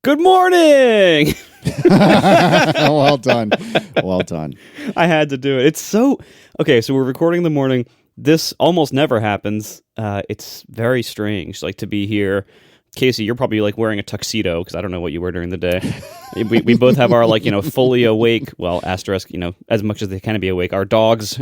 Good morning. Well done. Well done. I had to do it. It's so okay. So we're recording in the morning. This almost never happens. It's very strange, like to be here. Casey, you're probably like wearing a tuxedo because I don't know what you wear during the day. We both have our fully awake, well, asterisk, as much as they can be awake. Our dogs,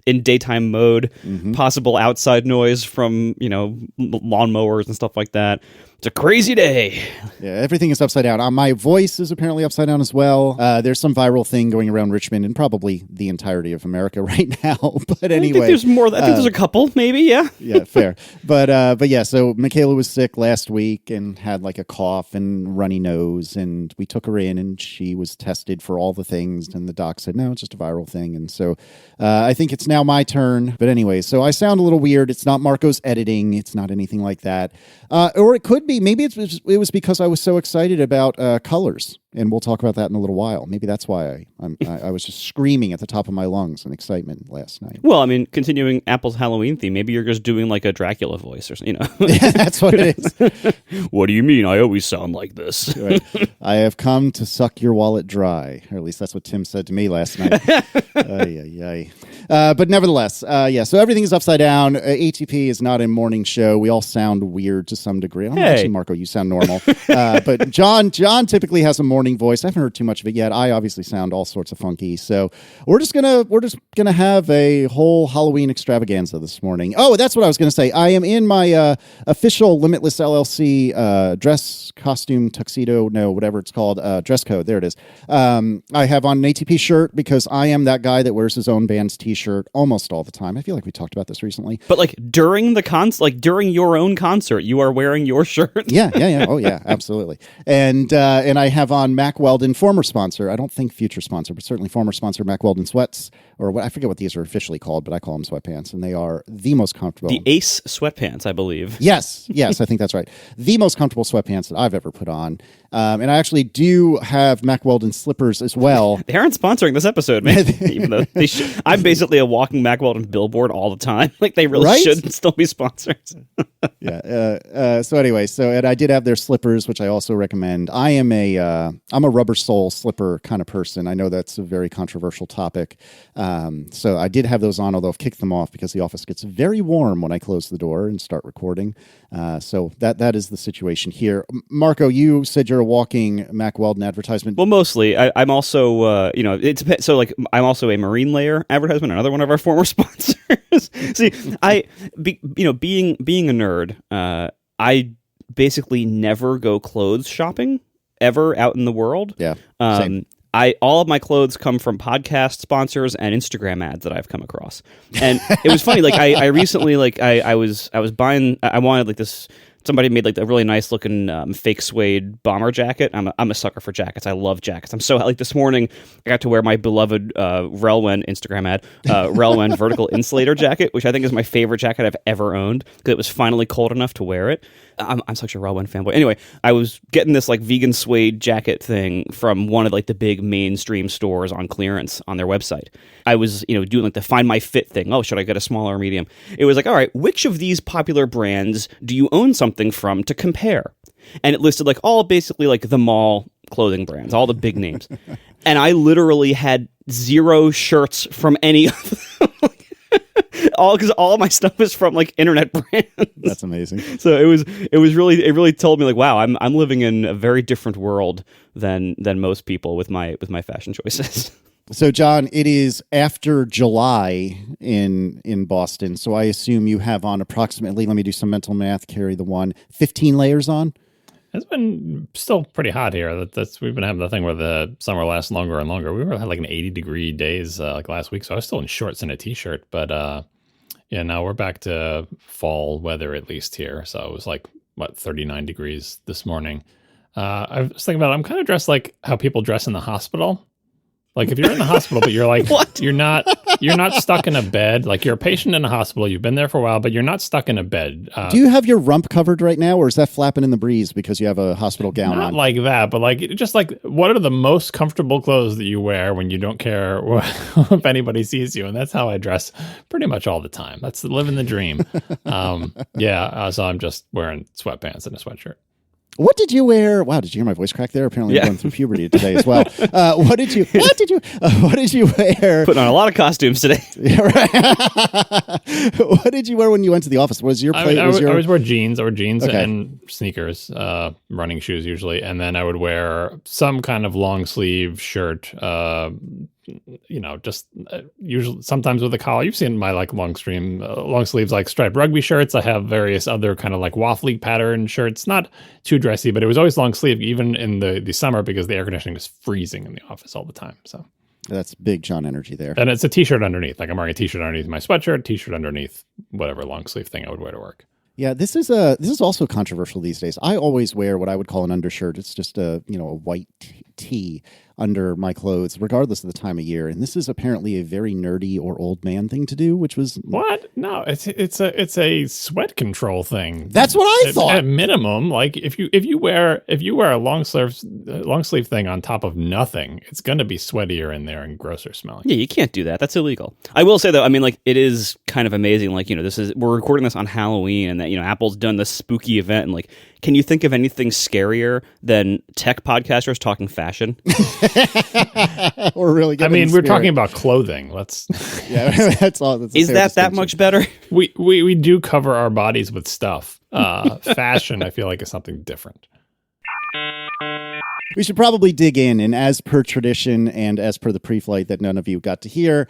in daytime mode, possible outside noise from, lawnmowers and stuff like that. It's a crazy day. Yeah, everything is upside down. My voice is apparently upside down as well. There's some viral thing going around Richmond and probably the entirety of America right now. But anyway, I think there's more. I think there's a couple, maybe. Yeah. Yeah, fair. But yeah. So Michaela was sick last week and had like a cough and runny nose, and we took her in, and she was tested for all the things, and the doc said no, it's just a viral thing. And so I think it's now my turn. But anyway, so I sound a little weird. It's not Marco's editing. It's not anything like that. Or it could be. Maybe it was because I was so excited about colors, and we'll talk about that in a little while. Maybe that's why I was just screaming at the top of my lungs in excitement last night. Well, I mean, continuing Apple's Halloween theme, maybe you're just doing like a Dracula voice or something, Yeah, that's what it is. What do you mean? I always sound like this. Right. I have come to suck your wallet dry, or at least that's what Tim said to me last night. But nevertheless, yeah, so everything is upside down. ATP is not a morning show. We all sound weird to some degree. Actually, Marco, you sound normal. But John typically has a morning voice. I haven't heard too much of it yet. I obviously sound all sorts of funky. So we're just gonna have a whole Halloween extravaganza this morning. Oh, that's what I was gonna say. I am in my official Limitless LLC dress costume tuxedo, whatever it's called, dress code. There it is. I have on an ATP shirt because I am that guy that wears his own band's t-shirt almost all the time. I feel like we talked about this recently. But like during during your own concert, you are wearing your shirt. Yeah. Oh yeah, absolutely. And I have on Mack Weldon, former sponsor. I don't think future sponsor, but certainly former sponsor, Mack Weldon sweats, or what, I forget what these are officially called, but I call them sweatpants, and they are the most comfortable. The Ace sweatpants, I believe. Yes, I think that's right. The most comfortable sweatpants that I've ever put on. And I actually do have Mack Weldon slippers as well. They aren't sponsoring this episode, man. Even though they should. I'm basically a walking Mack Weldon billboard all the time. Like they really should still be sponsors. Yeah. So anyway, and I did have their slippers, which I also recommend. I'm a rubber sole slipper kind of person. I know that's a very controversial topic. So I did have those on, although I've kicked them off because the office gets very warm when I close the door and start recording. So that is the situation here. Marco, you said you're a walking Mack Weldon advertisement. Well, mostly. I'm also, it depends. So like, I'm also a Marine Layer advertisement, another one of our former sponsors. See, being a nerd, I basically never go clothes shopping ever out in the world. Yeah. Same. All of my clothes come from podcast sponsors and Instagram ads that I've come across. And it was funny, like I recently, like I was buying, I wanted like this, somebody made like a really nice looking fake suede bomber jacket. I'm a sucker for jackets. I love jackets. I'm so, like this morning I got to wear my beloved Relwen Instagram ad, Relwen vertical insulator jacket, which I think is my favorite jacket I've ever owned because it was finally cold enough to wear it. I'm such a Relwen fanboy. Anyway, I was getting this like vegan suede jacket thing from one of like the big mainstream stores on clearance on their website. I was, doing like the find my fit thing. Oh, should I get a small or medium? It was like, all right, which of these popular brands do you own something from to compare? And it listed like all basically like the mall clothing brands, all the big names. And I literally had 0 shirts from any of them. Because all of my stuff is from like internet brands. That's amazing. So it really told me like, wow, I'm living in a very different world than most people with my fashion choices. So John, it is after July in Boston, so I assume you have on approximately, let me do some mental math, carry the 15 layers on? It's been still pretty hot here. We've been having the thing where the summer lasts longer and longer. We had like an 80-degree days like last week, so I was still in shorts and a t-shirt. But yeah, now we're back to fall weather at least here. So it was like 39 degrees this morning. I was thinking about it. I'm kind of dressed like how people dress in the hospital. Like if you're in the hospital, but you're like, what? You're not stuck in a bed. Like you're a patient in a hospital. You've been there for a while, but you're not stuck in a bed. Do you have your rump covered right now, or is that flapping in the breeze because you have a hospital gown on? Not like that, but like just like what are the most comfortable clothes that you wear when you don't care if anybody sees you? And that's how I dress pretty much all the time. That's living the dream. So I'm just wearing sweatpants and a sweatshirt. What did you wear? Wow, did you hear my voice crack there? Apparently, I'm going through puberty today as well. What did you wear? Putting on a lot of costumes today. Yeah, right. What did you wear when you went to the office? Was your play? I always wear jeans. I wear jeans Okay. and sneakers, running shoes usually, and then I would wear some kind of long sleeve shirt. Just usually sometimes with a collar. You've seen my like long sleeves like striped rugby shirts. I have various other kind of like waffly pattern shirts. Not too dressy, but it was always long sleeve even in the summer because the air conditioning was freezing in the office all the time. So that's big John energy there. and it's a t-shirt underneath. Like I'm wearing a t-shirt underneath my sweatshirt, t-shirt underneath whatever long sleeve thing I would wear to work. Yeah, this is also controversial these days. I always wear what I would call an undershirt. It's just a white tee under my clothes, regardless of the time of year. And this is apparently a very nerdy or old man thing to do, which was what? No, it's a sweat control thing. That's what I thought. At minimum, like if you wear a long sleeve thing on top of nothing, it's going to be sweatier in there and grosser smelling. Yeah, you can't do that. That's illegal. I will say though, I mean, like it is kind of amazing. Like we're recording this on Halloween, and that Apple's done this spooky event, and like, can you think of anything scarier than tech podcasters talking fashion? We're really. We're talking about clothing. Let's. Yeah, that's all. That's is that much better? We do cover our bodies with stuff. Fashion, I feel like, is something different. We should probably dig in, and as per tradition and as per the pre-flight that none of you got to hear,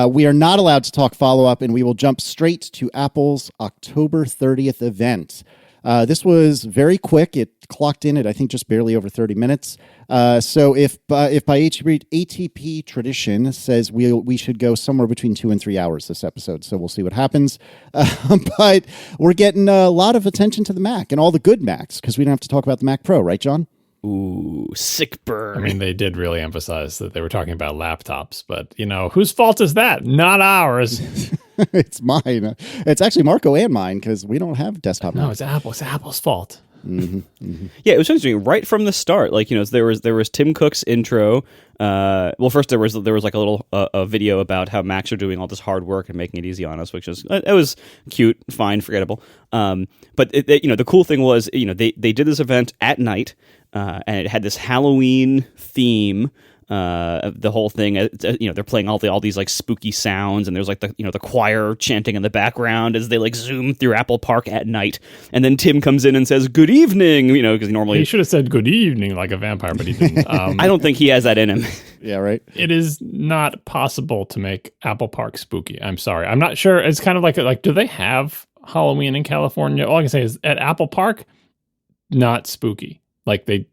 we are not allowed to talk follow-up, and we will jump straight to Apple's October 30th event. This was very quick. It clocked in at, I think, just barely over 30 minutes. So if by ATP tradition says we should go somewhere between 2 and 3 hours this episode, so we'll see what happens. But we're getting a lot of attention to the Mac and all the good Macs because we don't have to talk about the Mac Pro, right, John? Ooh, sick burn. I mean, they did really emphasize that they were talking about laptops, but whose fault is that? Not ours. It's mine. It's actually Marco and mine because we don't have desktop. No, Macs. it's Apple. It's Apple's fault. Mm-hmm, mm-hmm. Yeah, it was interesting right from the start. Like there was Tim Cook's intro. Well, first there was like a little a video about how Macs are doing all this hard work and making it easy on us, which is it was cute, fine, forgettable. But the cool thing was they did this event at night, and it had this Halloween theme. The whole thing, they're playing all these like spooky sounds, and there's like the choir chanting in the background as they like zoom through Apple Park at night, and then Tim comes in and says good evening, because normally he should have said good evening like a vampire, but he didn't. I don't think he has that in him. Yeah, right. It is not possible to make Apple Park spooky. I'm sorry, I'm not sure. It's kind of like do they have Halloween in California? All I can say is at Apple Park, not spooky. Like they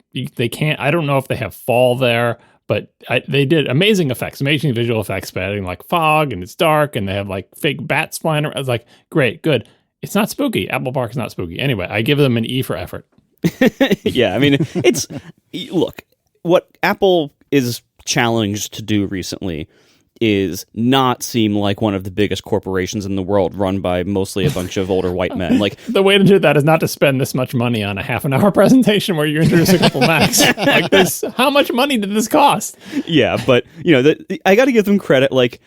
can't. I don't know if they have fall there. But they did amazing effects, amazing visual effects, adding like fog, and it's dark, and they have like fake bats flying around. I was like, great, good. It's not spooky. Apple Park is not spooky. Anyway, I give them an E for effort. Yeah, I mean, look, what Apple is challenged to do recently is not seem like one of the biggest corporations in the world run by mostly a bunch of older white men. Like the way to do that is not to spend this much money on a half an hour presentation where you introduce a couple Macs. Like this, how much money did this cost? Yeah, but I got to give them credit. Like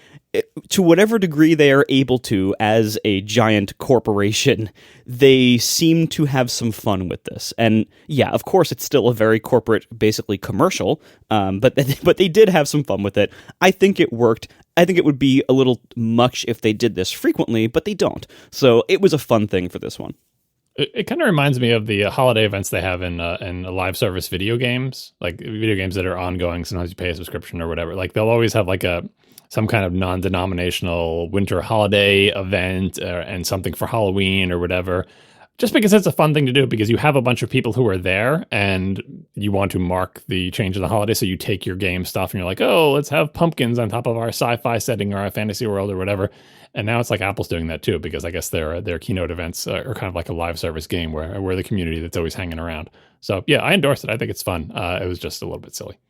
to whatever degree they are able to as a giant corporation, they seem to have some fun with this. And yeah, of course, it's still a very corporate, basically commercial, but they did have some fun with it. I think it worked. I think it would be a little much if they did this frequently, but they don't. So it was a fun thing for this one. It kind of reminds me of the holiday events they have in live service video games, like video games that are ongoing. Sometimes you pay a subscription or whatever. Like they'll always have like some kind of non-denominational winter holiday event and something for Halloween or whatever, just because it's a fun thing to do, because you have a bunch of people who are there and you want to mark the change of the holiday. So you take your game stuff and you're like, oh, let's have pumpkins on top of our sci-fi setting or our fantasy world or whatever. And now it's like Apple's doing that too, because I guess their keynote events are kind of like a live service game where we're the community that's always hanging around. So yeah, I endorse it. I think it's fun. It was just a little bit silly.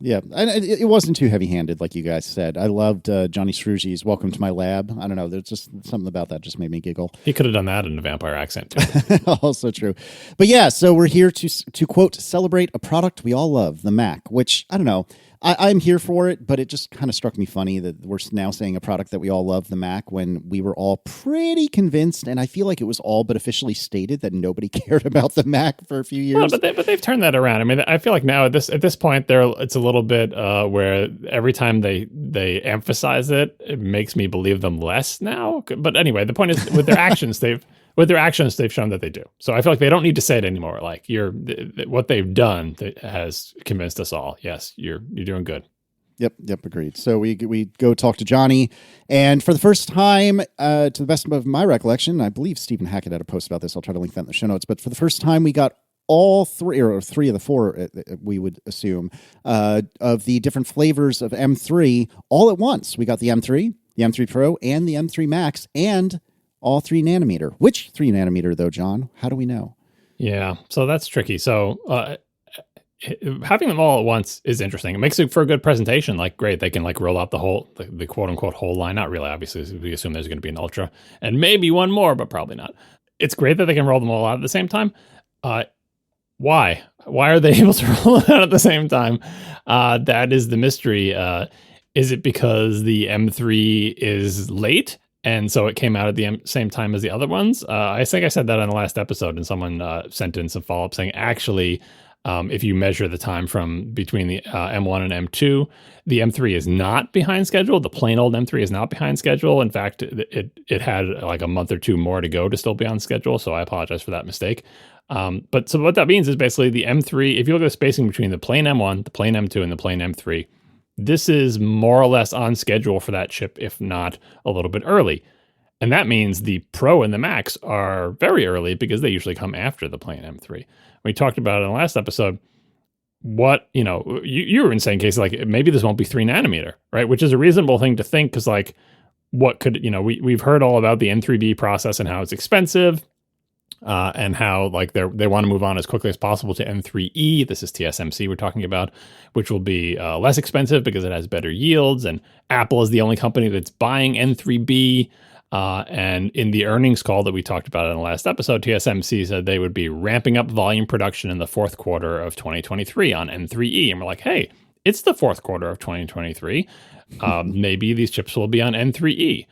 Yeah, and it wasn't too heavy-handed, like you guys said. I loved Johnny Scrooge's "Welcome to My Lab." I don't know, there's just something about that just made me giggle. He could have done that in a vampire accent too. Also true. But yeah, so we're here to quote celebrate a product we all love, the Mac. Which I don't know. I'm here for it, but it just kind of struck me funny that we're now saying a product that we all love, the Mac, when we were all pretty convinced, and I feel like it was all but officially stated that nobody cared about the Mac for a few years. Well, but they've turned that around. I mean, I feel like now at this point, it's a little bit where every time they emphasize it, it makes me believe them less now. But anyway, the point is with their actions, they've shown that they do. So I feel like they don't need to say it anymore. Like what they've done has convinced us all. Yes, you're doing good. Yep, agreed. So we go talk to Johnny, and for the first time, to the best of my recollection, I believe Stephen Hackett had a post about this. I'll try to link that in the show notes. But for the first time, we got all three of the four, we would assume, of the different flavors of M3 all at once. We got the M3, the M3 Pro, and the M3 Max, and all 3 nanometer. Which 3 nanometer, though, John? How do we know? Yeah, so that's tricky. So having them all at once is interesting. It makes it for a good presentation. Like, great, they can like roll out the quote unquote whole line. Not really, obviously. We assume there's going to be an Ultra and maybe one more, but probably not. It's great that they can roll them all out at the same time. Why? Why are they able to roll it out at the same time? That is the mystery. Is it because the M3 is late? And so it came out at the same time as the other ones. I think I said that on the last episode, and someone sent in some follow-up saying, actually, if you measure the time from between the M1 and M2, the M3 is not behind schedule. The plain old M3 is not behind schedule. In fact, it had like a month or two more to go to still be on schedule. So I apologize for that mistake. But so what that means is basically the M3, if you look at the spacing between the plain M1, the plain M2, and the plain M3, this is more or less on schedule for that chip, if not a little bit early. And that means the Pro and the Max are very early because they usually come after the plain M3. We talked about it in the last episode. What, you were in saying, Casey, like maybe this won't be 3 nanometer, right? Which is a reasonable thing to think because like what could, we've heard all about the N3B process and how it's expensive. And how like they want to move on as quickly as possible to N3E. This is TSMC we're talking about, which will be less expensive because it has better yields. And Apple is the only company that's buying N3B. And in the earnings call that we talked about in the last episode, TSMC said they would be ramping up volume production in the fourth quarter of 2023 on N3E. And we're like, hey, it's the fourth quarter of 2023. Maybe these chips will be on N3E.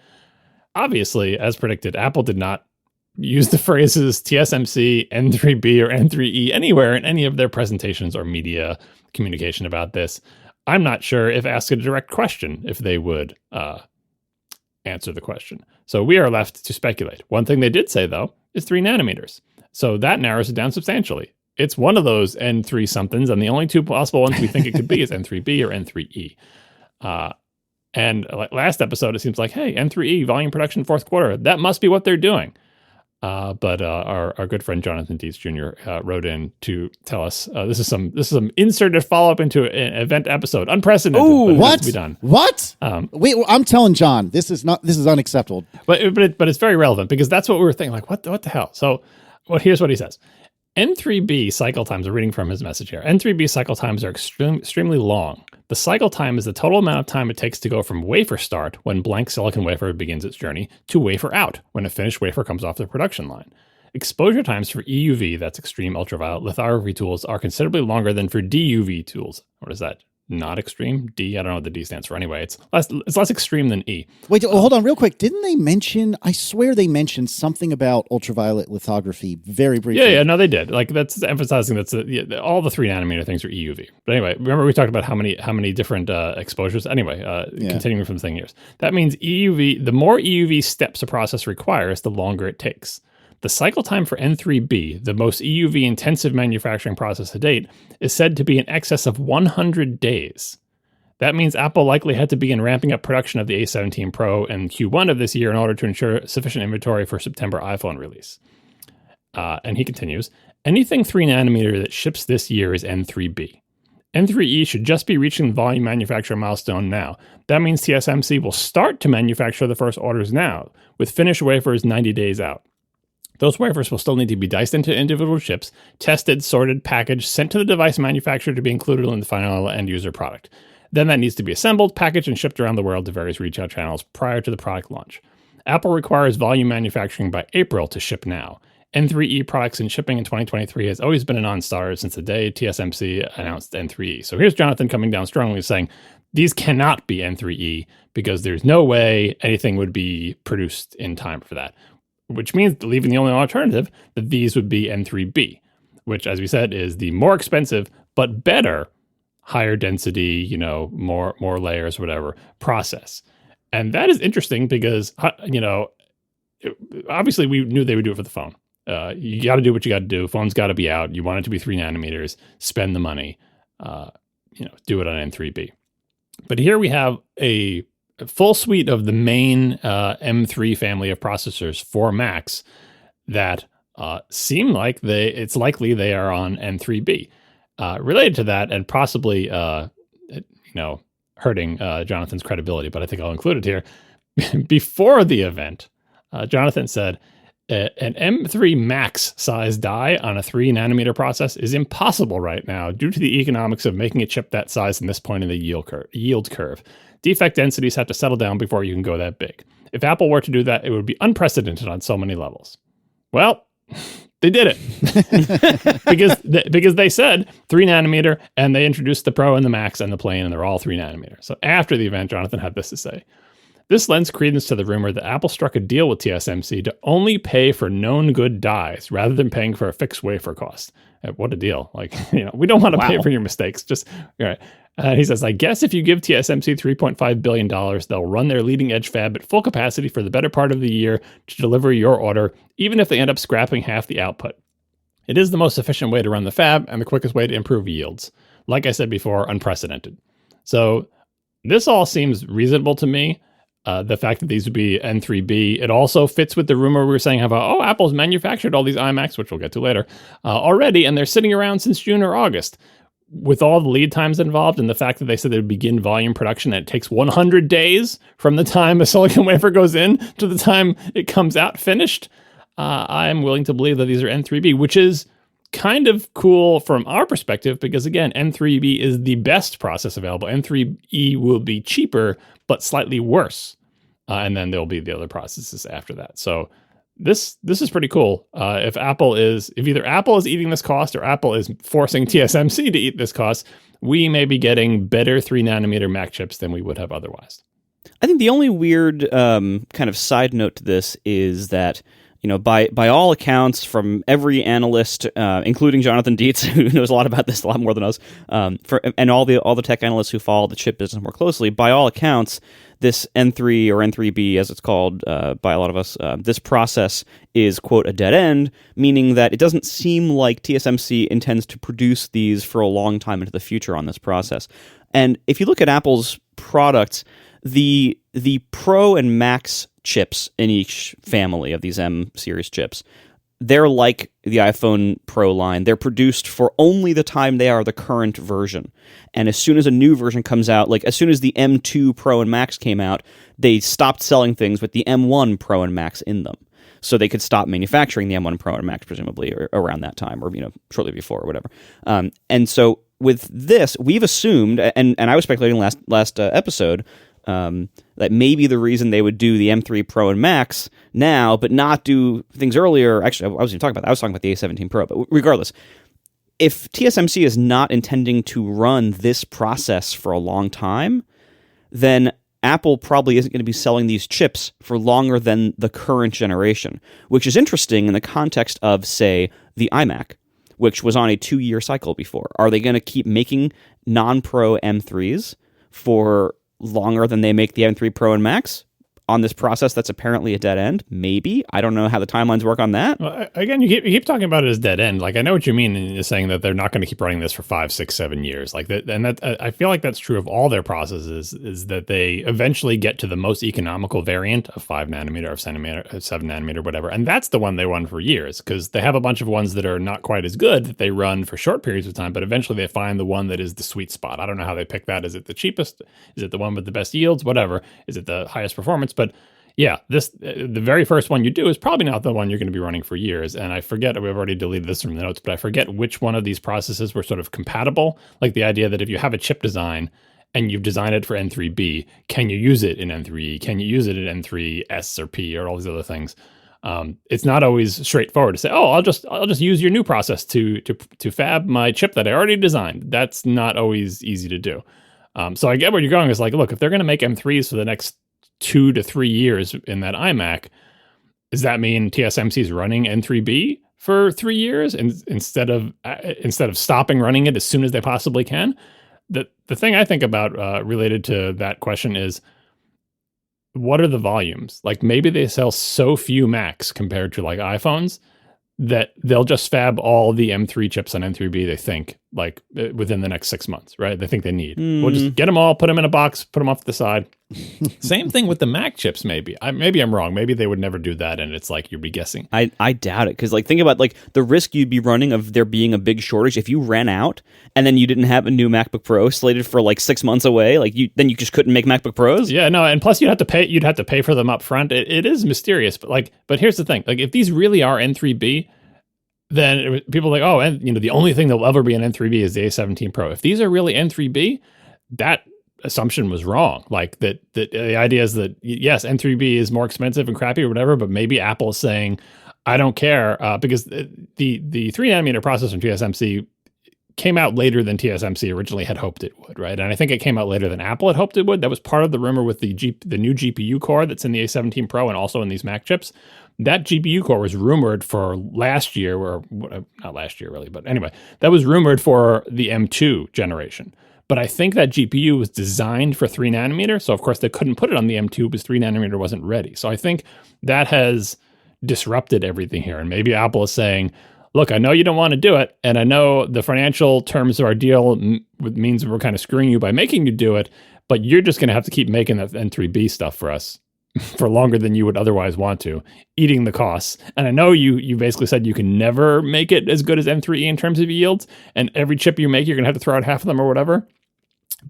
Obviously, as predicted, Apple did not use the phrases TSMC, N3B, or N3E anywhere in any of their presentations or media communication about this. I'm not sure if asked a direct question, if they would answer the question. So we are left to speculate. One thing they did say, though, is 3 nanometers. So that narrows it down substantially. It's one of those N3 somethings, and the only 2 possible ones we think it could be is N3B or N3E. And last episode, it seems like, hey, N3E, volume production fourth quarter. That must be what they're doing. But our good friend Jonathan Dietz Jr. Wrote in to tell us this is some inserted follow up into an event episode, unprecedented. Ooh, what? Be done. What? Wait, I'm telling John, this is unacceptable. But it's very relevant because that's what we were thinking. Like, what the hell? So, here's what he says. N3B cycle times, I'm reading from his message here. N3B cycle times are extremely long. The cycle time is the total amount of time it takes to go from wafer start, when blank silicon wafer begins its journey, to wafer out, when a finished wafer comes off the production line. Exposure times for EUV, that's extreme ultraviolet lithography tools, are considerably longer than for DUV tools. What is that? Not extreme? D? I don't know what the D stands for. Anyway, it's less extreme than E. Wait, hold on real quick. Didn't they mention, I swear they mentioned something about ultraviolet lithography very briefly. Yeah, no, they did. Like, that's emphasizing that's all the 3 nanometer things are EUV. But anyway, remember we talked about how many different exposures? Anyway, continuing from the thing here. That means EUV, the more EUV steps a process requires, the longer it takes. The cycle time for N3B, the most EUV-intensive manufacturing process to date, is said to be in excess of 100 days. That means Apple likely had to begin ramping up production of the A17 Pro in Q1 of this year in order to ensure sufficient inventory for September iPhone release. And he continues, anything 3 nanometer that ships this year is N3B. N3E should just be reaching the volume manufacturer milestone now. That means TSMC will start to manufacture the first orders now, with finished wafers 90 days out. Those wafers will still need to be diced into individual chips, tested, sorted, packaged, sent to the device manufacturer to be included in the final end user product. Then that needs to be assembled, packaged, and shipped around the world to various retail channels prior to the product launch. Apple requires volume manufacturing by April to ship now. N3E products and shipping in 2023 has always been a non-starter since the day TSMC announced N3E. So here's Jonathan coming down strongly saying, these cannot be N3E because there's no way anything would be produced in time for that. Which means leaving the only alternative that these would be N3B, which, as we said, is the more expensive but better, higher density, more layers, whatever process. And that is interesting because, obviously we knew they would do it for the phone. You got to do what you got to do. Phone's got to be out. You want it to be 3 nanometers. Spend the money. Do it on N3B. But here we have a full suite of the main M3 family of processors for Macs that seem like it's likely they are on N3B. Related to that, and possibly hurting Jonathan's credibility, but I think I'll include it here. Before the event, Jonathan said, an M3 Max size die on a 3 nanometer process is impossible right now due to the economics of making a chip that size in this point in the yield curve. Defect densities have to settle down before you can go that big. If Apple were to do that, it would be unprecedented on so many levels. Well, they did it because they said 3 nanometer, and they introduced the Pro and the Max and the Plane, and they're all 3 nanometer. So after the event, Jonathan had this to say. This lends credence to the rumor that Apple struck a deal with TSMC to only pay for known good dies rather than paying for a fixed wafer cost. What a deal. We don't want to pay for your mistakes. Just, all right. He says, I guess if you give TSMC $3.5 billion, they'll run their leading edge fab at full capacity for the better part of the year to deliver your order, even if they end up scrapping half the output. It is the most efficient way to run the fab and the quickest way to improve yields. Like I said before, unprecedented. So this all seems reasonable to me. The fact that these would be N3B, it also fits with the rumor we were saying about, Apple's manufactured all these iMacs, which we'll get to later, already, and they're sitting around since June or August. With all the lead times involved and the fact that they said they would begin volume production, and it takes 100 days from the time a silicon wafer goes in to the time it comes out finished, I am willing to believe that these are N3B, which is kind of cool from our perspective because, again, N3B is the best process available. N3E will be cheaper, but slightly worse. And then there'll be the other processes after that. So this is pretty cool. If either Apple is eating this cost or Apple is forcing TSMC to eat this cost, we may be getting better 3 nanometer Mac chips than we would have otherwise. I think the only weird kind of side note to this is that, by all accounts from every analyst, including Jonathan Dietz, who knows a lot about this, a lot more than us, and all the tech analysts who follow the chip business more closely, by all accounts, this N3 or N3B, as it's called by a lot of us, this process is, quote, a dead end, meaning that it doesn't seem like TSMC intends to produce these for a long time into the future on this process. And if you look at Apple's products, the Pro and Max chips in each family of these M series chips, they're like the iPhone Pro line. They're produced for only the time they are the current version. And as soon as a new version comes out, like as soon as the M2 Pro and Max came out, they stopped selling things with the M1 Pro and Max in them. So they could stop manufacturing the M1 Pro and Max, presumably, around that time, or shortly before, or whatever. And so with this, we've assumed, and I was speculating last episode, that maybe the reason they would do the M3 Pro and Max now, but not do things earlier. Actually, I wasn't even talking about that. I was talking about the A17 Pro. But regardless, if TSMC is not intending to run this process for a long time, then Apple probably isn't going to be selling these chips for longer than the current generation, which is interesting in the context of, say, the iMac, which was on a 2-year cycle before. Are they going to keep making non-Pro M3s for longer than they make the M3 Pro and Max on this process that's apparently a dead end? Maybe. I don't know how the timelines work on that. Well, again, you keep talking about it as dead end. Like, I know what you mean in saying that they're not going to keep running this for 5, 6, 7 years. Like that, and that I feel like that's true of all their processes, is that they eventually get to the most economical variant of 5 nanometer, of 7 nanometer, whatever. And that's the one they run for years, because they have a bunch of ones that are not quite as good that they run for short periods of time, but eventually they find the one that is the sweet spot. I don't know how they pick that. Is it the cheapest? Is it the one with the best yields? Whatever. Is it the highest performance? But Yeah, the very first one you do is probably not the one you're going to be running for years. And I forget, we've already deleted this from the notes, but I forget which one of these processes were sort of compatible. Like the idea that if you have a chip design and you've designed it for N3B, can you use it in N3E? Can you use it in N3S or P or all these other things? It's not always straightforward to say, oh, I'll just use your new process to fab my chip that I already designed. That's not always easy to do. So I get where you're going. Is like, look, if they're going to make M3s for the next 2 to 3 years in that iMac, does that mean TSMC is running N3B for 3 years instead of stopping running it as soon as they possibly can? The thing I think about related to that question is, what are the volumes? Like maybe they sell so few Macs compared to like iPhones that they'll just fab all the M3 chips on N3B, they think, like within the next 6 months, right? They think they need. We'll just get them all, put them in a box, put them off to the side. Same thing with the Mac chips, maybe. Maybe I'm wrong. Maybe they would never do that, and it's like you'd be guessing. I doubt it, because like think about like the risk you'd be running of there being a big shortage if you ran out and then you didn't have a new MacBook Pro slated for like 6 months away. Like then you just couldn't make MacBook Pros. Yeah, no, and plus you'd have to pay for them up front. It is mysterious, but here's the thing: like if these really are N3B, then people are like, oh, and the only thing that will ever be an N3B is the A17 Pro. If these are really N3B, that assumption was wrong. Like that the idea is that yes, N3B is more expensive and crappy or whatever, but maybe Apple is saying, I don't care, because the 3nm process from TSMC came out later than TSMC originally had hoped it would, right? And I think it came out later than Apple had hoped it would. That was part of the rumor with the new GPU core that's in the A17 Pro and also in these Mac chips. That GPU core was rumored for last year, or not last year really, but anyway, that was rumored for the M2 generation. But I think that GPU was designed for 3nm, so of course they couldn't put it on the M2 because 3nm wasn't ready. So I think that has disrupted everything here. And maybe Apple is saying, look, I know you don't want to do it, and I know the financial terms of our deal means we're kind of screwing you by making you do it, but you're just going to have to keep making that N3B stuff for us for longer than you would otherwise want to, eating the costs. And I know you basically said you can never make it as good as N3E in terms of yields, and every chip you make, you're going to have to throw out half of them or whatever.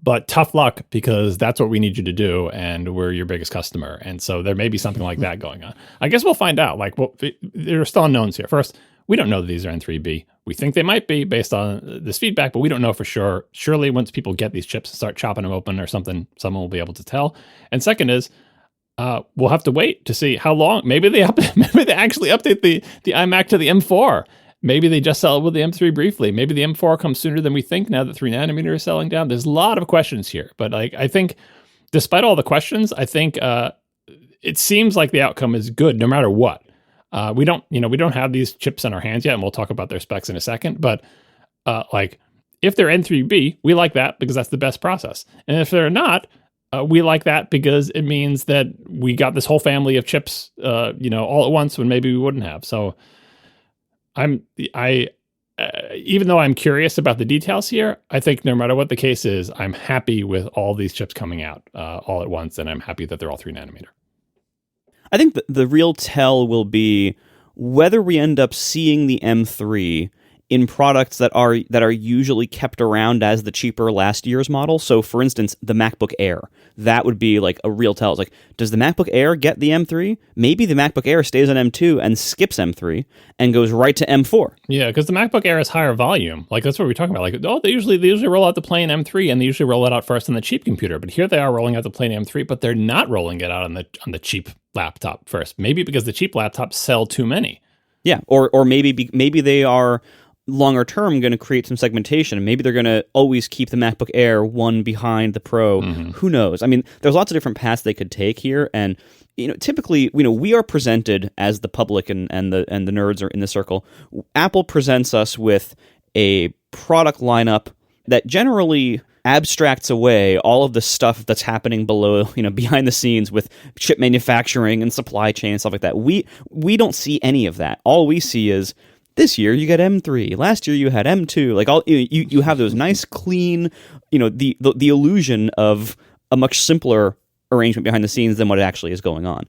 But tough luck, because that's what we need you to do, and we're your biggest customer. And so there may be something like that going on. I guess we'll find out. Like, well, there are still unknowns here. First, we don't know that these are N3B. We think they might be based on this feedback, but we don't know for sure. Surely once people get these chips and start chopping them open or something, someone will be able to tell. And second is, we'll have to wait to see how long. Maybe they actually update the iMac to the M4. Maybe they just sell it with the M3 briefly. Maybe the M4 comes sooner than we think now that 3nm is selling down. There's a lot of questions here. But I think despite all the questions, I think it seems like the outcome is good no matter what. We don't have these chips in our hands yet, and we'll talk about their specs in a second. But if they're N3B, we like that because that's the best process. And if they're not, we like that because it means that we got this whole family of chips, all at once when maybe we wouldn't have. So even though I'm curious about the details here, I think no matter what the case is, I'm happy with all these chips coming out all at once, and I'm happy that they're all 3nm. I think the real tell will be whether we end up seeing the M3 in products that are usually kept around as the cheaper last year's model. So, for instance, the MacBook Air. That would be like a real tell. It's like, does the MacBook Air get the M3? Maybe the MacBook Air stays on M2 and skips M3 and goes right to M4. Yeah, because the MacBook Air is higher volume. Like, that's what we're talking about. Like, they usually roll out the plain M3, and they usually roll it out first on the cheap computer. But here they are rolling out the plain M3, but they're not rolling it out on the cheap laptop first. Maybe because the cheap laptops sell too many. Yeah, or maybe they are longer term going to create some segmentation, and maybe they're going to always keep the MacBook Air one behind the Pro. Mm-hmm. Who knows? I mean, there's lots of different paths they could take here, and typically, we are presented as the public and the nerds are in the circle. Apple presents us with a product lineup that generally abstracts away all of the stuff that's happening below, behind the scenes with chip manufacturing and supply chain and stuff like that. We don't see any of that. All we see is, this year you got M3. Last year you had M2. Like you have those nice, clean, the illusion of a much simpler arrangement behind the scenes than what actually is going on.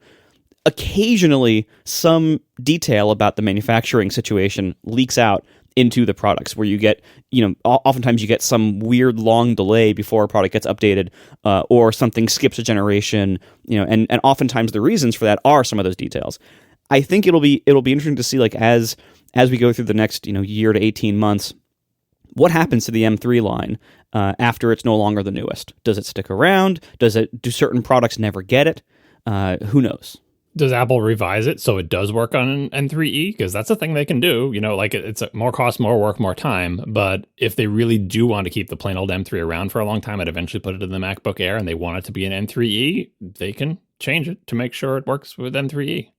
Occasionally, some detail about the manufacturing situation leaks out into the products, where you get, oftentimes you get some weird long delay before a product gets updated, or something skips a generation, and oftentimes the reasons for that are some of those details. I think it'll be interesting to see, like, as we go through the next, year to 18 months, what happens to the M3 line after it's no longer the newest. Does it stick around? Do certain products never get it? Who knows? Does Apple revise it so it does work on an N3E? Because that's a thing they can do. Like it's more cost, more work, more time. But if they really do want to keep the plain old M3 around for a long time and eventually put it in the MacBook Air and they want it to be an N3E, they can change it to make sure it works with M3E.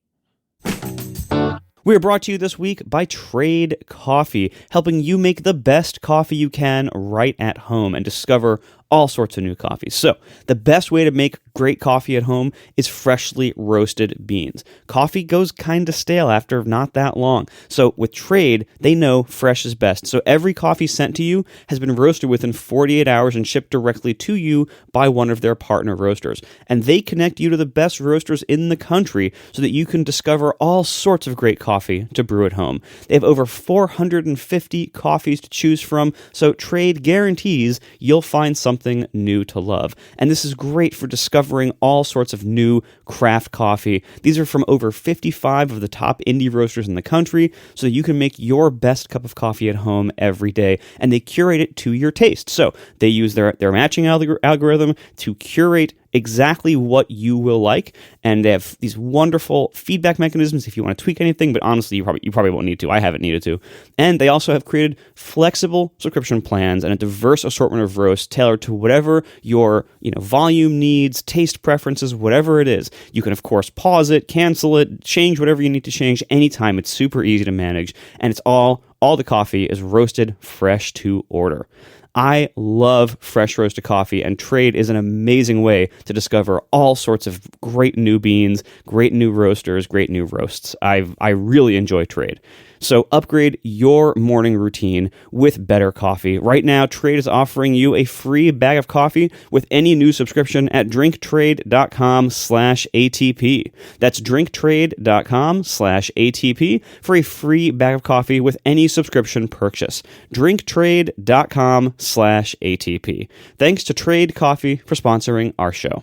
We are brought to you this week by Trade Coffee, helping you make the best coffee you can right at home and discover all sorts of new coffees. So, the best way to make great coffee at home is freshly roasted beans. Coffee goes kind of stale after not that long. So, with Trade, they know fresh is best. So, every coffee sent to you has been roasted within 48 hours and shipped directly to you by one of their partner roasters. And they connect you to the best roasters in the country so that you can discover all sorts of great coffee to brew at home. They have over 450 coffees to choose from, so Trade guarantees you'll find something new to love. And this is great for discovering all sorts of new craft coffee. These are from over 55 of the top indie roasters in the country, so that you can make your best cup of coffee at home every day. And they curate it to your taste. So they use their matching algorithm to curate exactly what you will like, and they have these wonderful feedback mechanisms if you want to tweak anything, but honestly you probably won't need to. I haven't needed to. And they also have created flexible subscription plans and a diverse assortment of roasts tailored to whatever your volume needs, taste preferences, whatever it is. You can of course pause it, cancel it, change whatever you need to change anytime. It's super easy to manage, and it's all the coffee is roasted fresh to order. I love fresh roasted coffee, and Trade is an amazing way to discover all sorts of great new beans, great new roasters, great new roasts. I really enjoy Trade. So upgrade your morning routine with better coffee. Right now, Trade is offering you a free bag of coffee with any new subscription at drinktrade.com/ATP. That's drinktrade.com/ATP for a free bag of coffee with any subscription purchase. drinktrade.com/ATP. Thanks to Trade Coffee for sponsoring our show.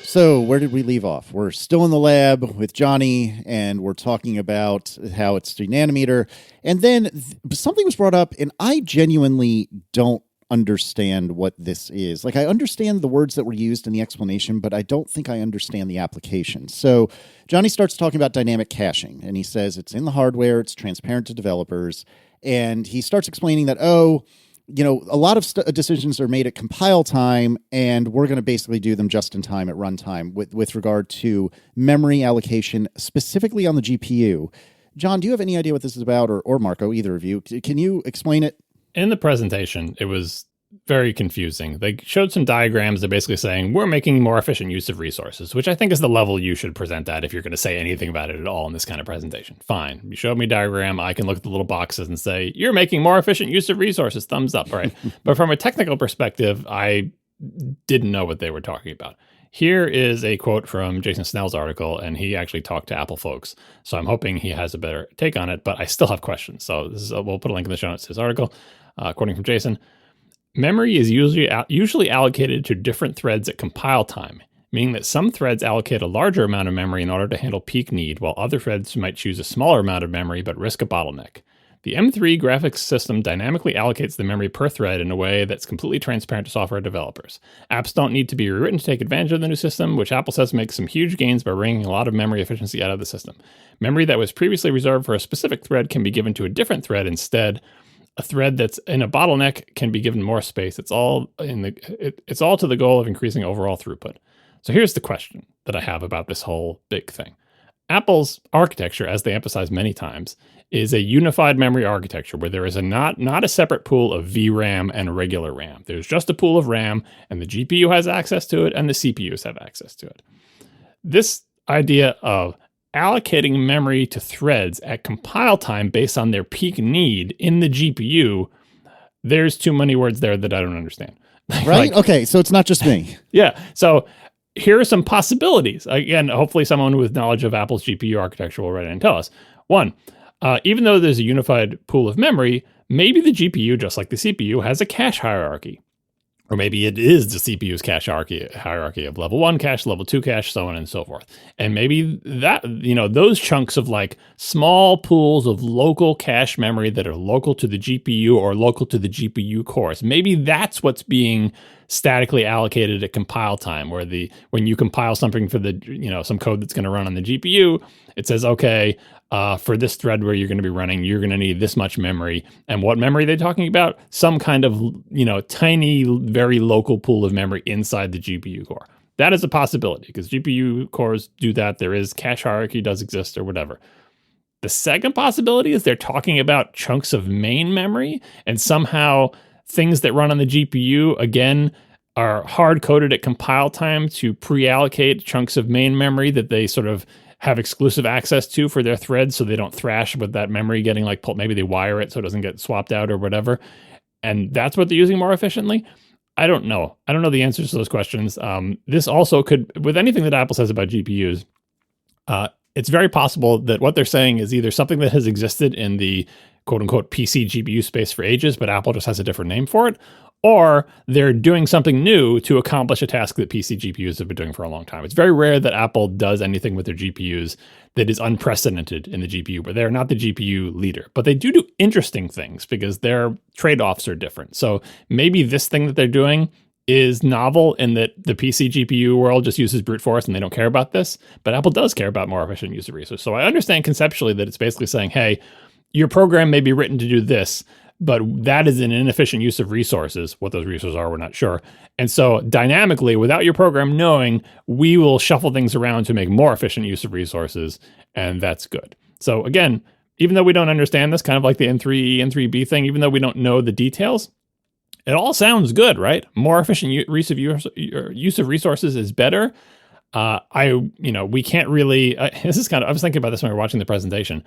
So where did we leave off? We're still in the lab with Johnny, and we're talking about how it's 3 nanometer. And then something was brought up, and I genuinely don't understand what this is. Like, I understand the words that were used in the explanation, but I don't think I understand the application. So Johnny starts talking about dynamic caching, and he says it's in the hardware, it's transparent to developers, and he starts explaining that, a lot of decisions are made at compile time, and we're going to basically do them just in time at runtime with regard to memory allocation, specifically on the GPU. John, do you have any idea what this is about, or Marco, either of you? Can you explain it? In the presentation, it was very confusing. They showed some diagrams. They're basically saying, we're making more efficient use of resources, which I think is the level you should present at if you're going to say anything about it at all in this kind of presentation. Fine. You showed me a diagram. I can look at the little boxes and say, you're making more efficient use of resources. Thumbs up. Right. But from a technical perspective, I didn't know what they were talking about. Here is a quote from Jason Snell's article, and he actually talked to Apple folks. So I'm hoping he has a better take on it, but I still have questions. So we'll put a link in the show notes to his article. Quoting from Jason, memory is usually allocated to different threads at compile time, meaning that some threads allocate a larger amount of memory in order to handle peak need, while other threads might choose a smaller amount of memory but risk a bottleneck. The M3 graphics system dynamically allocates the memory per thread in a way that's completely transparent to software developers. Apps don't need to be rewritten to take advantage of the new system, which Apple says makes some huge gains by wringing a lot of memory efficiency out of the system. Memory that was previously reserved for a specific thread can be given to a different thread instead. A thread that's in a bottleneck can be given more space. It's all to the goal of increasing overall throughput. So here's the question that I have about this whole big thing. Apple's architecture, as they emphasize many times, is a unified memory architecture where there is not a separate pool of VRAM and regular RAM. There's just a pool of RAM, and the GPU has access to it, and the CPUs have access to it. This idea of allocating memory to threads at compile time based on their peak need in the GPU, there's too many words there that I don't understand. Right? Okay, so it's not just me. Yeah, so here are some possibilities. Again, hopefully someone with knowledge of Apple's GPU architecture will write in and tell us. One, even though there's a unified pool of memory, maybe the GPU, just like the CPU, has a cache hierarchy. Or maybe it is the CPU's cache hierarchy of level 1 cache, level 2 cache, so on and so forth. And maybe that, those chunks of like small pools of local cache memory that are local to the GPU or local to the GPU cores, maybe that's what's being statically allocated at compile time, where when you compile something for the, some code that's going to run on the GPU, it says, okay, for this thread where you're going to be running, you're going to need this much memory. And what memory are they talking about? Some kind of, tiny, very local pool of memory inside the GPU core. That is a possibility because GPU cores do that. There is cache hierarchy does exist or whatever. The second possibility is they're talking about chunks of main memory, and somehow things that run on the GPU, again, are hard-coded at compile time to pre-allocate chunks of main memory that they sort of have exclusive access to for their threads, so they don't thrash with that memory getting like pulled. Maybe they wire it so it doesn't get swapped out or whatever. And that's what they're using more efficiently. I don't know. I don't know the answers to those questions. This also could, with anything that Apple says about GPUs, it's very possible that what they're saying is either something that has existed in the quote-unquote PC GPU space for ages, but Apple just has a different name for it, or they're doing something new to accomplish a task that PC GPUs have been doing for a long time. It's very rare that Apple does anything with their GPUs that is unprecedented in the GPU, but they're not the GPU leader. But they do interesting things because their trade-offs are different. So maybe this thing that they're doing is novel in that the PC GPU world just uses brute force and they don't care about this, but Apple does care about more efficient use of resources. So I understand conceptually that it's basically saying, hey, your program may be written to do this, but that is an inefficient use of resources. What those resources are, we're not sure. And so dynamically, without your program knowing, we will shuffle things around to make more efficient use of resources, and that's good. So again, even though we don't understand this, kind of like the N3E, N3B thing, even though we don't know the details, it all sounds good, right? More efficient use of resources is better. We can't really, I was thinking about this when we were watching the presentation.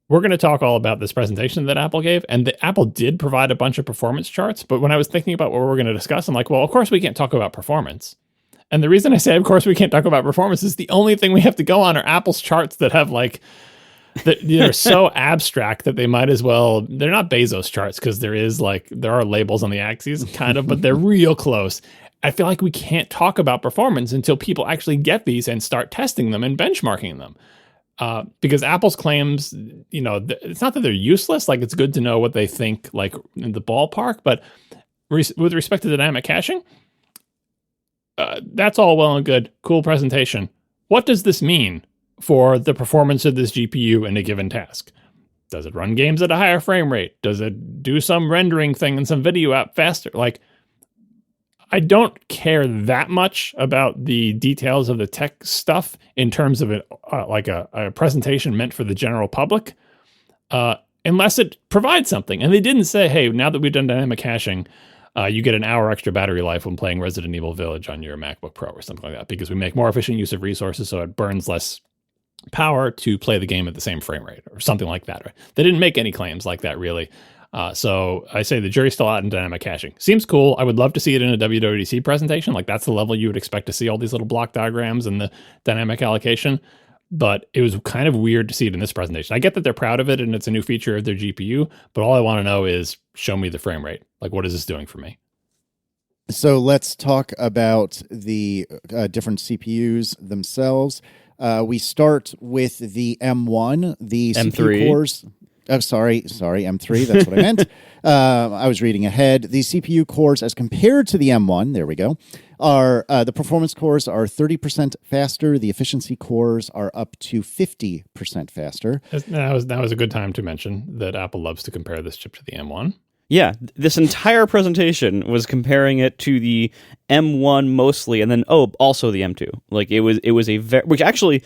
We're going to talk all about this presentation that Apple gave, and Apple did provide a bunch of performance charts. But when I was thinking about what we're going to discuss, I'm like, well, of course we can't talk about performance. And the reason I say, of course we can't talk about performance, is the only thing we have to go on are Apple's charts that have that they're so abstract that they might as well, they're not Bezos charts because there are labels on the axes kind of, but they're real close. I feel like we can't talk about performance until people actually get these and start testing them and benchmarking them. Because Apple's claims, it's not that they're useless. Like, it's good to know what they think, like in the ballpark. But with respect to dynamic caching, that's all well and good. Cool presentation. What does this mean for the performance of this GPU in a given task? Does it run games at a higher frame rate? Does it do some rendering thing and some video app faster? Like, I don't care that much about the details of the tech stuff in terms of it, like a presentation meant for the general public, unless it provides something. And they didn't say, hey, now that we've done dynamic caching, you get an hour extra battery life when playing Resident Evil Village on your MacBook Pro or something like that, because we make more efficient use of resources, so it burns less power to play the game at the same frame rate or something like that. Right? They didn't make any claims like that, really. So I say the jury's still out in dynamic caching. Seems cool. I would love to see it in a WWDC presentation. Like, that's the level you would expect to see all these little block diagrams and the dynamic allocation. But it was kind of weird to see it in this presentation. I get that they're proud of it and it's a new feature of their GPU, but all I want to know is show me the frame rate. Like, what is this doing for me? So let's talk about the different CPUs themselves. We start with the M1, the M3. CPU cores. Oh, sorry, M3, that's what I meant. I was reading ahead. The CPU cores, as compared to the M1, there we go, are the performance cores are 30% faster. The efficiency cores are up to 50% faster. That was a good time to mention that Apple loves to compare this chip to the M1. Yeah, this entire presentation was comparing it to the M1 mostly, and then also the M2. Like, it was which actually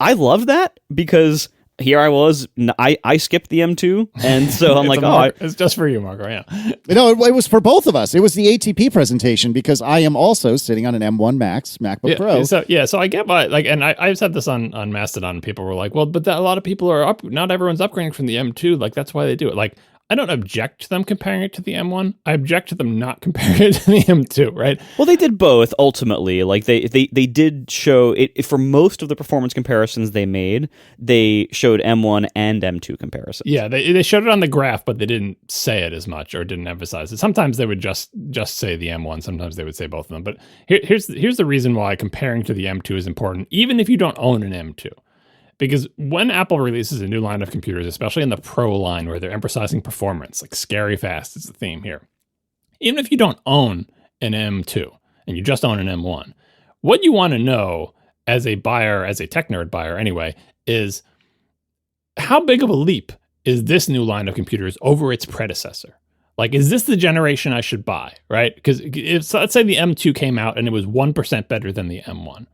I love that, because here I was, I skipped the M2, and so I'm like, it's just for you, Marco. Yeah, no, it was for both of us. It was the ATP presentation, because I am also sitting on an M1 Max MacBook Pro. So I get why. Like, and I've said this on Mastodon. People were like, well, but a lot of people are not everyone's upgrading from the M2. Like, that's why they do it. Like, I don't object to them comparing it to the M1. I object to them not comparing it to the M2, right? Well, they did both ultimately. Like they did show it for most of the performance comparisons they made. They showed M1 and M2 comparisons. Yeah, they showed it on the graph, but they didn't say it as much or didn't emphasize it. Sometimes they would just say the M1. Sometimes they would say both of them. But here's the reason why comparing to the M2 is important, even if you don't own an M2. Because when Apple releases a new line of computers, especially in the Pro line where they're emphasizing performance, like scary fast is the theme here. Even if you don't own an M2 and you just own an M1, what you want to know as a buyer, as a tech nerd buyer anyway, is how big of a leap is this new line of computers over its predecessor? Like, is this the generation I should buy, right? Because if let's say the M2 came out and it was 1% better than the M1.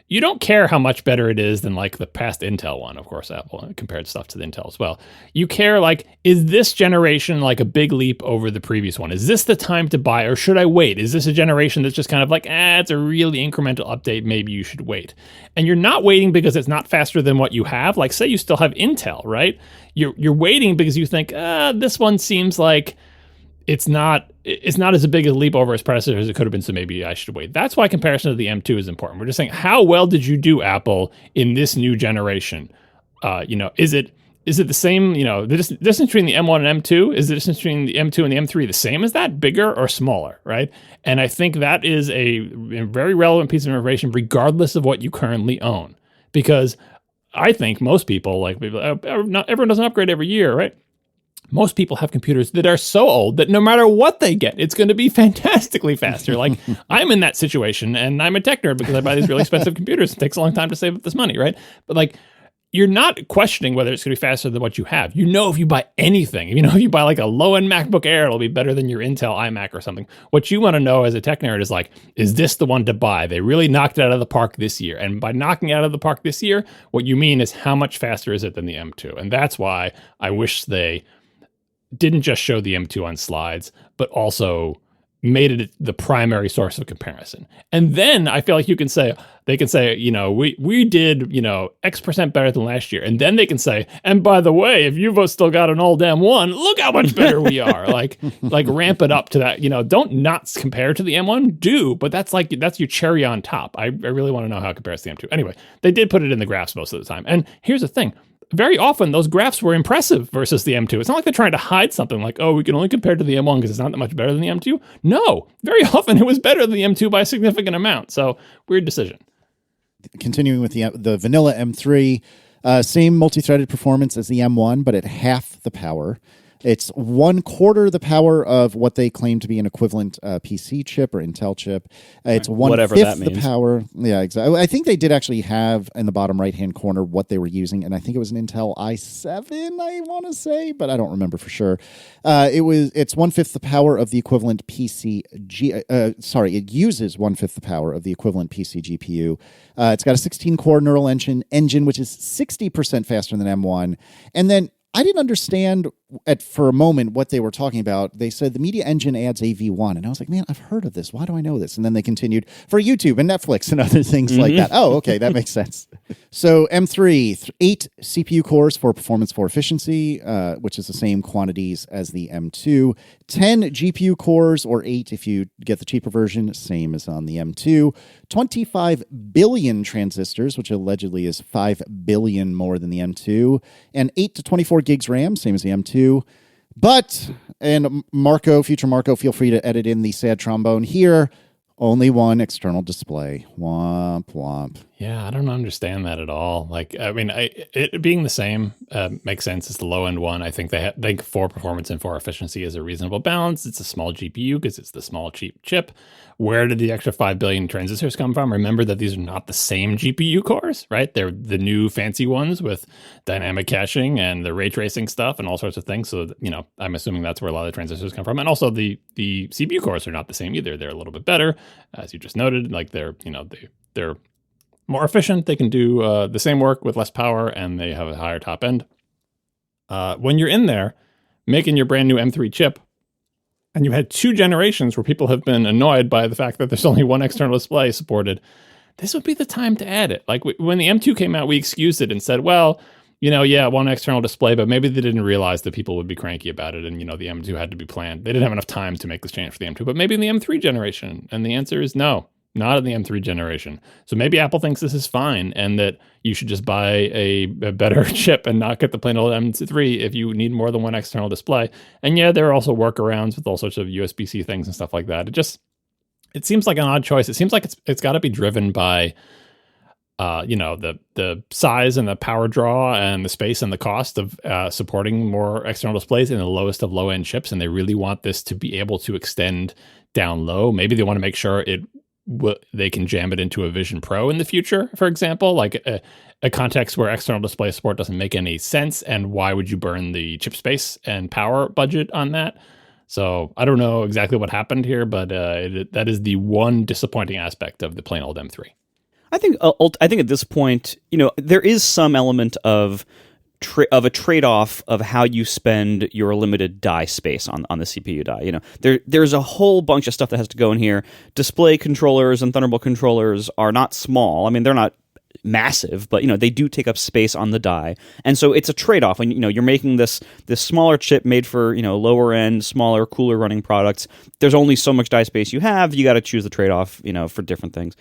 You don't care how much better it is than like the past Intel one. Of course, Apple compared stuff to the Intel as well. You care like, is this generation like a big leap over the previous one? Is this the time to buy or should I wait? Is this a generation that's just kind of like, it's a really incremental update. Maybe you should wait. And you're not waiting because it's not faster than what you have. Like say you still have Intel, right? You're waiting because you think, this one seems like it's not as big a leap over its predecessor as it could have been, so maybe I should wait. That's why comparison to the M2 is important. We're just saying, how well did you do, Apple, in this new generation? Is it the same, the distance between the M1 and M2, is the distance between the M2 and the M3 the same as that, bigger or smaller, right? And I think that is a very relevant piece of information regardless of what you currently own. Because I think most people, not everyone doesn't upgrade every year, right? Most people have computers that are so old that no matter what they get, it's going to be fantastically faster. Like I'm in that situation and I'm a tech nerd because I buy these really expensive computers. It takes a long time to save up this money, right? But like, you're not questioning whether it's going to be faster than what you have. If you buy anything, if you buy like a low-end MacBook Air, it'll be better than your Intel iMac or something. What you want to know as a tech nerd is like, is this the one to buy? They really knocked it out of the park this year. And by knocking it out of the park this year, what you mean is how much faster is it than the M2? And that's why I wish they didn't just show the M2 on slides, but also made it the primary source of comparison. And then I feel like they can say, we did, X% better than last year. And then they can say, and by the way, if you've still got an old M1, look how much better we are. like ramp it up to that, don't not compare to the M1, but that's your cherry on top. I really want to know how it compares to the M2. Anyway, they did put it in the graphs most of the time. And here's the thing. Very often, those graphs were impressive versus the M2. It's not like they're trying to hide something like, we can only compare to the M1 because it's not that much better than the M2. No, very often it was better than the M2 by a significant amount. So, weird decision. Continuing with the vanilla M3, same multi-threaded performance as the M1, but at half the power. It's 1/4 the power of what they claim to be an equivalent PC chip or Intel chip. It's 1/5 the power. Yeah, exactly. I think they did actually have in the bottom right-hand corner what they were using, and I think it was an Intel i7, I want to say, but I don't remember for sure. It's 1/5 the power of the equivalent PC. It uses 1/5 the power of the equivalent PC GPU. It's got a 16-core neural engine, which is 60% faster than M1, and then I didn't understand for a moment what they were talking about. They said the media engine adds AV1. And I was like, man, I've heard of this. Why do I know this? And then they continued for YouTube and Netflix and other things like that. Oh, okay, that makes sense. So M3, 8 CPU cores for performance for efficiency, which is the same quantities as the M2. 10 GPU cores, or 8 if you get the cheaper version, same as on the M2. 25 billion transistors, which allegedly is 5 billion more than the M2. And 8 to 24 gigs RAM, same as the M2. But, and future Marco, feel free to edit in the sad trombone here, only one external display. Womp, womp. Yeah, I don't understand that at all. It being the same makes sense. It's the low-end one. I think for performance and for efficiency is a reasonable balance. It's a small GPU because it's the small, cheap chip. Where did the extra 5 billion transistors come from? Remember that these are not the same GPU cores, right? They're the new fancy ones with dynamic caching and the ray tracing stuff and all sorts of things. So, I'm assuming that's where a lot of the transistors come from. And also the CPU cores are not the same either. They're a little bit better, as you just noted. Like they're more efficient. They can do the same work with less power, and they have a higher top end. When you're in there making your brand new M3 chip, and you had 2 generations where people have been annoyed by the fact that there's only one external display supported, this would be the time to add it. Like when the M2 came out, we excused it and said, well, one external display, but maybe they didn't realize that people would be cranky about it, and the M2 had to be planned. They didn't have enough time to make this change for the M2, but maybe in the M3 generation. And the answer is no, not in the M3 generation. So maybe Apple thinks this is fine, and that you should just buy a better chip and not get the plain old M3 if you need more than one external display. And yeah, there are also workarounds with all sorts of USB-C things and stuff like that. It seems like an odd choice. It seems like it's got to be driven by the size and the power draw and the space and the cost of supporting more external displays in the lowest of low-end chips, and they really want this to be able to extend down low. Maybe they want to make sure they can jam it into a Vision Pro in the future, for example, like a context where external display support doesn't make any sense, and why would you burn the chip space and power budget on that? So I don't know exactly what happened here, but that is the one disappointing aspect of the plain old M3. I think at this point, there is some element of a trade-off of how you spend your limited die space on the CPU die. There's a whole bunch of stuff that has to go in here. Display controllers and Thunderbolt controllers are not small. I mean, they're not massive, but they do take up space on the die, and so it's a trade-off when you're making this smaller chip made for lower end, smaller, cooler running products. There's only so much die space you have. You got to choose the trade-off for different things.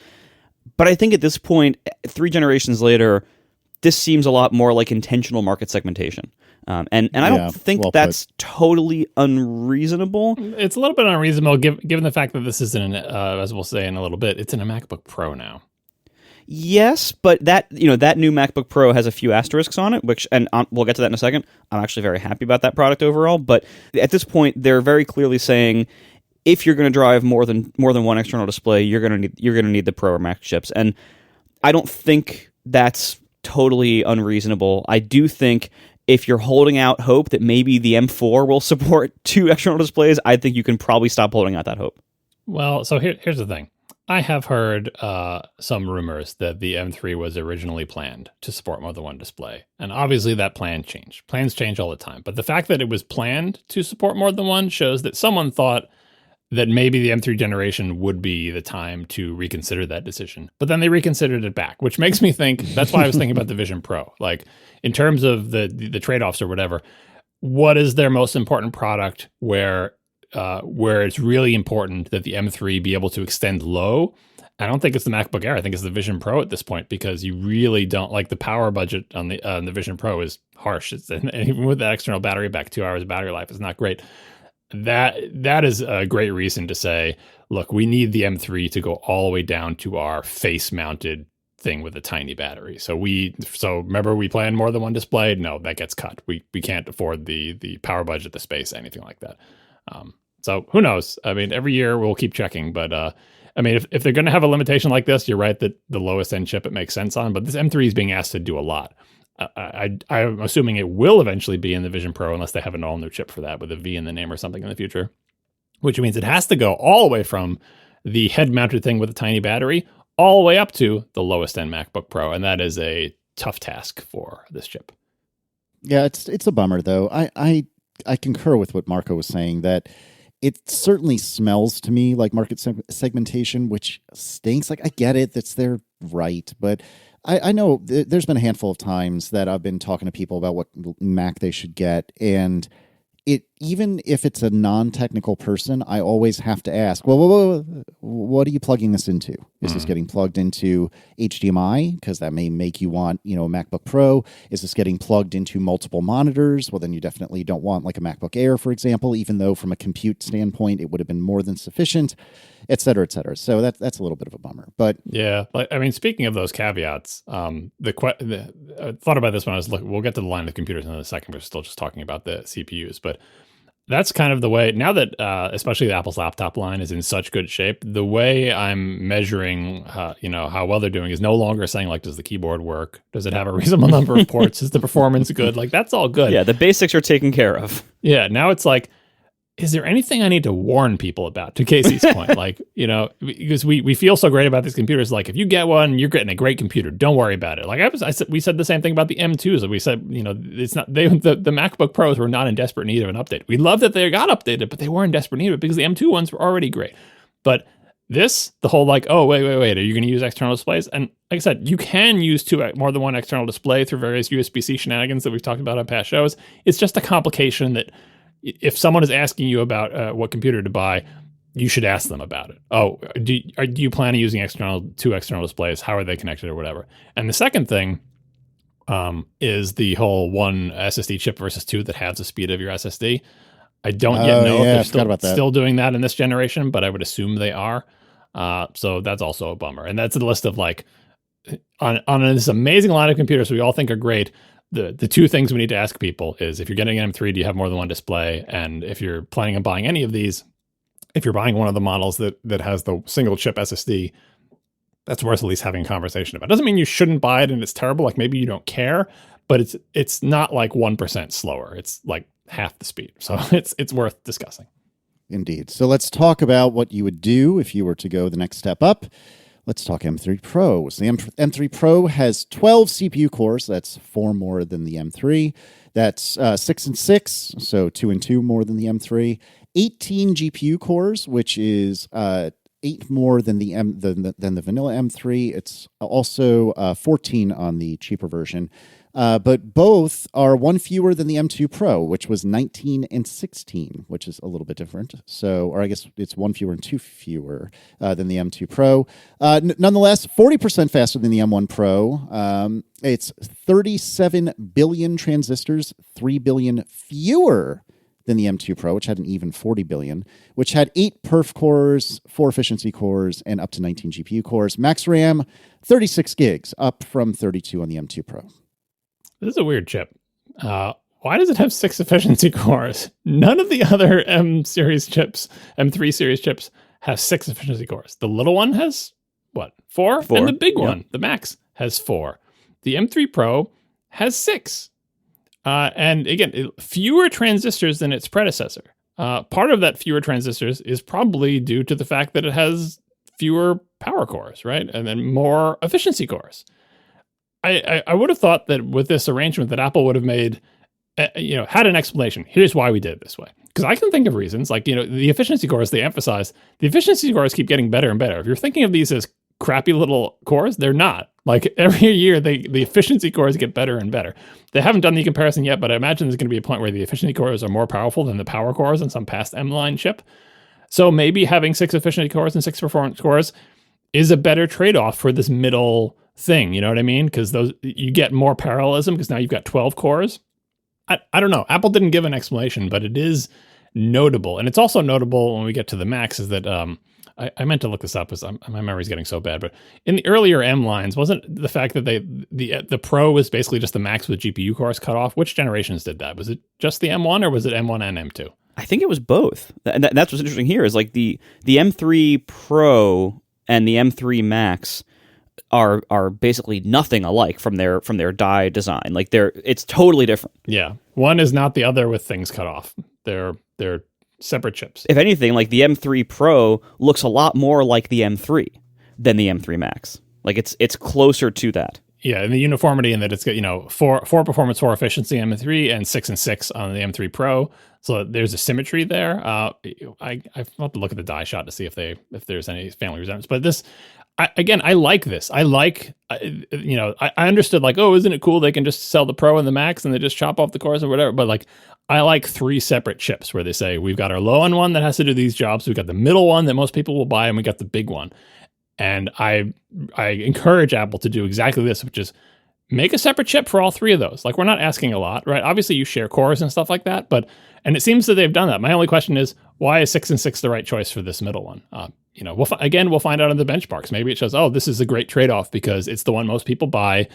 But I think at this point, 3 generations later, this seems a lot more like intentional market segmentation. And I don't think that's totally unreasonable. It's a little bit unreasonable given the fact that this is as we'll say in a little bit, it's in a MacBook Pro now. Yes, but that new MacBook Pro has a few asterisks on it, we'll get to that in a second. I'm actually very happy about that product overall. But at this point, they're very clearly saying, if you're going to drive more than one external display, you're going to need the Pro or Max chips, and I don't think that's totally unreasonable. I do think if you're holding out hope that maybe the M4 will support 2 external displays, I think you can probably stop holding out that hope. Well, so here's the thing. I have heard some rumors that the M3 was originally planned to support more than one display, and obviously that plan changed. Plans change all the time, but the fact that it was planned to support more than one shows that someone thought that maybe the M3 generation would be the time to reconsider that decision. But then they reconsidered it back, which makes me think, that's why I was thinking about the Vision Pro. Like, in terms of the trade-offs or whatever, what is their most important product where it's really important that the M3 be able to extend low? I don't think it's the MacBook Air. I think it's the Vision Pro at this point, because you really don't like the power budget on the Vision Pro is harsh. And even with that external battery back, 2 hours of battery life is not great. That is a great reason to say, look, we need the M3 to go all the way down to our face-mounted thing with a tiny battery. So remember, we planned more than one display. No, that gets cut. We can't afford the power budget, the space, anything like that. So who knows? I mean, every year we'll keep checking, but I mean, if they're going to have a limitation like this, you're right that the lowest end chip it makes sense on, but this M3 is being asked to do a lot. I'm assuming it will eventually be in the Vision Pro unless they have an all-new chip for that with a V in the name or something in the future, which means it has to go all the way from the head-mounted thing with a tiny battery all the way up to the lowest-end MacBook Pro, and that is a tough task for this chip. Yeah, it's a bummer, though. I concur with what Marco was saying, that it certainly smells to me like market segmentation, which stinks. Like, I get it, that's their right, but I know there's been a handful of times that I've been talking to people about what Mac they should get, and even if it's a non-technical person, I always have to ask, well, what are you plugging this into? Is this getting plugged into HDMI? Because that may make you want, a MacBook Pro. Is this getting plugged into multiple monitors? Well, then you definitely don't want like a MacBook Air, for example, even though from a compute standpoint, it would have been more than sufficient, et cetera, et cetera. So that's a little bit of a bummer. But yeah, I mean, speaking of those caveats, I thought about this when I was looking. We'll get to the line of computers in a second. We're still just talking about the CPUs, but that's kind of the way, now that especially the Apple's laptop line is in such good shape, the way I'm measuring how well they're doing is no longer saying, like, does the keyboard work? Does it have a reasonable number of ports? Is the performance good? Like, that's all good. Yeah, the basics are taken care of. Yeah, now it's like, is there anything I need to warn people about, to Casey's point? Like, because we feel so great about these computers. Like, if you get one, you're getting a great computer. Don't worry about it. Like we said the same thing about the M2s. We said, it's not, the MacBook Pros were not in desperate need of an update. We love that they got updated, but they were in desperate need of it because the M2 ones were already great. But This, the whole like, oh, wait, are you going to use external displays? And like I said, you can use more than one external display through various USB-C shenanigans that we've talked about on past shows. It's just a complication that if someone is asking you about what computer to buy, you should ask them about it. Oh, do you plan on using two external displays? How are they connected or whatever? And the second thing is the whole one SSD chip versus two that halves the speed of your SSD. I don't yet know if they're still doing that in this generation, but I would assume they are. So that's also a bummer. And that's a list of like, on this amazing line of computers we all think are great, the two things we need to ask people is, if you're getting an M3, do you have more than one display? And if you're planning on buying any of these, if you're buying one of the models that has the single chip SSD, that's worth at least having a conversation about. It doesn't mean you shouldn't buy it and it's terrible. Like maybe you don't care, but it's not like 1% slower. It's like half the speed. So it's worth discussing. Indeed. So let's talk about what you would do if you were to go the next step up. Let's talk M3 Pro. So the M3 Pro has 12 CPU cores. That's 4 more than the M3. That's 6 and 6, so 2 and 2 more than the M3. 18 GPU cores, which is 8 more than the vanilla M3. It's also 14 on the cheaper version. But both are 1 fewer than the M2 Pro, which was 19 and 16, which is a little bit different. So, or I guess it's 1 fewer and 2 fewer than the M2 Pro. Nonetheless, 40% faster than the M1 Pro. It's 37 billion transistors, 3 billion fewer than the M2 Pro, which had an even 40 billion, which had 8 perf cores, 4 efficiency cores, and up to 19 GPU cores. Max RAM, 36 gigs, up from 32 on the M2 Pro. This is a weird chip. Why does it have 6 efficiency cores? None of the other M3 series chips, has 6 efficiency cores. The little one has, what, 4? And the big one, the Max, has 4. The M3 Pro has 6. And again, fewer transistors than its predecessor. Part of that fewer transistors is probably due to the fact that it has fewer power cores, right? And then more efficiency cores. I would have thought that with this arrangement that Apple would have made, had an explanation. Here's why we did it this way. Because I can think of reasons, like, the efficiency cores they emphasize, the efficiency cores keep getting better and better. If you're thinking of these as crappy little cores, they're not. Like every year, the efficiency cores get better and better. They haven't done the comparison yet, but I imagine there's going to be a point where the efficiency cores are more powerful than the power cores on some past M-line chip. So maybe having 6 efficiency cores and 6 performance cores is a better trade-off for this middle thing. You know what I mean? Because you get more parallelism because now you've got 12 cores. I don't know. Apple didn't give an explanation, but it is notable. And it's also notable when we get to the Max is that I meant to look this up because my memory's getting so bad. But in the earlier M lines, wasn't the fact that the Pro was basically just the Max with GPU cores cut off? Which generations did that? Was it just the M1 or was it M1 and M2? I think it was both. And that's what's interesting here is like the M3 Pro and the M3 Max are basically nothing alike from their die design. Like it's totally different. Yeah. One is not the other with things cut off. They're separate chips. If anything, like the M3 Pro looks a lot more like the M3 than the M3 Max. Like it's closer to that. Yeah, and the uniformity in that it's got, 4 performance, 4 efficiency on M3 and 6 and 6 on the M3 Pro. So there's a symmetry there. I have to look at the die shot to see if there's any family resemblance. But this, I like this. I like, I understood like, oh, isn't it cool? They can just sell the Pro and the Max and they just chop off the cores or whatever. But like, I like 3 separate chips where they say, we've got our low-end one that has to do these jobs. We've got the middle one that most people will buy, and we got the big one. And I encourage Apple to do exactly this, which is make a separate chip for all 3 of those. Like, we're not asking a lot, right? Obviously, you share cores and stuff like that, and it seems that they've done that. My only question is, why is 6 and 6 the right choice for this middle one? We'll find out in the benchmarks. Maybe it shows, oh, this is a great trade-off because it's the one most people buy,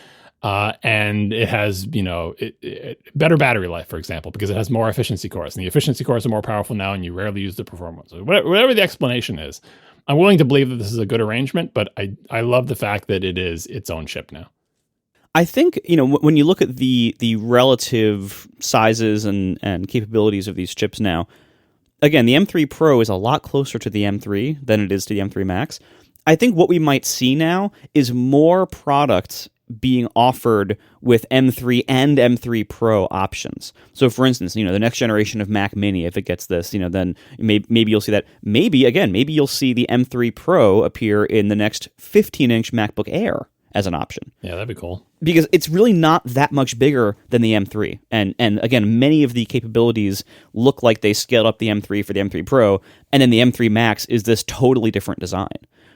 and it has, better battery life, for example, because it has more efficiency cores, and the efficiency cores are more powerful now, and you rarely use the performance. Whatever the explanation is, I'm willing to believe that this is a good arrangement, but I love the fact that it is its own chip now. I think, when you look at the relative sizes and capabilities of these chips now, again, the M3 Pro is a lot closer to the M3 than it is to the M3 Max. I think what we might see now is more products being offered with M3 and M3 Pro options. So for instance, the next generation of Mac Mini, if it gets this, then maybe you'll see that. Maybe you'll see the M3 Pro appear in the next 15-inch MacBook Air as an option. Yeah, that'd be cool. Because it's really not that much bigger than the M3. And again, many of the capabilities look like they scaled up the M3 for the M3 Pro, and then the M3 Max is this totally different design.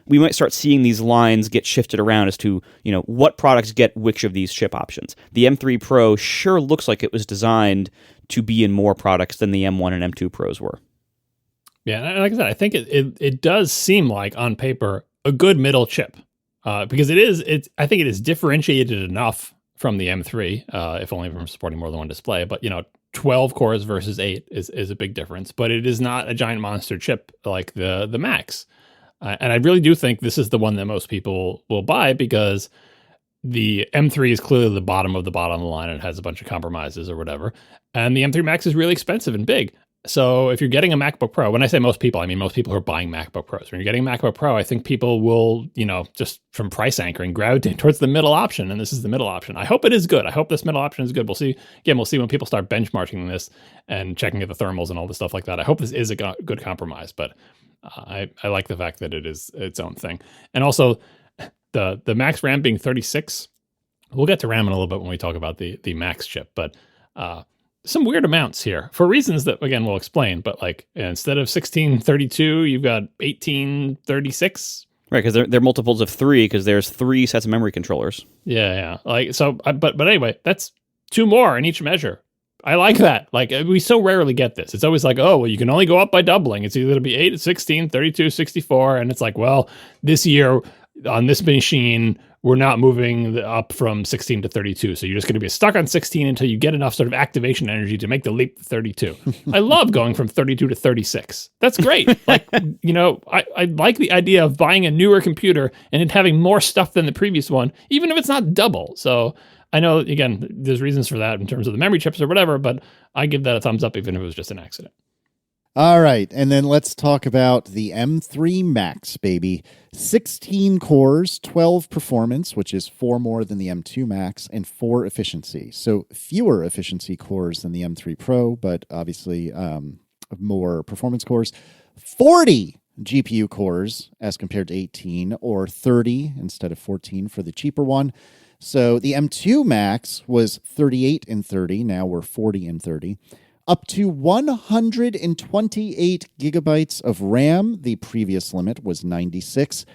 We might start seeing these lines get shifted around as to, what products get which of these chip options. The M3 Pro sure looks like it was designed to be in more products than the M1 and M2 Pros were. Yeah, and like I said, I think it does seem like, on paper, a good middle chip. Because I think it is differentiated enough from the M3, if only from supporting more than one display. But 12 cores versus 8 is a big difference. But it is not a giant monster chip like the Max. And I really do think this is the one that most people will buy, because the M3 is clearly the bottom of the line, and it has a bunch of compromises or whatever. And the M3 Max is really expensive and big. So if you're getting a MacBook Pro, when I say most people, I mean most people who are buying MacBook Pros. When you're getting a MacBook Pro, I think people will, just from price anchoring, gravitate towards the middle option, and this is the middle option. I hope it is good. I hope this middle option is good. We'll see. Again, we'll see when people start benchmarking this and checking at the thermals and all this stuff like that. I hope this is a good compromise, but I like the fact that it is its own thing. And also, the Max RAM being 36, we'll get to RAM in a little bit when we talk about the Max chip, but some weird amounts here for reasons that, again, we'll explain. But instead of 1632, you've got 1836. Right, because they're multiples of 3, because there's 3 sets of memory controllers. Yeah. But anyway, that's 2 more in each measure. I like that. We so rarely get this. It's always like, oh, well, you can only go up by doubling. It's either going to be 8, 16, 32, 64. And it's like, well, this year on this machine, we're not moving up from 16 to 32. So you're just going to be stuck on 16 until you get enough sort of activation energy to make the leap to 32. I love going from 32 to 36. That's great. I like the idea of buying a newer computer and it having more stuff than the previous one, even if it's not double. So I know, again, there's reasons for that in terms of the memory chips or whatever, but I give that a thumbs up even if it was just an accident. All right, and then let's talk about the M3 Max, baby. 16 cores, 12 performance, which is 4 more than the M2 Max, and 4 efficiency. So fewer efficiency cores than the M3 Pro, but obviously more performance cores. 40 GPU cores as compared to 18, or 30 instead of 14 for the cheaper one. So the M2 Max was 38 and 30. Now we're 40 and 30. Up to 128 gigabytes of RAM. The previous limit was 96.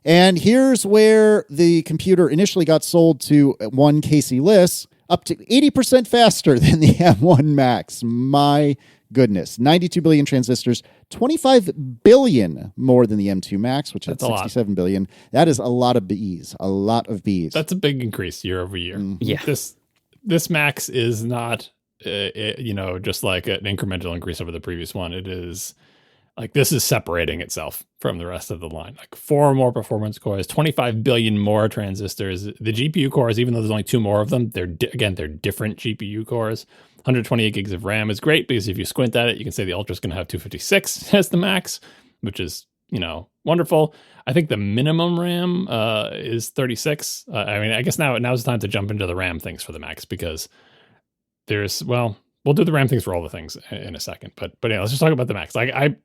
And here's where the computer initially got sold to one Casey Liss, up to 80% faster than the M1 Max. My goodness. 92 billion transistors, 25 billion more than the M2 Max, which had 67 billion. That is a lot of bees. A lot of bees. That's a big increase year over year. Mm-hmm. Yeah. This Max is not, just like an incremental increase over the previous one. It is like this is separating itself from the rest of the line. Like 4 more performance cores, 25 billion more transistors. The GPU cores, even though there's only 2 more of them, they're different GPU cores. 128 gigs of RAM is great because if you squint at it, you can say the Ultra is going to have 256 as the max, which is, wonderful. I think the minimum RAM is 36. I guess now's the time to jump into the RAM things for the Max, because we'll do the RAM things for all the things in a second. But yeah, let's just talk about the Max. I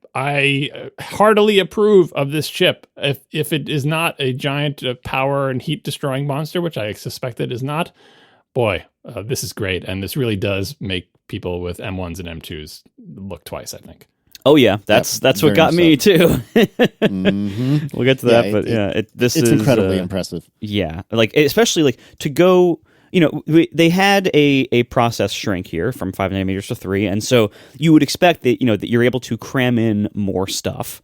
heartily approve of this chip. If it is not a giant power and heat destroying monster, which I suspect it is not, boy, this is great. And this really does make people with M1s and M2s look twice, I think. Oh yeah, that's what got me too. Mm-hmm. We'll get to that, but it's incredibly impressive. Yeah, especially to go. They had a process shrink here from 5 nanometers to 3, and so you would expect that that you're able to cram in more stuff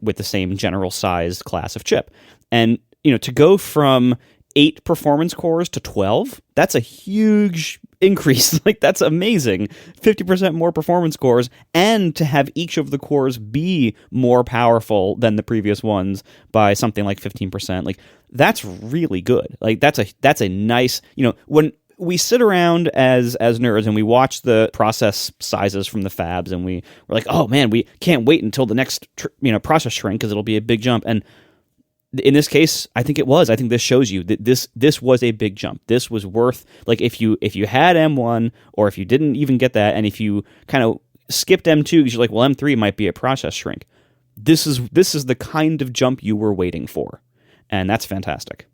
with the same general sized class of chip, and to go from 8 performance cores to 12, that's a huge increase. That's amazing. 50% more performance cores, and to have each of the cores be more powerful than the previous ones by something like 15%. That's really good. That's a nice, when we sit around as nerds and we watch the process sizes from the fabs, and we're like, oh man, we can't wait until the next process shrink because it'll be a big jump. And in this case, I think it was. I think this shows you that this was a big jump. This was worth, like, if you had M1, or if you didn't even get that, and if you kind of skipped M2 because you're like, well, M3 might be a process shrink. This is the kind of jump you were waiting for, and that's fantastic.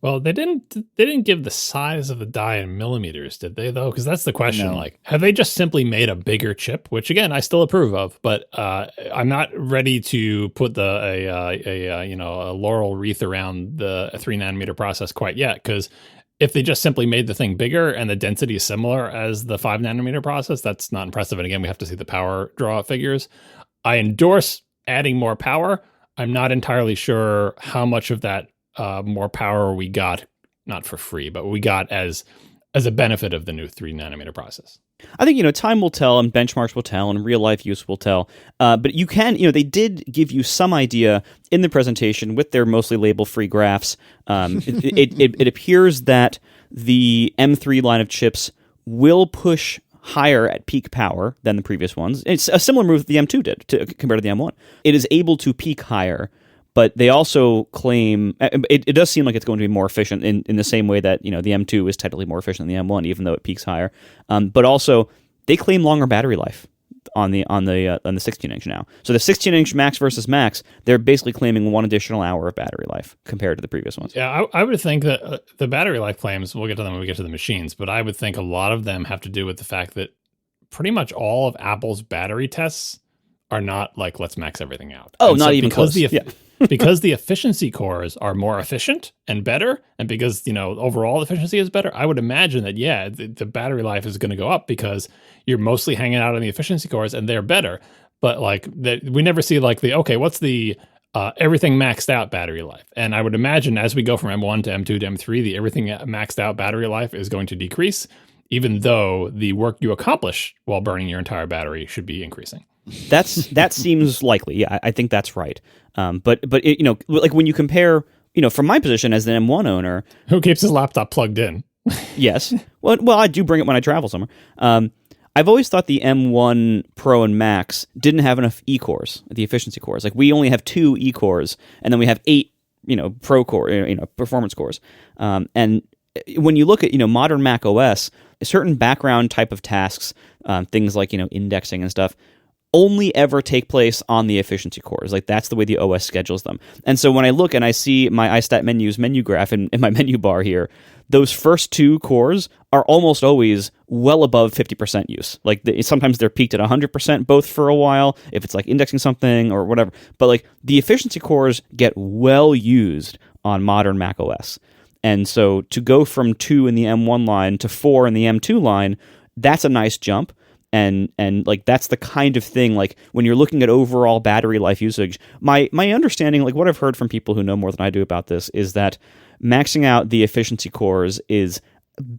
Well, they didn't give the size of the die in millimeters, did they, though? Because that's the question. No. Like, have they just simply made a bigger chip? Which, again, I still approve of, but I'm not ready to put a laurel wreath around the 3-nanometer process quite yet. Because if they just simply made the thing bigger and the density is similar as the 5-nanometer process, that's not impressive. And again, we have to see the power draw figures. I endorse adding more power. I'm not entirely sure how much of that more power we got, not for free, but we got as a benefit of the new 3-nanometer process. I think, time will tell, and benchmarks will tell, and real life use will tell. But you can, they did give you some idea in the presentation with their mostly label-free graphs. It appears that the M3 line of chips will push higher at peak power than the previous ones. It's a similar move that the M2 did compared to the M1. It is able to peak higher, but they also claim it does seem like it's going to be more efficient in the same way that the M2 is technically more efficient than the M1, even though it peaks higher. But also they claim longer battery life on the 16-inch now. So the 16-inch Max versus Max, they're basically claiming 1 additional hour of battery life compared to the previous ones. Yeah, I would think that the battery life claims, we'll get to them when we get to the machines, but I would think a lot of them have to do with the fact that pretty much all of Apple's battery tests are not like, let's max everything out. Oh, and not even close. Because the efficiency cores are more efficient and better, and because overall efficiency is better, I would imagine that the battery life is going to go up because you're mostly hanging out on the efficiency cores and they're better. But we never see what's the everything maxed out battery life? And I would imagine as we go from M1 to M2 to M3, the everything maxed out battery life is going to decrease, even though the work you accomplish while burning your entire battery should be increasing. That seems likely. Yeah, I think that's right. But like when you compare, from my position as an M1 owner, who keeps his laptop plugged in? Yes. Well, I do bring it when I travel somewhere. I've always thought the M1 Pro and Max didn't have enough E-cores, the efficiency cores. Like, we only have 2 E-cores, and then we have 8, Pro core, performance cores. And when you look at, modern Mac OS, certain background type of tasks, things like, indexing and stuff, only ever take place on the efficiency cores. Like, that's the way the OS schedules them. And so when I look and I see my iStat menus menu graph in my menu bar here, those first 2 cores are almost always well above 50% use. Like, sometimes they're peaked at 100% both for a while, if it's like indexing something or whatever. But like, the efficiency cores get well used on modern Mac OS. And so to go from 2 in the M1 line to 4 in the M2 line, that's a nice jump. And like, that's the kind of thing, like, when you're looking at overall battery life usage, my understanding, like what I've heard from people who know more than I do about this, is that maxing out the efficiency cores is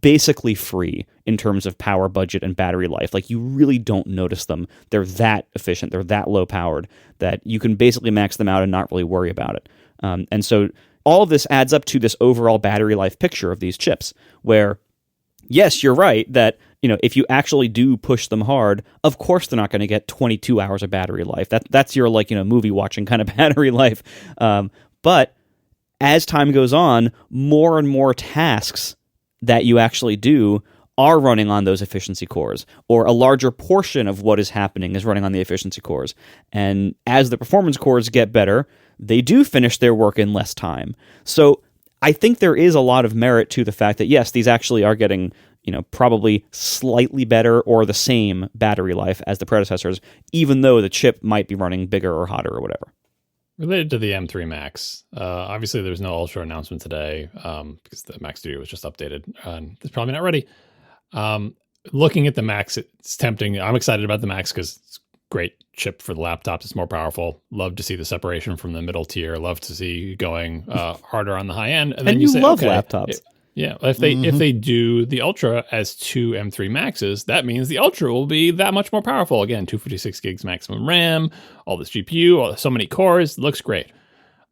basically free in terms of power budget and battery life. Like, you really don't notice them. They're that efficient, they're that low powered that you can basically max them out and not really worry about it. And so all of this adds up to this overall battery life picture of these chips, where, yes, you're right that, if you actually do push them hard, of course they're not going to get 22 hours of battery life. That's your, movie watching kind of battery life. But as time goes on, more and more tasks that you actually do are running on those efficiency cores, or a larger portion of what is happening is running on the efficiency cores. And as the performance cores get better, they do finish their work in less time. So I think there is a lot of merit to the fact that, yes, these actually are getting, probably slightly better or the same battery life as the predecessors, even though the chip might be running bigger or hotter or whatever. Related to the M3 Max, obviously there's no Ultra announcement today because the Mac Studio was just updated. It's probably not ready. Looking at the Max, it's tempting. I'm excited about the Max because it's a great chip for the laptops. It's more powerful. Love to see the separation from the middle tier. Love to see going harder on the high end. And then you say, love okay, laptops. Yeah, if they do the Ultra as 2 M3 Maxes, that means the Ultra will be that much more powerful. Again, 256 gigs maximum RAM, all this GPU, so many cores. It looks great.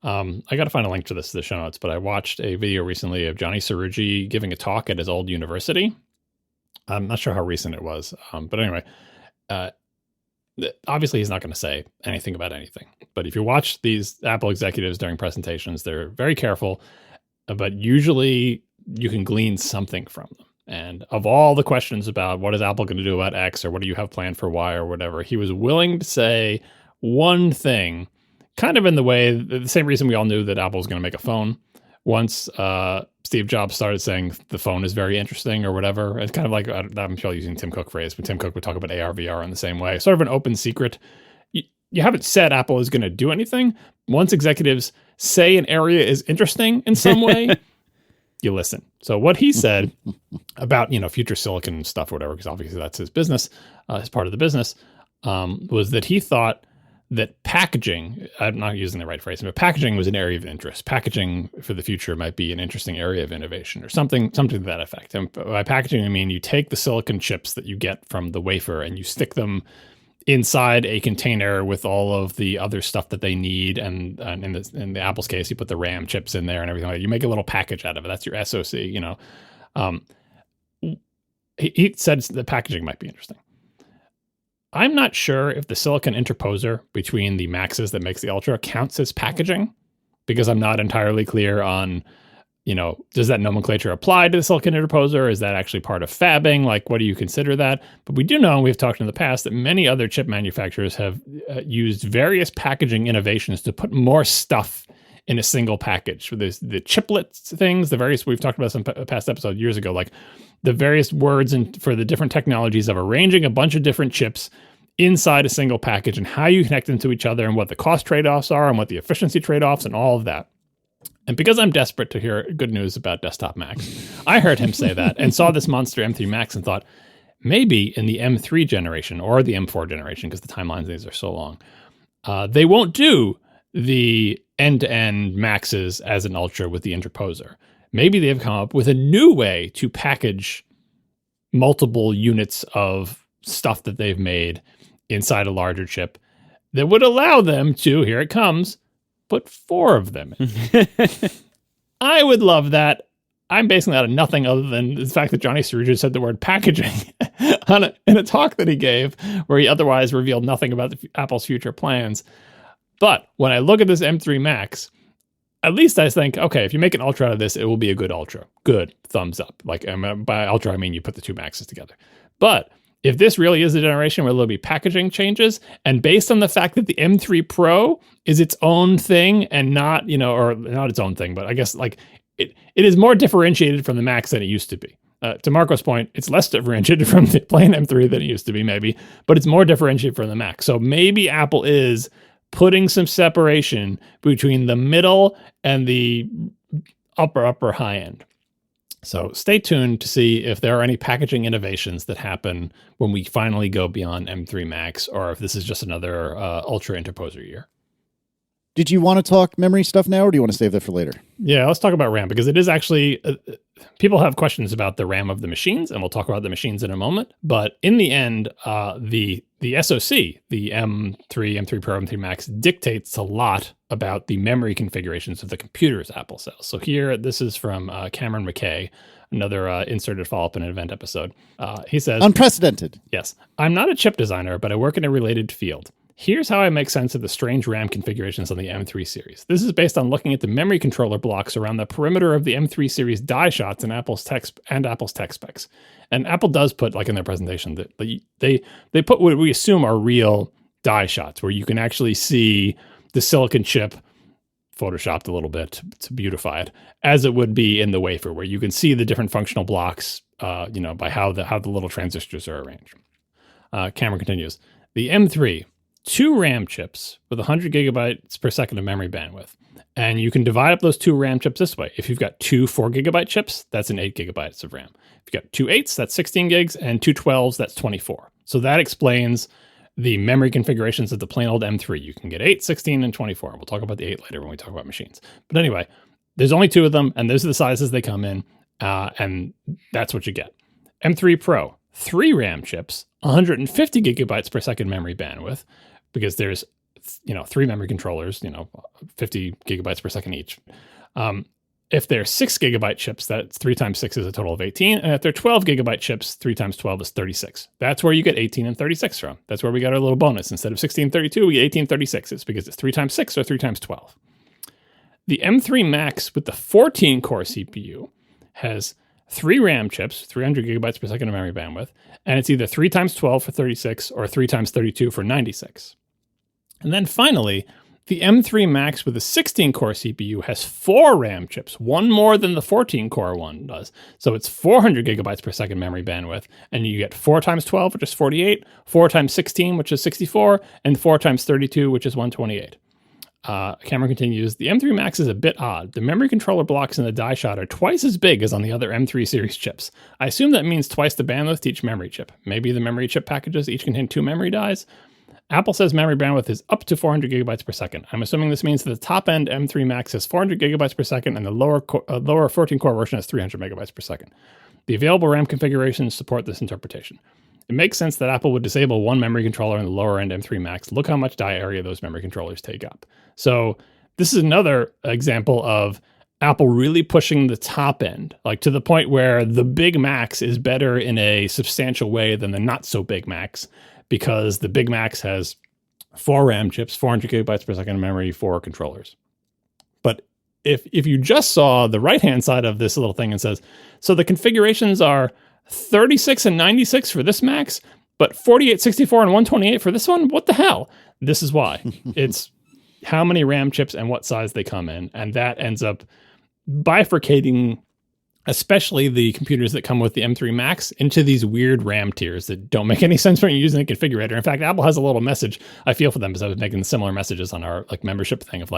I got to find a link to this in the show notes, but I watched a video recently of Johnny Cerrugi giving a talk at his old university. I'm not sure how recent it was, but anyway, obviously he's not going to say anything about anything. but if you watch these Apple executives during presentations, they're very careful, but usually you can glean something from them. And of all the questions about what is Apple going to do about X or what do you have planned for Y or whatever, he was willing to say one thing, kind of in the way, the same reason we all knew that Apple was going to make a phone. Once Steve Jobs started saying the phone is very interesting or whatever, it's kind of like, I'm sure using Tim Cook phrase, but Tim Cook would talk about AR, VR in the same way. Sort of an open secret. You haven't said Apple is going to do anything. Once executives say an area is interesting in some way, you listen. So what he said about, future silicon stuff or whatever, because obviously that's his business, as part of the business, was that he thought that packaging, I'm not using the right phrase, but packaging was an area of interest. Packaging for the future might be an interesting area of innovation or something to that effect. And by packaging, I mean you take the silicon chips that you get from the wafer and you stick them inside a container with all of the other stuff that they need, and in the Apple's case, you put the RAM chips in there and everything like that. You make a little package out of it. That's your SoC. He said the packaging might be interesting. I'm not sure if the silicon interposer between the Maxes that makes the Ultra counts as packaging, because I'm not entirely clear on, does that nomenclature apply to the silicon interposer? Is that actually part of fabbing? Like, what do you consider that? But we do know, and we've talked in the past, that many other chip manufacturers have used various packaging innovations to put more stuff in a single package. There's the chiplets things, the various, we've talked about some past episode years ago, like the various words for the different technologies of arranging a bunch of different chips inside a single package and how you connect them to each other and what the cost trade-offs are and what the efficiency trade-offs and all of that. And because I'm desperate to hear good news about desktop Macs, I heard him say that and saw this monster M3 Max and thought, maybe in the M3 generation or the M4 generation, because the timelines of these are so long, they won't do the end-to-end Maxes as an Ultra with the interposer. Maybe they've come up with a new way to package multiple units of stuff that they've made inside a larger chip that would allow them to, here it comes, put 4 of them in. I would love that. I'm basing that on nothing other than the fact that Johnny Cerruja said the word packaging in a talk that he gave, where he otherwise revealed nothing about Apple's future plans. But when I look at this M3 Max, at least I think, okay, if you make an Ultra out of this, it will be a good Ultra. Good, thumbs up. Like, by Ultra, I mean you put the 2 Maxes together. But if this really is a generation where there'll be packaging changes, and based on the fact that the M3 Pro is its own thing and not, or not its own thing, but I guess like it is more differentiated from the Max than it used to be. To Marco's point, it's less differentiated from the plain M3 than it used to be, maybe, but it's more differentiated from the Mac. So maybe Apple is putting some separation between the middle and the upper high end. So stay tuned to see if there are any packaging innovations that happen when we finally go beyond M3 Max, or if this is just another Ultra interposer year. Did you want to talk memory stuff now, or do you want to save that for later? Yeah, let's talk about RAM, because it is actually, people have questions about the RAM of the machines, and we'll talk about the machines in a moment. But in the end, the SoC, the M3, M3 Pro, M3 Max, dictates a lot about the memory configurations of the computers Apple sells. So here, this is from Cameron McKay, another inserted follow-up in an event episode. He says, unprecedented. Yes. I'm not a chip designer, but I work in a related field. Here's how I make sense of the strange RAM configurations on the M3 series. This is based on looking at the memory controller blocks around the perimeter of the M3 series die shots in Apple's tech specs. And Apple does put, like in their presentation, that they put what we assume are real die shots, where you can actually see the silicon chip photoshopped a little bit to beautify it, as it would be in the wafer, where you can see the different functional blocks, by how the little transistors are arranged. Cameron continues, the M3, 2 RAM chips with 100 gigabytes per second of memory bandwidth. And you can divide up those 2 RAM chips this way. If you've got 2 4 gigabyte chips, that's an 8 gigabytes of RAM. If you've got 2 8s, that's 16 gigs, and 2 12s, that's 24. So that explains the memory configurations of the plain old M3. You can get 8, 16, and 24. We'll talk about the 8 later when we talk about machines. But anyway, there's only 2 of them, and those are the sizes they come in, and that's what you get. M3 Pro, 3 RAM chips, 150 gigabytes per second memory bandwidth, because there's 3 memory controllers, 50 gigabytes per second each. If they're 6 gigabyte chips, that's 3 times 6 is a total of 18. And if they're 12 gigabyte chips, 3 times 12 is 36. That's where you get 18 and 36 from. That's where we got our little bonus. Instead of 1632, we get 1836. It's because it's 3 times 6 or 3 times 12. The M3 Max with the 14-core CPU has 3 RAM chips, 300 gigabytes per second of memory bandwidth, and it's either 3 times 12 for 36 or 3 times 32 for 96. And then finally, the M3 Max with a 16-core CPU has 4 RAM chips, one more than the 14-core one does. So it's 400 gigabytes per second memory bandwidth, and you get 4 times 12, which is 48, 4 times 16, which is 64, and 4 times 32, which is 128. Cameron continues, the M3 Max is a bit odd. The memory controller blocks in the die shot are twice as big as on the other M3 series chips. I assume that means twice the bandwidth to each memory chip. Maybe the memory chip packages each contain 2 memory dies? Apple says memory bandwidth is up to 400 gigabytes per second. I'm assuming this means that the top-end M3 Max has 400 gigabytes per second and the lower 14-core version has 300 megabytes per second. The available RAM configurations support this interpretation. It makes sense that Apple would disable one memory controller in the lower-end M3 Max. Look how much die area those memory controllers take up. So this is another example of Apple really pushing the top end, like to the point where the big Max is better in a substantial way than the not-so-big Max, because the Big Max has 4 RAM chips, 400 gigabytes per second of memory, 4 controllers. But if you just saw the right-hand side of this little thing and says, so the configurations are 36 and 96 for this Max, but 48, 64, and 128 for this one, what the hell? This is why. It's how many RAM chips and what size they come in, and that ends up bifurcating especially the computers that come with the M3 Max into these weird RAM tiers that don't make any sense when you're using a configurator. In fact, Apple has a little message. I feel for them because I was making similar messages on our membership thing of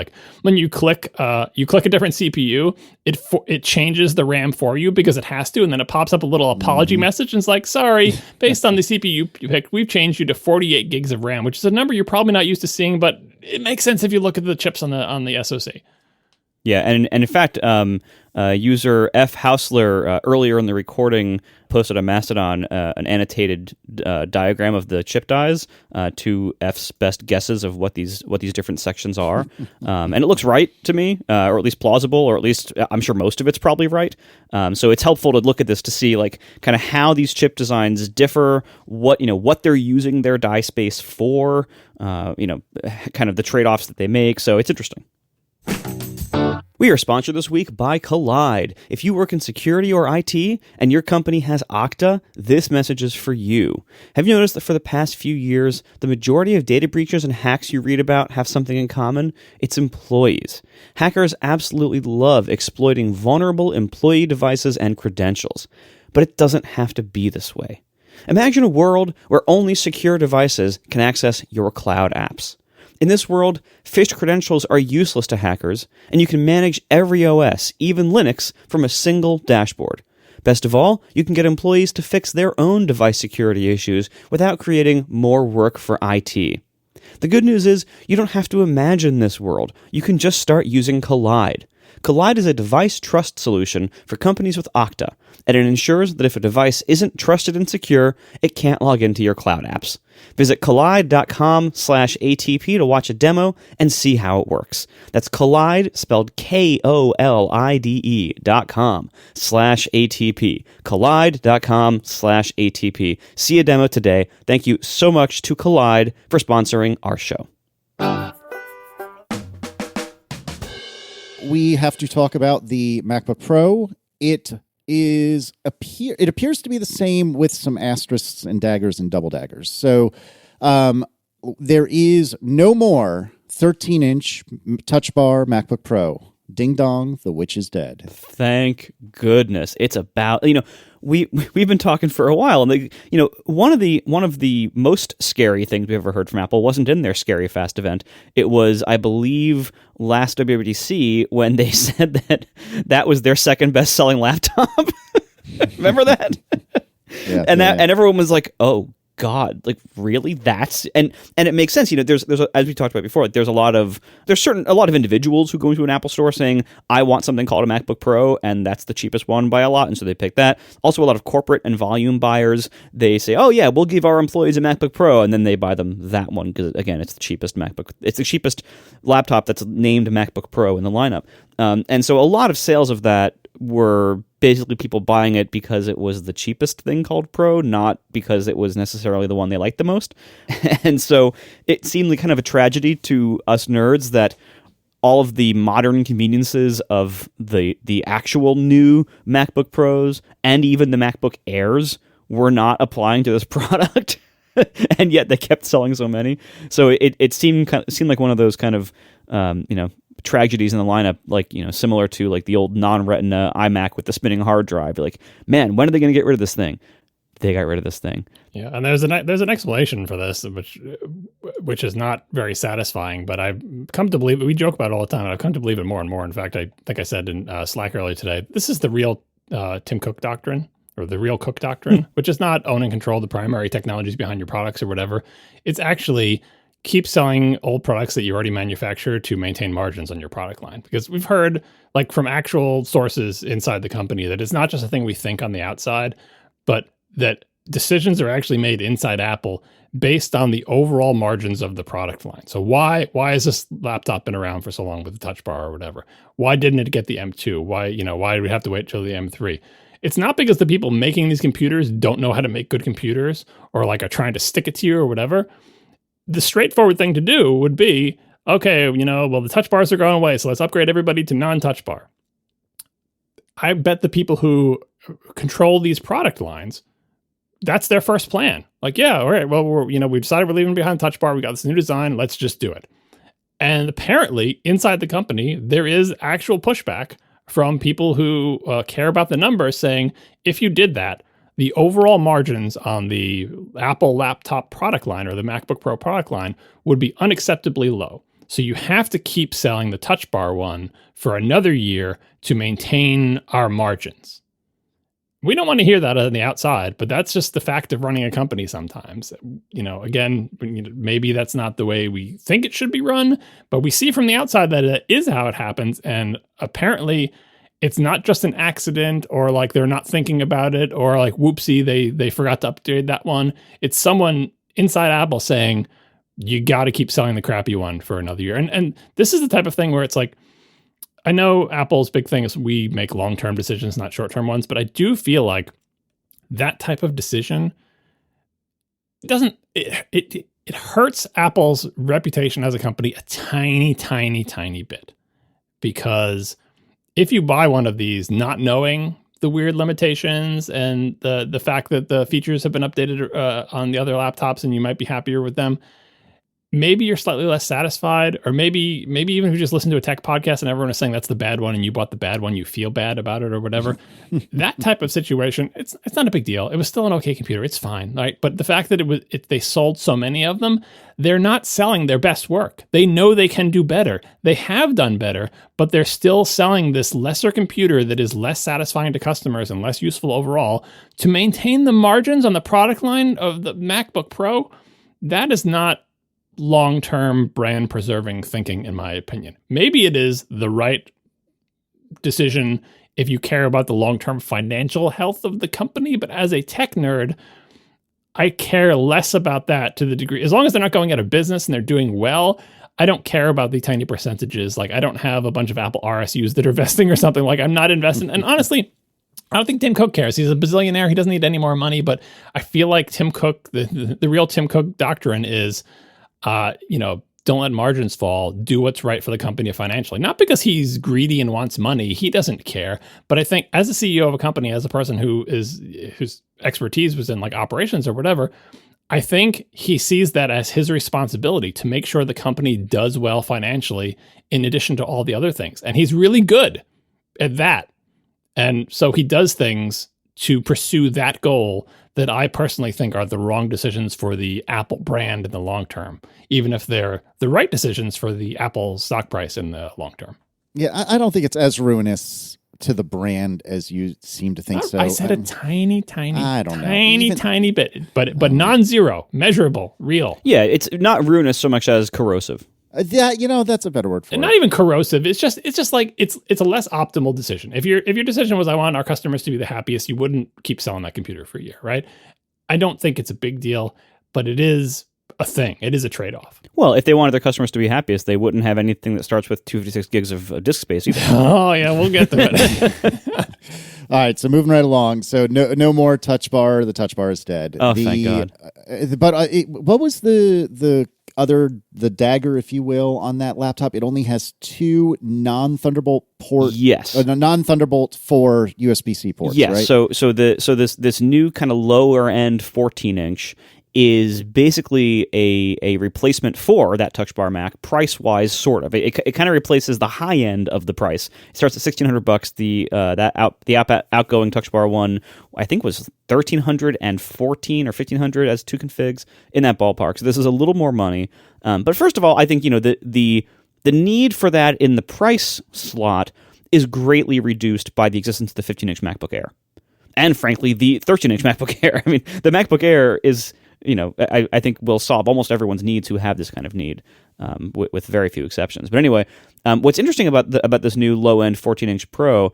when you click a different CPU, it changes the RAM for you because it has to, and then it pops up a little apology message and it's like, sorry, based on the CPU you picked, we've changed you to 48 gigs of RAM, which is a number you're probably not used to seeing, but it makes sense if you look at the chips on the SoC. Yeah, and in fact, user F. Hausler earlier in the recording posted on Mastodon an annotated diagram of the chip dies to F's best guesses of what these different sections are, and it looks right to me, or at least plausible, or at least I'm sure most of it's probably right. So it's helpful to look at this to see kind of how these chip designs differ, what they're using their die space for, kind of the trade-offs that they make. So it's interesting. We are sponsored this week by Kolide. If you work in security or IT and your company has Okta, this message is for you. Have you noticed that for the past few years, the majority of data breaches and hacks you read about have something in common? It's employees. Hackers absolutely love exploiting vulnerable employee devices and credentials. But it doesn't have to be this way. Imagine a world where only secure devices can access your cloud apps. In this world, phished credentials are useless to hackers, and you can manage every OS, even Linux, from a single dashboard. Best of all, you can get employees to fix their own device security issues without creating more work for IT. The good news is, you don't have to imagine this world. You can just start using Kolide. Kolide is a device trust solution for companies with Okta, and it ensures that if a device isn't trusted and secure, it can't log into your cloud apps. Visit Kolide.com/ATP to watch a demo and see how it works. That's Kolide, spelled KOLIDE.com/ATP. Kolide.com/ATP. See a demo today. Thank you so much to Kolide for sponsoring our show. We have to talk about the MacBook Pro. It appears to be the same with some asterisks and daggers and double daggers. So there is no more 13-inch Touch Bar MacBook Pro. Ding dong, the witch is dead. Thank goodness. It's about, we've been talking for a while, and one of the most scary things we've ever heard from Apple wasn't in their Scary Fast event. It was, I believe, last WWDC when they said that was their second best-selling laptop. Remember that? Yeah, and everyone was like, "Oh God, like really? That's and it makes sense. There's as we talked about before, like, there's a lot of individuals who go into an Apple store saying, I want something called a MacBook Pro, and that's the cheapest one by a lot, and so they pick that. Also, a lot of corporate and volume buyers, they say, oh yeah, we'll give our employees a MacBook Pro, and then they buy them that one because again, it's the cheapest MacBook. It's the cheapest laptop that's named MacBook Pro in the lineup. And so a lot of sales of that were basically people buying it because it was the cheapest thing called Pro, not because it was necessarily the one they liked the most. And so it seemed like kind of a tragedy to us nerds that all of the modern conveniences of the actual new MacBook Pros and even the MacBook Airs were not applying to this product. And yet they kept selling so many. So it seemed like one of those kind of tragedies in the lineup, like, similar to like the old non-retina iMac with the spinning hard drive. You're like, man, when are they going to get rid of this thing? They got rid of this thing. Yeah, and there's an explanation for this, which is not very satisfying, but I've come to believe it. We joke about it all the time, and I've come to believe it more and more. In fact, I think I said in Slack earlier today, this is the real Tim Cook doctrine, or the real Cook doctrine, which is not own and control the primary technologies behind your products or whatever. It's actually keep selling old products that you already manufacture to maintain margins on your product line. Because we've heard, like, from actual sources inside the company, that it's not just a thing we think on the outside, but that decisions are actually made inside Apple based on the overall margins of the product line. So why has this laptop been around for so long with the Touch Bar or whatever? Why didn't it get the M2? Why did we have to wait till the M3? It's not because the people making these computers don't know how to make good computers or like are trying to stick it to you or whatever. The straightforward thing to do would be, okay, the touch bars are going away, so let's upgrade everybody to non-touch bar. I bet the people who control these product lines, that's their first plan. Like, yeah, all right, well, we decided we're leaving behind touch bar. We got this new design. Let's just do it. And apparently, inside the company, there is actual pushback from people who care about the numbers, saying, if you did that, the overall margins on the Apple laptop product line or the MacBook Pro product line would be unacceptably low. So you have to keep selling the Touch Bar one for another year to maintain our margins. We don't want to hear that on the outside, but that's just the fact of running a company sometimes. Again, maybe that's not the way we think it should be run, but we see from the outside that it is how it happens. And apparently it's not just an accident or like they're not thinking about it or like, whoopsie, they forgot to upgrade that one. It's someone inside Apple saying, you got to keep selling the crappy one for another year. And this is the type of thing where it's like, I know Apple's big thing is we make long-term decisions, not short-term ones, but I do feel like that type of decision it hurts Apple's reputation as a company a tiny, tiny, tiny bit. Because if you buy one of these not knowing the weird limitations and the fact that the features have been updated on the other laptops and you might be happier with them, maybe you're slightly less satisfied, or maybe even if you just listen to a tech podcast and everyone is saying that's the bad one and you bought the bad one, you feel bad about it or whatever. That type of situation, it's not a big deal. It was still an okay computer. It's fine, right? But the fact that they sold so many of them, they're not selling their best work. They know they can do better. They have done better, but they're still selling this lesser computer that is less satisfying to customers and less useful overall to maintain the margins on the product line of the MacBook Pro. That is not long-term brand preserving thinking, in my opinion. Maybe it is the right decision if you care about the long-term financial health of the company, but as a tech nerd, I care less about that to the degree, as long as they're not going out of business and they're doing well, I don't care about the tiny percentages. Like, I don't have a bunch of Apple RSUs that are vesting or something. Like, I'm not investing. And honestly, I don't think Tim Cook cares. He's a bazillionaire. He doesn't need any more money, but I feel like Tim Cook, the real Tim Cook doctrine is, don't let margins fall. Do what's right for the company financially. Not because he's greedy and wants money. He doesn't care. But I think as a CEO of a company, as a person whose expertise was in like operations or whatever, I think he sees that as his responsibility to make sure the company does well financially in addition to all the other things. And he's really good at that. And so he does things to pursue that goal that I personally think are the wrong decisions for the Apple brand in the long term, even if they're the right decisions for the Apple stock price in the long term. Yeah, I don't think it's as ruinous to the brand as you seem to think so. I said a tiny bit, but non-zero, measurable, real. Yeah, it's not ruinous so much as corrosive. That's a better word for it. And not even corrosive. It's just like it's a less optimal decision. If your decision was I want our customers to be the happiest, you wouldn't keep selling that computer for a year, right? I don't think it's a big deal, but it is a thing. It is a trade-off. Well, if they wanted their customers to be happiest, they wouldn't have anything that starts with 256 gigs of disk space either. Oh yeah, we'll get to it. All right, so moving right along. So no more Touch Bar. The Touch Bar is dead. Oh, thank God. What was the dagger, if you will, on that laptop? It only has 2 non-Thunderbolt ports. Yes, non-Thunderbolt 4 USB-C ports. Yes. Right? So this new kind of lower end 14-inch is basically a replacement for that Touch Bar Mac, price wise, sort of. It kind of replaces the high end of the price. It starts at $1,600. The outgoing Touch Bar one, I think, was $1,314 or $1,500 as 2 configs, in that ballpark. So this is a little more money. But first of all, I think the need for that in the price slot is greatly reduced by the existence of the 15-inch MacBook Air, and frankly, the 13-inch MacBook Air. I mean, the MacBook Air is, I think will solve almost everyone's needs who have this kind of need, with very few exceptions. But anyway, what's interesting about this new low-end 14-inch Pro,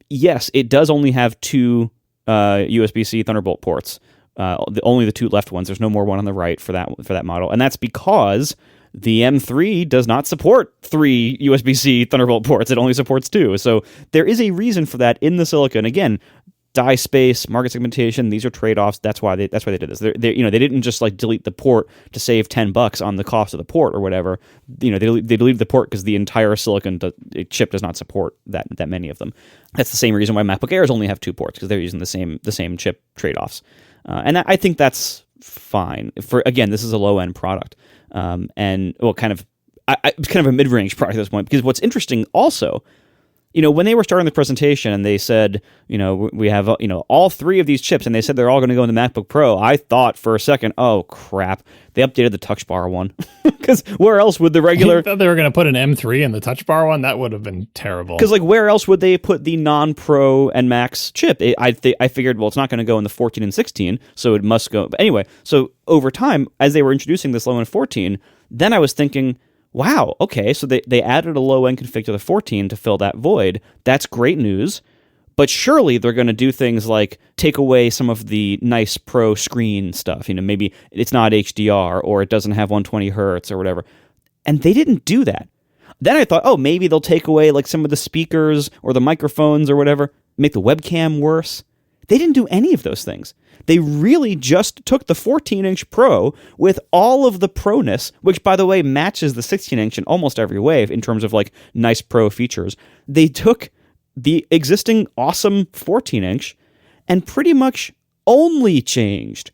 yes, it does only have 2 USB-C Thunderbolt ports, only the 2 left ones. There's no more one on the right for that model, and that's because the M3 does not support 3 USB-C Thunderbolt ports. It only supports 2. So there is a reason for that in the silicon. Again, die space, market segmentation, these are trade-offs. That's why they did this. They didn't just like delete the port to save $10 on the cost of the port or whatever. They deleted the port because the entire silicon chip does not support that many of them. That's the same reason why MacBook Airs only have 2 ports, because they're using the same chip trade-offs. And I think that's fine. Again, this is a low-end product. It's kind of a mid-range product at this point, because what's interesting also, when they were starting the presentation and they said, we have, all 3 of these chips, and they said they're all going to go in the MacBook Pro, I thought for a second, oh crap, they updated the Touch Bar one. Because where else would the regular... You thought they were going to put an M3 in the Touch Bar one? That would have been terrible. Because where else would they put the non-Pro and Max chip? I figured, well, it's not going to go in the 14 and 16, so it must go... But anyway, so over time, as they were introducing this low-end 14, then I was thinking, wow, okay, so they added a low-end config to the 14 to fill that void. That's great news. But surely they're going to do things like take away some of the nice Pro screen stuff. Maybe it's not HDR, or it doesn't have 120 hertz or whatever. And they didn't do that. Then I thought, oh, maybe they'll take away like some of the speakers or the microphones or whatever, make the webcam worse. They didn't do any of those things. They really just took the 14-inch Pro with all of the Pro-ness, which, by the way, matches the 16-inch in almost every way in terms of like nice Pro features. They took the existing awesome 14-inch and pretty much only changed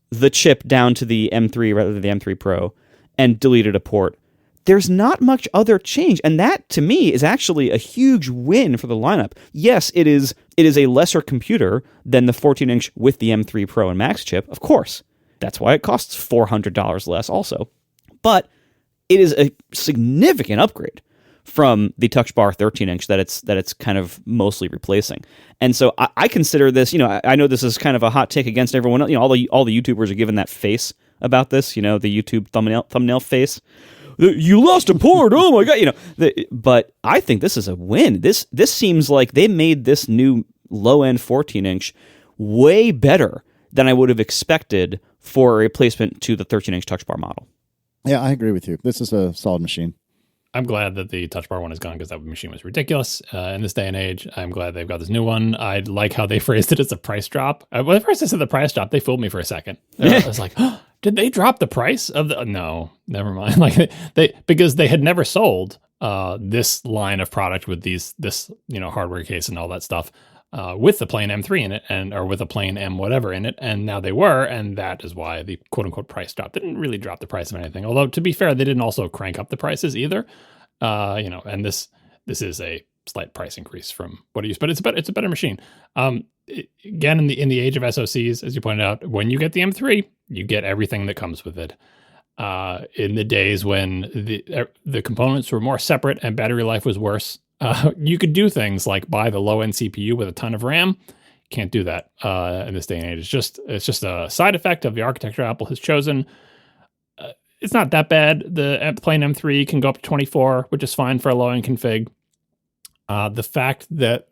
the chip down to the M3 rather than the M3 Pro and deleted a port. There's not much other change, and that, to me, is actually a huge win for the lineup. Yes, it is a lesser computer than the 14-inch with the M3 Pro and Max chip, of course. That's why it costs $400 less also. But it is a significant upgrade from the Touch Bar 13-inch that it's kind of mostly replacing. And so I consider this, I know this is kind of a hot take against everyone else. All the YouTubers are giving that face about this, the YouTube thumbnail face. You lost a port. Oh my God! But I think this is a win. This seems like they made this new low-end 14-inch way better than I would have expected for a replacement to the 13-inch Touch Bar model. Yeah, I agree with you. This is a solid machine. I'm glad that the Touch Bar one is gone, because that machine was ridiculous in this day and age. I'm glad they've got this new one. I like how they phrased it as a price drop. When I first said the price drop, they fooled me for a second. I was like, oh, did they drop the price of the... No, never mind. Because they had never sold this line of product with this hardware case and all that stuff with the plain M3 in it, or with a plain M whatever in it, and now they were, and that is why the quote unquote price drop. They didn't really drop the price of anything. Although, to be fair, they didn't also crank up the prices either. And this is a slight price increase from what it used, but it's a better machine. Again, in the age of SoCs, as you pointed out, when you get the M3, you get everything that comes with it. In the days when the components were more separate and battery life was worse, You could do things like buy the low-end CPU with a ton of RAM. Can't do that in this day and age. It's just a side effect of the architecture Apple has chosen. It's not that bad. The plain M3 can go up to 24, which is fine for a low-end config. The fact that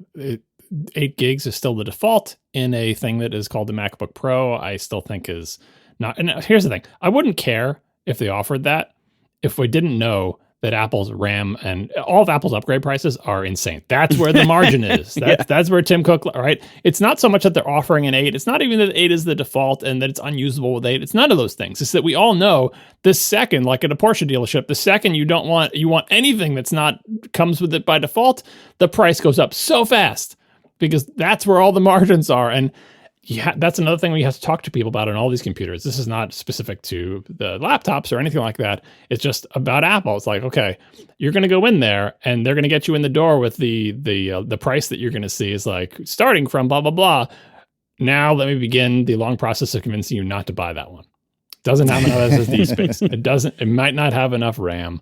8 gigs is still the default in a thing that is called the MacBook Pro, I still think is not. And here's the thing. I wouldn't care if they offered that if we didn't know that Apple's RAM and all of Apple's upgrade prices are insane. That's where the margin is. That's where Tim Cook, right? It's not so much that they're offering an 8. It's not even that 8 is the default and that it's unusable with 8. It's none of those things. It's that we all know the second, like at a Porsche dealership, the second you want anything that's not comes with it by default, the price goes up so fast because that's where all the margins are. And yeah, that's another thing we have to talk to people about on all these computers. This is not specific to the laptops or anything like that. It's just about Apple. It's like, okay, you're going to go in there and they're going to get you in the door with the price that you're going to see is like starting from blah, blah, blah. Now let me begin the long process of convincing you not to buy that one. Doesn't have enough SSD space. It might not have enough RAM.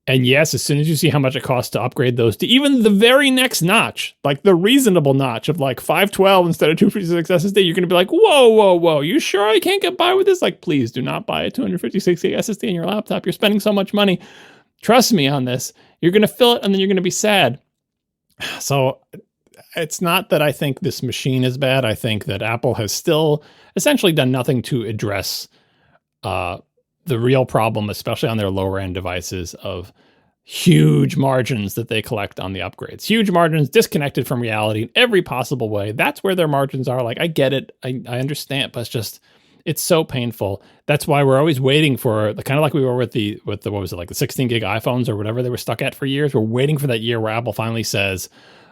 And yes, as soon as you see how much it costs to upgrade those to even the very next notch, like the reasonable notch of like 512 instead of 256 SSD, you're going to be like, whoa, you sure I can't get by with this? Like, please do not buy a 256 gig SSD in your laptop. You're spending so much money. Trust me on this. You're going to fill it and then you're going to be sad. So it's not that I think this machine is bad. I think that Apple has still essentially done nothing to address the real problem, especially on their lower end devices, of huge margins that they collect on the upgrades. Huge margins disconnected from reality in every possible way. That's where their margins are. Like, I get it. I understand, but it's so painful. That's why we're always waiting for the kind of like we were with the what was it, like the 16 gig iPhones or whatever they were stuck at for years. We're waiting for that year where Apple finally says,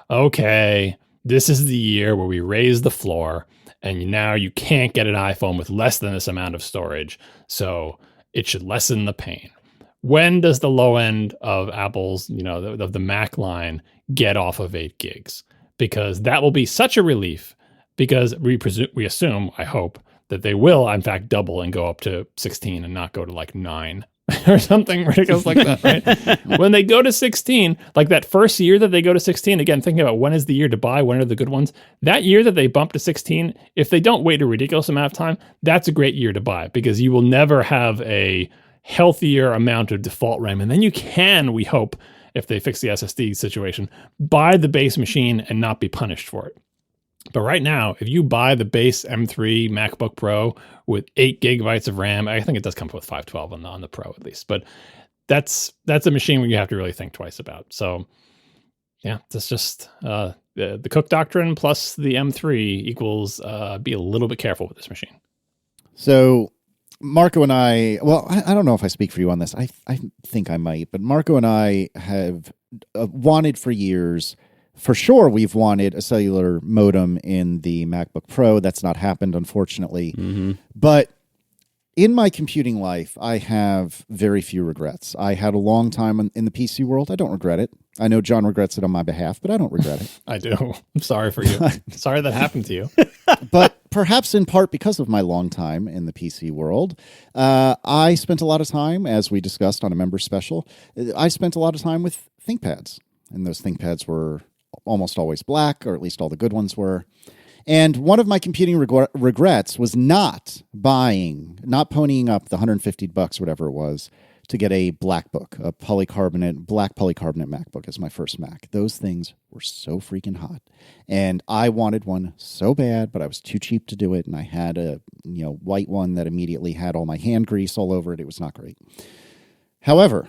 okay, this is the year where we raise the floor and now you can't get an iPhone with less than this amount of storage. So it should lessen the pain. When does the low end of Apple's, of the Mac line get off of 8 gigs? Because that will be such a relief, because we assume, I hope, that they will, in fact, double and go up to 16 and not go to like 9 or something ridiculous like that, right? When they go to 16, like that first year that they go to 16, again, thinking about when is the year to buy, when are the good ones, that year that they bump to 16, if they don't wait a ridiculous amount of time, that's a great year to buy, because you will never have a healthier amount of default RAM. And then you can, we hope, if they fix the SSD situation, buy the base machine and not be punished for it. But right now, if you buy the base M3 MacBook Pro with 8 gigabytes of RAM, I think it does come with 512 on the Pro at least, but that's a machine where you have to really think twice about. So yeah, that's just the Cook doctrine plus the M3 equals be a little bit careful with this machine. So Marco and I don't know if I speak for you on this. I think I might, but Marco and I have wanted for years. For sure, we've wanted a cellular modem in the MacBook Pro. That's not happened, unfortunately. Mm-hmm. But in my computing life, I have very few regrets. I had a long time in the PC world. I don't regret it. I know John regrets it on my behalf, but I don't regret it. I do. I'm sorry for you. Sorry that happened to you. But perhaps in part because of my long time in the PC world, I spent a lot of time, as we discussed on a member special, I spent a lot of time with ThinkPads. And those ThinkPads were almost always black, or at least all the good ones were. And one of my computing regrets was not ponying up the $150, whatever it was, to get a black book, black polycarbonate MacBook as my first Mac. Those things were so freaking hot. And I wanted one so bad, but I was too cheap to do it. And I had a white one that immediately had all my hand grease all over it. It was not great. However,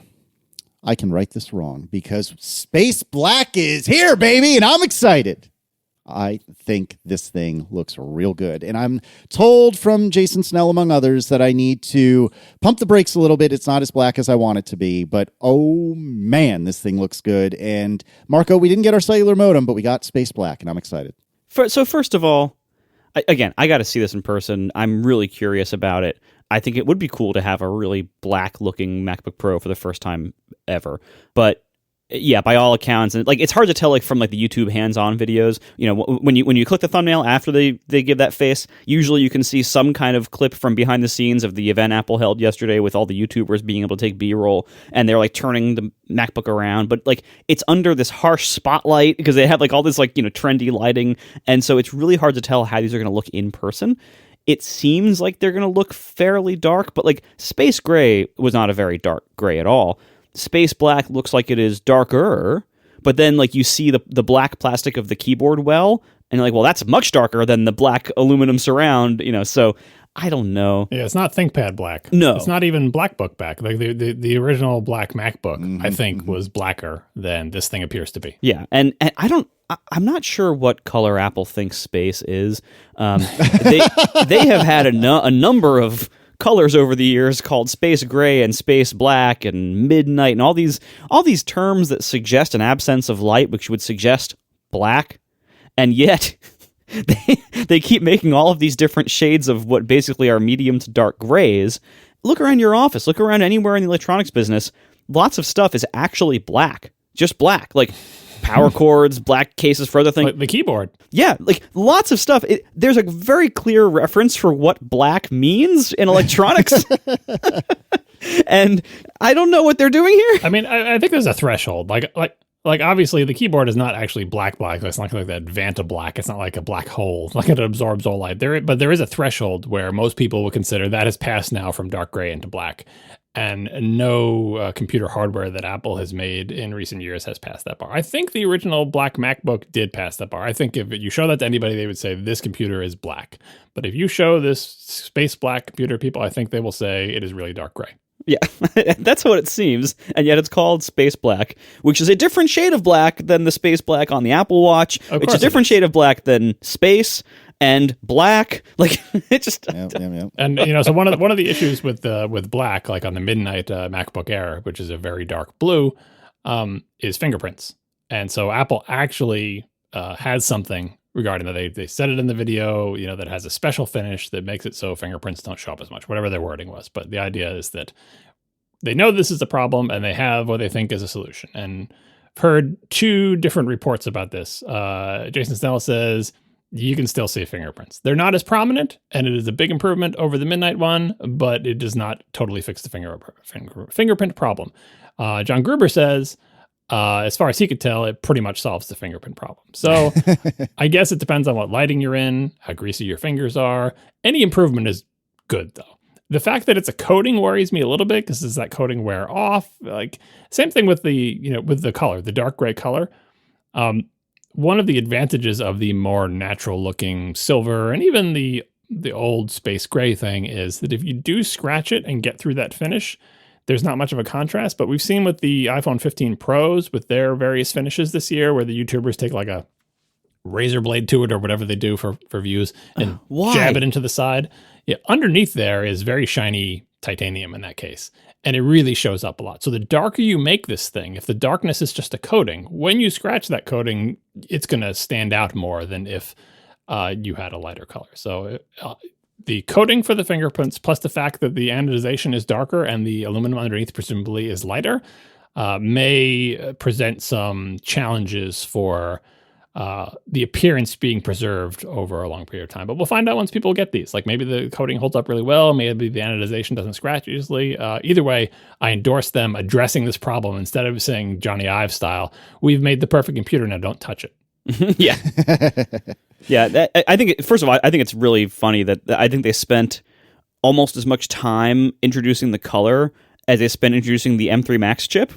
I can right this wrong, because Space Black is here, baby, and I'm excited. I think this thing looks real good. And I'm told from Jason Snell, among others, that I need to pump the brakes a little bit. It's not as black as I want it to be, but oh man, this thing looks good. And Marco, we didn't get our cellular modem, but we got Space Black, and I'm excited. So first of all, I got to see this in person. I'm really curious about it. I think it would be cool to have a really black-looking MacBook Pro for the first time ever. But Yeah, by all accounts, and like it's hard to tell like from like the YouTube hands-on videos. You know, when you click the thumbnail after they give that face, usually you can see some kind of clip from behind the scenes of the event Apple held yesterday with all the YouTubers being able to take B-roll, and they're like turning the MacBook around, but like it's under this harsh spotlight because they have like all this like trendy lighting, and so it's really hard to tell how these are going to look in person. It seems like they're going to look fairly dark, but like space gray was not a very dark gray at all. Space black looks like it is darker, but then like you see the black plastic of the keyboard well, and you're like, well, that's much darker than the black aluminum surround, so I don't know. Yeah, it's not ThinkPad black. No. It's not even BlackBook black. Like the original black MacBook, I think, was blacker than this thing appears to be. Yeah, and I'm not sure what color Apple thinks space is. They have had a number of colors over the years called space gray and space black and midnight and all these terms that suggest an absence of light, which would suggest black, and yet they keep making all of these different shades of what basically are medium to dark grays. Look around your office, look around anywhere in the electronics business, lots of stuff is actually black, just black, like power cords, black cases for other things. Like the keyboard. Yeah, like lots of stuff. There's a very clear reference for what black means in electronics. And I don't know what they're doing here. I mean, I think there's a threshold. Like obviously the keyboard is not actually black. It's not like that Vanta black. It's not like a black hole. Like it absorbs all light. But there is a threshold where most people will consider that has passed now from dark gray into black. And no computer hardware that Apple has made in recent years has passed that bar. I think the original black MacBook did pass that bar. I think if you show that to anybody, they would say this computer is black. But if you show this space black computer people, I think they will say it is really dark gray. Yeah, that's what it seems. And yet it's called space black, which is a different shade of black than the space black on the Apple Watch. It's a different shade of black than space and black. Like it just Yep. And so one of the issues with black, like on the Midnight MacBook Air, which is a very dark blue, is fingerprints. And so Apple actually has something regarding that. They said it in the video, that has a special finish that makes it so fingerprints don't show up as much, whatever their wording was. But the idea is that they know this is a problem and they have what they think is a solution. And I've heard two different reports about this. Jason Snell says you can still see fingerprints. They're not as prominent, and it is a big improvement over the Midnight one, but it does not totally fix the fingerprint problem. John Gruber says, as far as he could tell, it pretty much solves the fingerprint problem. So I guess it depends on what lighting you're in, how greasy your fingers are. Any improvement is good, though. The fact that it's a coating worries me a little bit, because does that coating wear off? Like same thing with the color, the dark gray color. One of the advantages of the more natural looking silver and even the old space gray thing is that if you do scratch it and get through that finish, there's not much of a contrast. But we've seen with the iPhone 15 Pros with their various finishes this year where the YouTubers take like a razor blade to it or whatever they do for views and jab it into the side. Yeah, underneath there is very shiny titanium in that case. And it really shows up a lot. So the darker you make this thing, if the darkness is just a coating, when you scratch that coating, it's going to stand out more than if you had a lighter color. So the coating for the fingerprints, plus the fact that the anodization is darker and the aluminum underneath presumably is lighter, may present some challenges for the appearance being preserved over a long period of time. But we'll find out once people get these. Like maybe the coating holds up really well. Maybe the anodization doesn't scratch easily. Either way, I endorse them addressing this problem instead of saying Johnny Ive style, we've made the perfect computer, now don't touch it. Yeah. Yeah. I think, first of all, I think it's really funny that I think they spent almost as much time introducing the color as they spent introducing the M3 Max chip.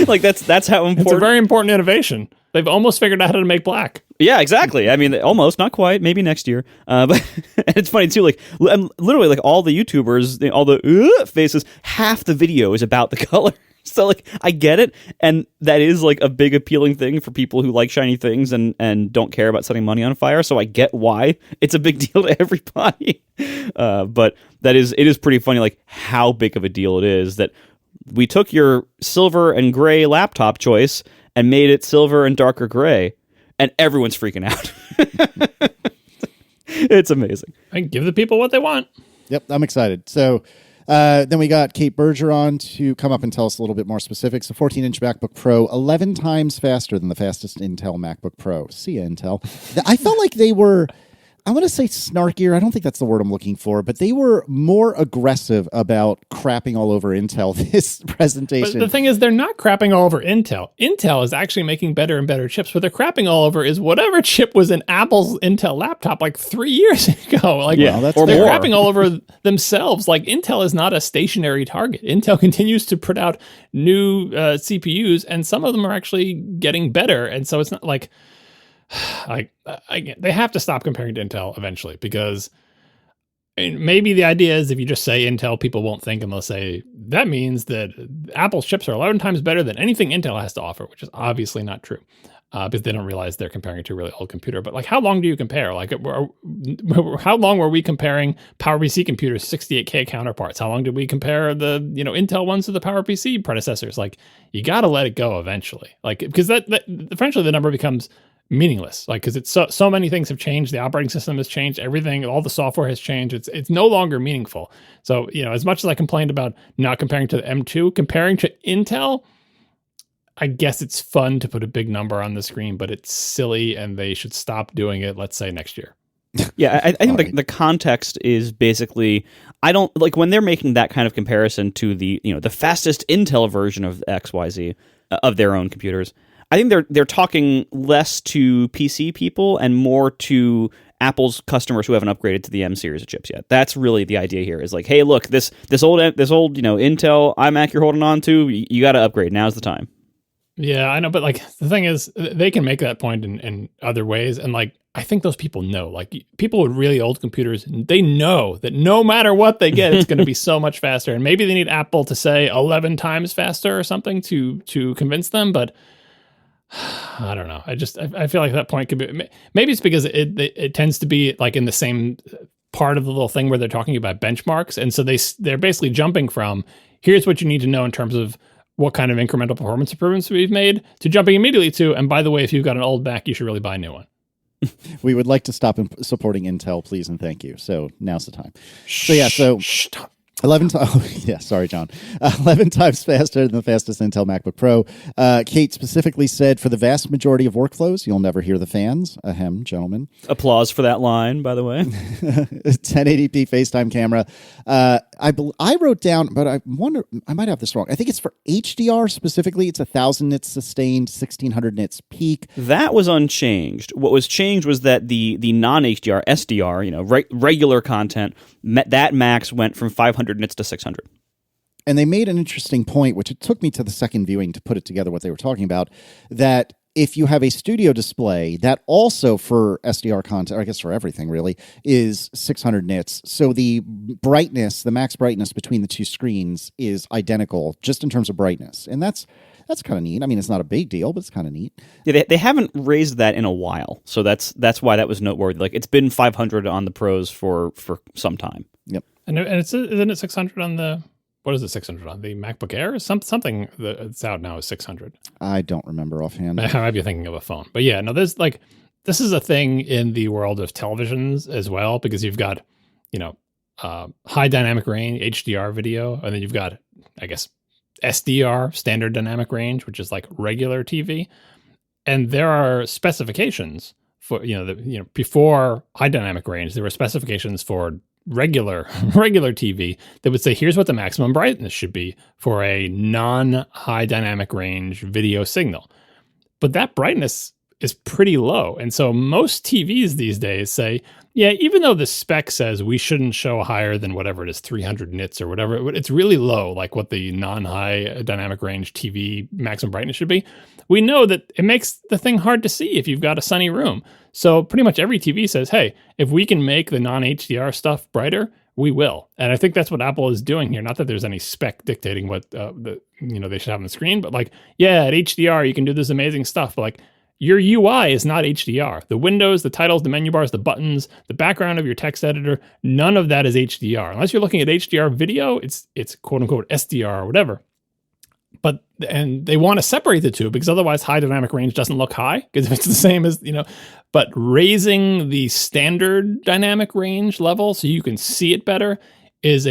Like that's how important. It's a very important innovation. They've almost figured out how to make black. Yeah, exactly. I mean, almost, not quite, maybe next year. But it's funny too. Like literally, like all the YouTubers, all the faces, half the video is about the color. So like, I get it, and that is like a big appealing thing for people who like shiny things and don't care about setting money on fire. So I get why it's a big deal to everybody. But it is pretty funny, like how big of a deal it is that we took your silver and gray laptop choice and made it silver and darker gray, and everyone's freaking out. It's amazing. I give the people what they want. Yep, I'm excited. So Then we got Kate Berger on to come up and tell us a little bit more specifics. A 14-inch MacBook Pro, 11 times faster than the fastest Intel MacBook Pro. See ya, Intel. I felt like they were, I want to say snarkier. I don't think that's the word I'm looking for, but they were more aggressive about crapping all over Intel this presentation. But the thing is, they're not crapping all over Intel. Intel is actually making better and better chips. What they're crapping all over is whatever chip was in Apple's Intel laptop like 3 years ago. Like, yeah, they're crapping all over themselves. Like, Intel is not a stationary target. Intel continues to put out new CPUs, and some of them are actually getting better. And so it's not like... they have to stop comparing to Intel eventually, because maybe the idea is if you just say Intel, people won't think, and they'll say that means that Apple's chips are 11 times better than anything Intel has to offer, which is obviously not true, because they don't realize they're comparing it to a really old computer. But like, how long do you compare? Like, how long were we comparing PowerPC computers, 68K counterparts? How long did we compare the Intel ones to the PowerPC predecessors? Like, you got to let it go eventually, like, because that eventually the number becomes meaningless, like, because it's so many things have changed. The operating system has changed, everything, all the software has changed. It's no longer meaningful. So, as much as I complained about not comparing to the M2, comparing to Intel, I guess it's fun to put a big number on the screen, but it's silly, and they should stop doing it, let's say, next year. Yeah, I think the context is basically, I don't like when they're making that kind of comparison to the the fastest Intel version of XYZ of their own computers. I think they're talking less to PC people and more to Apple's customers who haven't upgraded to the M series of chips yet. That's really the idea here. Is like, hey, look, this old Intel iMac you're holding on to, you got to upgrade. Now's the time. Yeah, I know, but like, the thing is, they can make that point in other ways, and like, I think those people know. Like, people with really old computers, they know that no matter what they get, it's going to be so much faster. And maybe they need Apple to say 11 times faster or something to convince them, but I don't know. I feel like that point could be, maybe it's because it tends to be like in the same part of the little thing where they're talking about benchmarks. And so they're basically jumping from, here's what you need to know in terms of what kind of incremental performance improvements we've made, to jumping immediately to, and by the way, if you've got an old Mac, you should really buy a new one. We would like to stop supporting Intel, please and thank you. So now's the time. So yeah, so... Stop. 11 times, yeah, sorry, John. 11 times faster than the fastest Intel MacBook Pro. Kate specifically said, for the vast majority of workflows, you'll never hear the fans. Ahem, gentlemen. Applause for that line, by the way. 1080p FaceTime camera. I wrote down, but I wonder, I might have this wrong. I think it's for HDR specifically. It's 1,000 nits sustained, 1,600 nits peak. That was unchanged. What was changed was that the non-HDR, SDR, regular content, that max went from 500 nits to 600. And they made an interesting point, which it took me to the second viewing to put it together what they were talking about, that if you have a studio display, that also for SDR content, or I guess for everything really, is 600 nits. So the brightness, the max brightness between the two screens is identical just in terms of brightness. And that's kind of neat. I mean, it's not a big deal, but it's kind of neat. Yeah, they haven't raised that in a while. So that's why that was noteworthy. Like, it's been 500 on the Pros for some time. Yep. And isn't it 600 on the, what is it 600 on? The MacBook Air? Something that's out now is 600. I don't remember offhand. I might be thinking of a phone. But yeah, no, this is a thing in the world of televisions as well, because you've got, high dynamic range, HDR video, and then you've got, I guess, SDR, standard dynamic range, which is like regular TV. And there are specifications for, before high dynamic range, there were specifications for regular TV that would say, here's what the maximum brightness should be for a non-high dynamic range video signal. But that brightness is pretty low. And so most TVs these days say, yeah, even though the spec says we shouldn't show higher than whatever it is, 300 nits or whatever, it's really low, like what the non-high dynamic range TV maximum brightness should be. We know that it makes the thing hard to see if you've got a sunny room. So pretty much every TV says, hey, if we can make the non-HDR stuff brighter, we will. And I think that's what Apple is doing here. Not that there's any spec dictating what they should have on the screen, but like, yeah, at HDR, you can do this amazing stuff. But like, your UI is not HDR. The windows, the titles, the menu bars, the buttons, the background of your text editor, none of that is HDR. Unless you're looking at HDR video, it's quote unquote SDR or whatever. And they want to separate the two because otherwise high dynamic range doesn't look high, because if it's the same as, but raising the standard dynamic range level so you can see it better is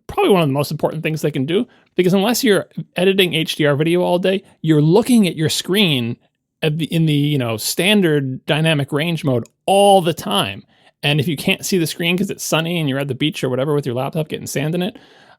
probably one of the most important things they can do, because unless you're editing HDR video all day, you're looking at your screen in the standard dynamic range mode all the time. And if you can't see the screen because it's sunny and you're at the beach or whatever with your laptop getting sand in it,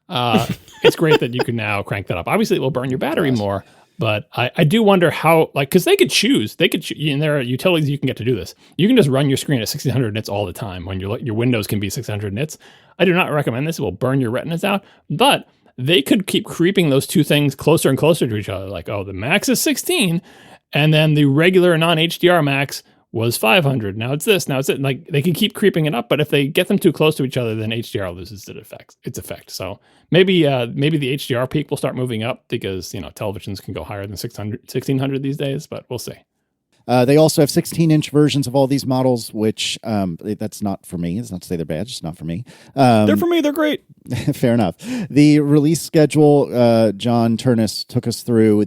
it's great that you can now crank that up. Obviously, it will burn your battery more, but I do wonder how, because they could choose, and there are utilities you can get to do this. You can just run your screen at 1600 nits all the time when your windows can be 600 nits. I do not recommend this. It will burn your retinas out, but they could keep creeping those two things closer and closer to each other. Like, the max is 16, and then the regular non-HDR max was 500. Now it's this. Now it's it. Like, they can keep creeping it up, but if they get them too close to each other, then HDR loses its effect. So maybe the HDR peak will start moving up because televisions can go higher than 1600 these days, but we'll see. They also have 16-inch versions of all these models, which that's not for me. It's not to say they're bad, just not for me. They're for me. They're great. Fair enough. The release schedule, John Turnus took us through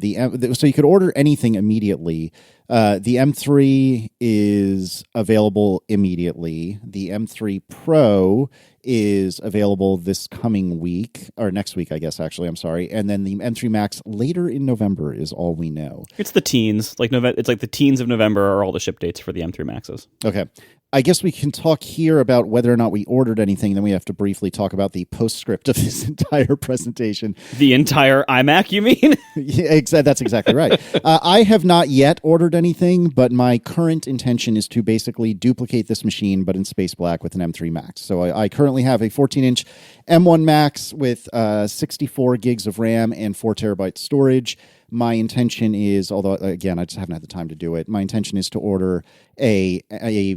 so you could order anything immediately. The M3 is available immediately. The M3 Pro is available this coming week, or next week, I guess, actually. I'm sorry. And then the M3 Max later in November is all we know. It's the teens. It's like the teens of November are all the ship dates for the M3 Maxes. Okay. I guess we can talk here about whether or not we ordered anything. Then we have to briefly talk about the postscript of this entire presentation. The entire iMac, you mean? Yeah, that's exactly right. I have not yet ordered anything, but my current intention is to basically duplicate this machine, but in space black with an M3 Max. So I currently have a 14-inch M1 Max with 64 gigs of RAM and 4 terabytes storage. My intention is, although, again, I just haven't had the time to do it, my intention is to order a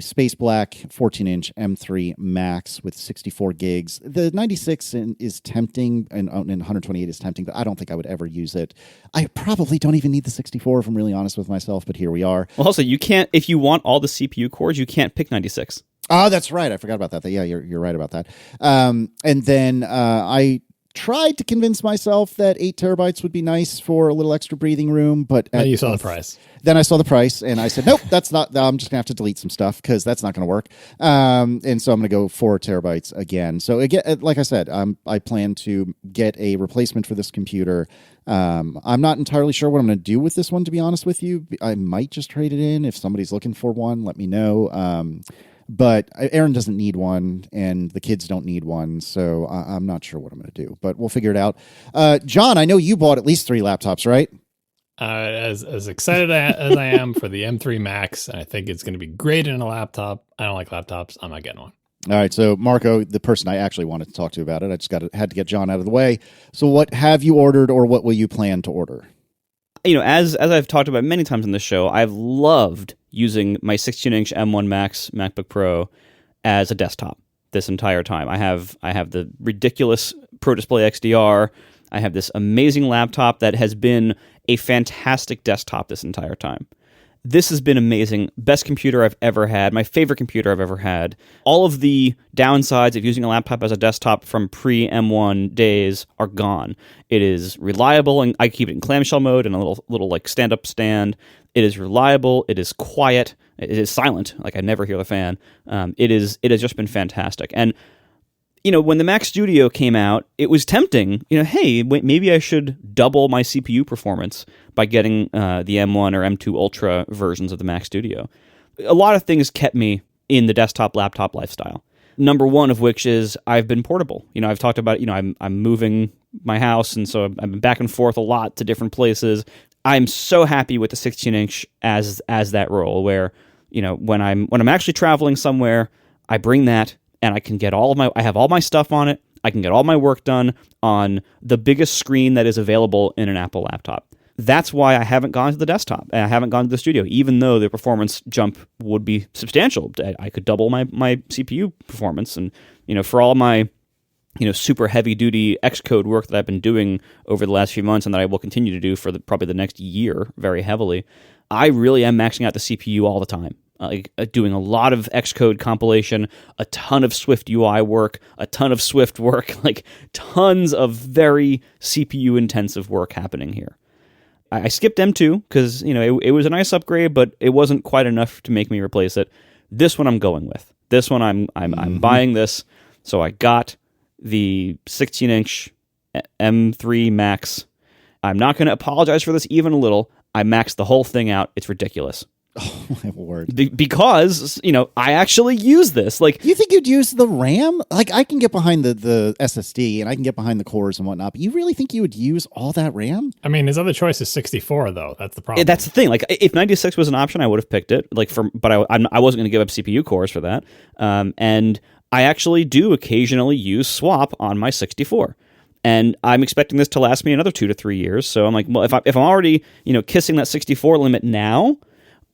space black 14-inch M3 Max with 64 gigs. The 96 is tempting, and 128 is tempting, but I don't think I would ever use it. I probably don't even need the 64, if I'm really honest with myself, but here we are. Well, also, you can't, if you want all the CPU cores, you can't pick 96. Oh, that's right. I forgot about that. Yeah, you're right about that. And then I tried to convince myself that 8 terabytes would be nice for a little extra breathing room, but you saw the price. Then I saw the price, and I said, nope, that's not. I'm just gonna have to delete some stuff because that's not gonna work. And so I'm gonna go 4 terabytes again. So again, like I said, I plan to get a replacement for this computer. I'm not entirely sure what I'm gonna do with this one, to be honest with you. I might just trade it in. If somebody's looking for one, let me know. But Aaron doesn't need one, and the kids don't need one, so I'm not sure what I'm going to do. But we'll figure it out. John, I know you bought at least 3 laptops, right? As excited as I am for the M3 Max, and I think it's going to be great in a laptop. I don't like laptops. I'm not getting one. All right, so Marco, the person I actually wanted to talk to about it, I just had to get John out of the way. So what have you ordered, or what will you plan to order? As I've talked about many times on this show, I've loved using my 16-inch M1 Max MacBook Pro as a desktop this entire time. I have the ridiculous Pro Display XDR. I have this amazing laptop that has been a fantastic desktop this entire time. This has been amazing. Best computer I've ever had. My favorite computer I've ever had. All of the downsides of using a laptop as a desktop from pre-M1 days are gone. It is reliable, and I keep it in clamshell mode and a little like stand-up stand. It is reliable. It is quiet. It is silent. Like I never hear the fan. It has just been fantastic. And when the Mac Studio came out, it was tempting. Hey, maybe I should double my CPU performance by getting the M1 or M2 Ultra versions of the Mac Studio. A lot of things kept me in the desktop laptop lifestyle. Number one of which is I've been portable. I've talked about I'm moving my house, and so I've been back and forth a lot to different places. I'm so happy with the 16-inch as that role, where when I'm actually traveling somewhere, I bring that. And I can get I have all my stuff on it. I can get all my work done on the biggest screen that is available in an Apple laptop. That's why I haven't gone to the desktop. I haven't gone to the studio, even though the performance jump would be substantial. I could double my CPU performance. And, for all my, super heavy duty Xcode work that I've been doing over the last few months and that I will continue to do for probably the next year very heavily, I really am maxing out the CPU all the time. Doing a lot of Xcode compilation, a ton of Swift UI work, a ton of Swift work, tons of very CPU intensive work happening here. I skipped M2 because it was a nice upgrade, but it wasn't quite enough to make me replace it. This one I'm going with. This one I'm buying this. So I got the 16-inch M3 Max. I'm not going to apologize for this even a little. I maxed the whole thing out. It's ridiculous. Oh, my word. Because, I actually use this. Like, you think you'd use the RAM? Like, I can get behind the SSD and I can get behind the cores and whatnot, but you really think you would use all that RAM? I mean, his other choice is 64, though. That's the problem. That's the thing. Like, if 96 was an option, I would have picked it. But I wasn't going to give up CPU cores for that. And I actually do occasionally use swap on my 64. And I'm expecting this to last me another 2 to 3 years. So I'm like, well, if I'm already, kissing that 64 limit now,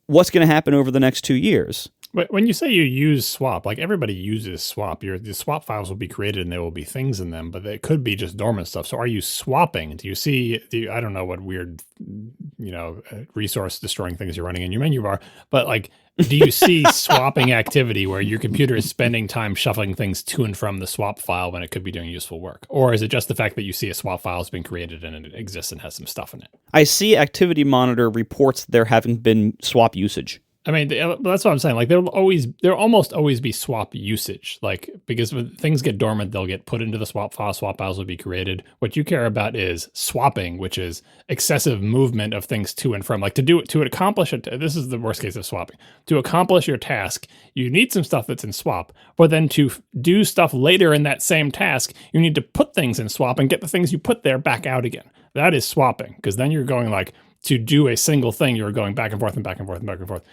what's going to happen over the next 2 years? But when you say you use swap, like everybody uses swap, the swap files will be created and there will be things in them, but it could be just dormant stuff. So are you swapping? I don't know what weird, resource destroying things you're running in your menu bar, but like, do you see swapping activity where your computer is spending time shuffling things to and from the swap file when it could be doing useful work? Or is it just the fact that you see a swap file has been created and it exists and has some stuff in it? I see Activity Monitor reports there having been swap usage. I mean, that's what I'm saying. Like, there'll almost always be swap usage. Like, because when things get dormant, they'll get put into the swap file. Swap files will be created. What you care about is swapping, which is excessive movement of things to and from. Like, to accomplish it. This is the worst case of swapping. To accomplish your task, you need some stuff that's in swap. But then to do stuff later in that same task, you need to put things in swap and get the things you put there back out again. That is swapping, because then you're going like, to do a single thing, you're going back and forth and back and forth and back and forth.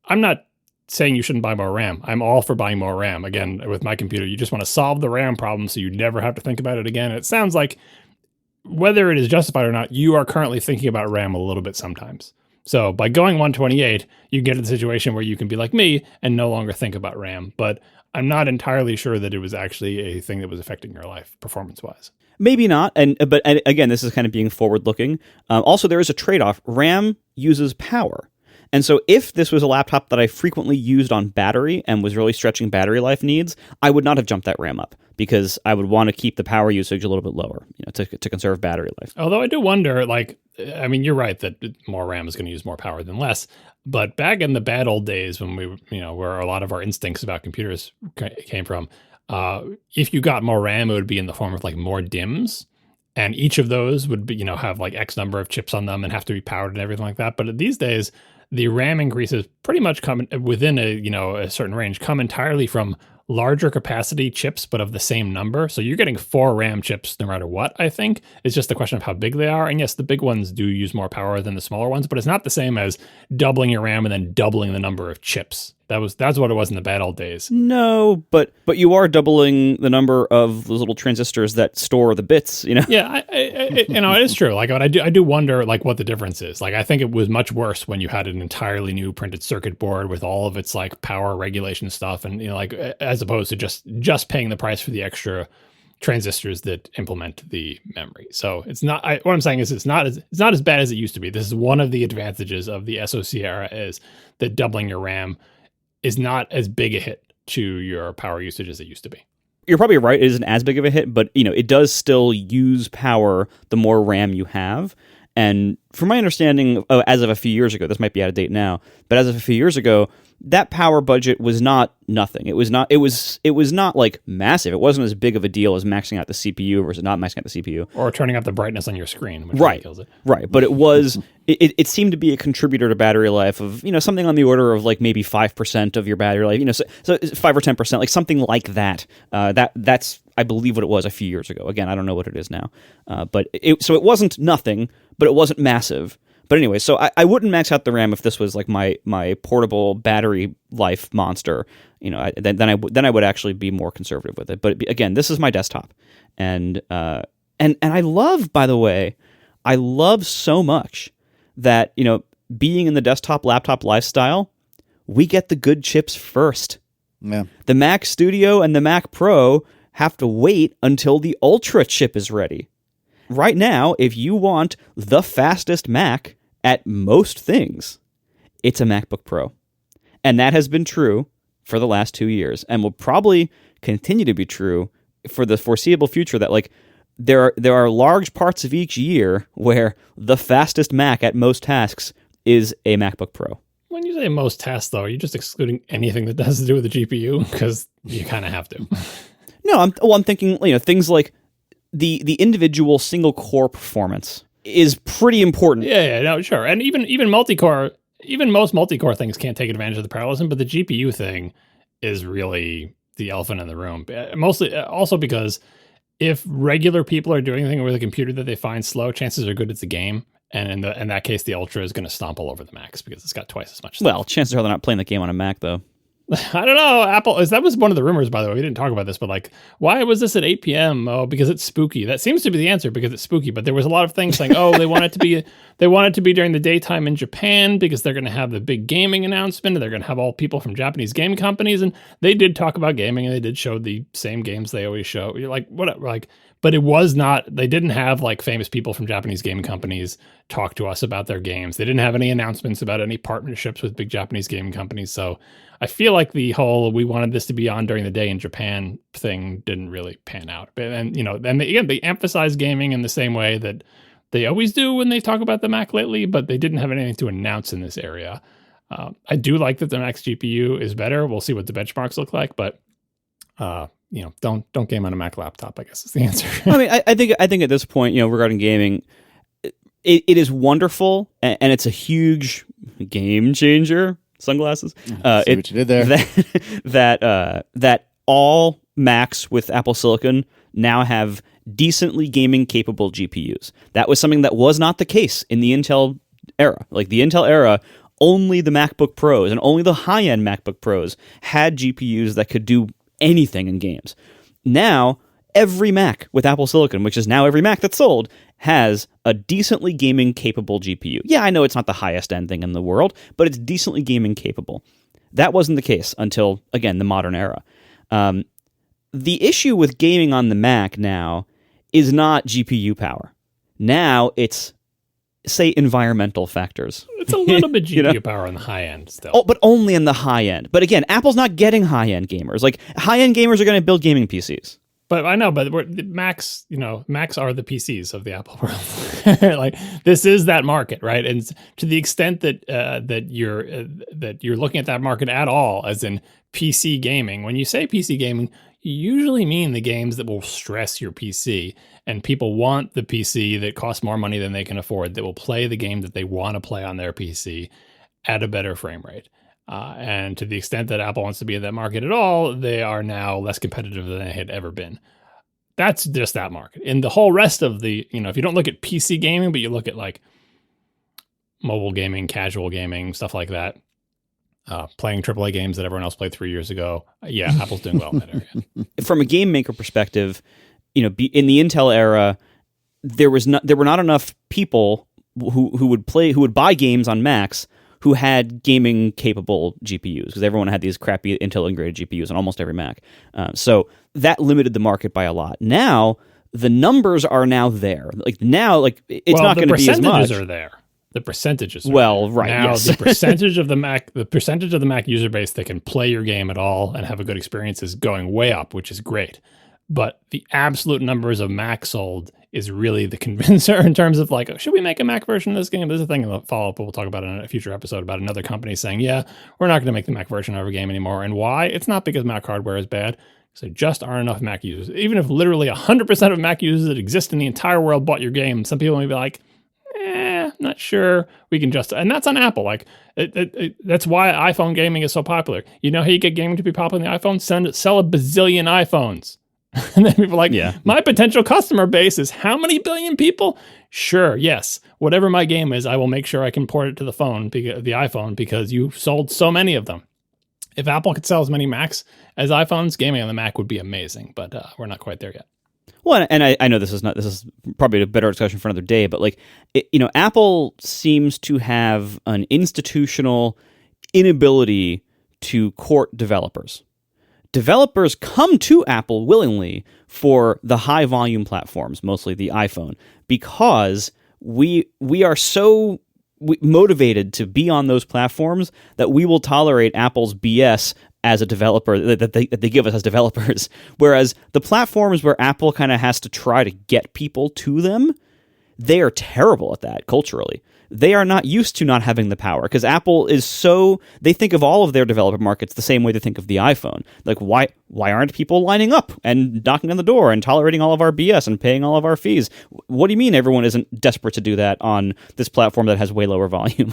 I'm not saying you shouldn't buy more RAM. I'm all for buying more RAM. Again, with my computer, you just want to solve the RAM problem so you never have to think about it again. It sounds like, whether it is justified or not, you are currently thinking about RAM a little bit sometimes. So by going 128, you get to the situation where you can be like me and no longer think about RAM. But I'm not entirely sure that it was actually a thing that was affecting your life performance-wise. Maybe not, but again, this is kind of being forward-looking. Also, there is a trade-off. RAM uses power. And so if this was a laptop that I frequently used on battery and was really stretching battery life needs, I would not have jumped that RAM up, because I would want to keep the power usage a little bit lower, to conserve battery life. Although I do wonder, you're right that more RAM is going to use more power than less. But back in the bad old days when where a lot of our instincts about computers came from, if you got more RAM, it would be in the form of like more DIMMs. And each of those would be, have like X number of chips on them and have to be powered and everything like that. But these days, the RAM increases pretty much come within a certain range, come entirely from larger capacity chips, but of the same number. So you're getting 4 RAM chips no matter what, I think. It's just a question of how big they are. And yes, the big ones do use more power than the smaller ones, but it's not the same as doubling your RAM and then doubling the number of chips. That's what it was in the bad old days. No, but you are doubling the number of those little transistors that store the bits, Yeah, it is true. Like, I do wonder like what the difference is. Like, I think it was much worse when you had an entirely new printed circuit board with all of its like power regulation stuff, and as opposed to just paying the price for the extra transistors that implement the memory. So it's not. What I'm saying is it's not as bad as it used to be. This is one of the advantages of the SoC era, is that doubling your RAM is not as big a hit to your power usage as it used to be. You're probably right. It isn't as big of a hit, but it does still use power the more RAM you have. And from my understanding, as of a few years ago, this might be out of date now, but as of a few years ago, that power budget was not nothing. It was not like massive. It wasn't as big of a deal as maxing out the CPU versus not maxing out the CPU. Or turning up the brightness on your screen, which right. Really kills it. Right. But it was it seemed to be a contributor to battery life of, something on the order of like maybe 5% of your battery life, so 5 or 10%, like something like that. That's I believe what it was a few years ago. Again, I don't know what it is now. But it wasn't nothing, but it wasn't massive. But anyway, so I wouldn't max out the RAM if this was like my portable battery life monster. Then I would actually be more conservative with it. But again, this is my desktop, and I love, by the way, I love so much that being in the desktop laptop lifestyle, we get the good chips first. Yeah. The Mac Studio and the Mac Pro have to wait until the Ultra chip is ready. Right now, if you want the fastest Mac at most things, it's a MacBook Pro. And that has been true for the last 2 years and will probably continue to be true for the foreseeable future, that like there are large parts of each year where the fastest Mac at most tasks is a MacBook Pro. When you say most tasks, though, are you just excluding anything that has to do with the GPU? Because you kind of have to. No, I'm thinking, things like the individual single core performance is pretty important. Yeah, no, sure. And even multi-core, even most multi-core things can't take advantage of the parallelism, but the GPU thing is really the elephant in the room. Mostly also because if regular people are doing anything with a computer that they find slow, chances are good it's a game. And in that case, the Ultra is going to stomp all over the Macs because it's got twice as much stuff. Well, chances are they're not playing the game on a Mac, though. I don't know. That was one of the rumors, by the way. We didn't talk about this, but like, why was this at 8 p.m.? Oh, because it's spooky. That seems to be the answer, because it's spooky. But there was a lot of things saying, oh, they want it to be during the daytime in Japan because they're going to have the big gaming announcement and they're going to have all people from Japanese game companies. And they did talk about gaming and they did show the same games they always show. You're like, what? Like, but it was not. They didn't have like famous people from Japanese game companies talk to us about their games. They didn't have any announcements about any partnerships with big Japanese gaming companies. So I feel like the whole we wanted this to be on during the day in Japan thing didn't really pan out. And they emphasize gaming in the same way that they always do when they talk about the Mac lately, but they didn't have anything to announce in this area. I do like that the Mac's GPU is better. We'll see what the benchmarks look like, but don't game on a Mac laptop, I guess is the answer. I mean, I think at this point, regarding gaming, it is wonderful and it's a huge game changer. Sunglasses. See what you did there. That all Macs with Apple Silicon now have decently gaming capable GPUs. That was something that was not the case in the Intel era. Like the Intel era, only the MacBook Pros and only the high-end MacBook Pros had GPUs that could do anything in games. Now, every Mac with Apple Silicon, which is now every Mac that's sold, has a decently gaming capable GPU. Yeah, I know it's not the highest end thing in the world, but it's decently gaming capable. That wasn't the case until, again, the modern era. The issue with gaming on the Mac now is not GPU power. Now it's, say, environmental factors. It's a little bit GPU power on the high end still. Oh, but only in the high end. But again, Apple's not getting high-end gamers. Like, high-end gamers are going to build gaming PCs. But I know, but Macs are the PCs of the Apple world. Like, this is that market, right? And to the extent that you're looking at that market at all, as in PC gaming, when you say PC gaming, you usually mean the games that will stress your PC, and people want the PC that costs more money than they can afford, that will play the game that they want to play on their PC at a better frame rate. And to the extent that Apple wants to be in that market at all, they are now less competitive than they had ever been. That's just that market. In the whole rest of the, if you don't look at PC gaming, but you look at like mobile gaming, casual gaming, stuff like that, playing AAA games that everyone else played 3 years ago, yeah, Apple's doing well in that area. From a game maker perspective, in the Intel era, there were not enough people who would buy games on Macs who had gaming capable GPUs, because everyone had these crappy Intel integrated GPUs on almost every Mac. So that limited the market by a lot. Now the numbers are now there. It's not going to be as much. The percentages are there. The percentages. Right. Now yes. the percentage of the Mac user base that can play your game at all and have a good experience is going way up, which is great. But the absolute numbers of Mac sold is really the convincer in terms of like, should we make a Mac version of this game? There's a thing in the follow-up we'll talk about in a future episode about another company saying, yeah, we're not going to make the Mac version of our game anymore. And why? It's not because Mac hardware is bad. So there just aren't enough Mac users. Even if literally 100% of Mac users that exist in the entire world bought your game, some people may be like, not sure we can just, and that's on Apple. Like that's why iPhone gaming is so popular. You know how you get gaming to be popular in the iPhone? Sell a bazillion iPhones. And then people are like, yeah, my potential customer base is how many billion people? Sure, yes. Whatever my game is, I will make sure I can port it to the iPhone, because you sold so many of them. If Apple could sell as many Macs as iPhones, gaming on the Mac would be amazing, but we're not quite there yet. Well, and I know this is probably a better discussion for another day, but Apple seems to have an institutional inability to court developers. Developers come to Apple willingly for the high volume platforms, mostly the iPhone, because we are so motivated to be on those platforms that we will tolerate Apple's BS as a developer that they give us as developers. Whereas the platforms where Apple kind of has to try to get people to them, they are terrible at that culturally. They are not used to not having the power because Apple is so, they think of all of their developer markets the same way they think of the iPhone. Like, why aren't people lining up and knocking on the door and tolerating all of our BS and paying all of our fees? What do you mean everyone isn't desperate to do that on this platform that has way lower volume?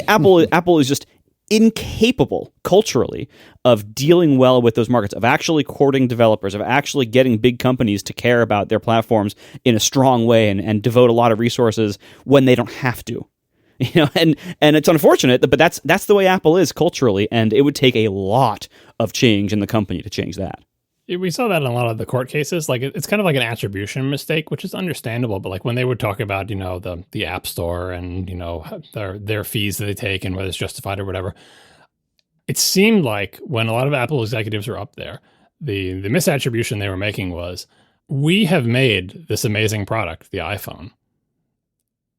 Apple is just incapable culturally of dealing well with those markets, of actually courting developers, of actually getting big companies to care about their platforms in a strong way and devote a lot of resources when they don't have to. And it's unfortunate, but that's the way Apple is culturally, and it would take a lot of change in the company to change that. We saw that in a lot of the court cases. Like, it's kind of like an attribution mistake, which is understandable. But like when they would talk about, the App Store and, their fees that they take and whether it's justified or whatever, it seemed like when a lot of Apple executives were up there, the misattribution they were making was, we have made this amazing product, the iPhone,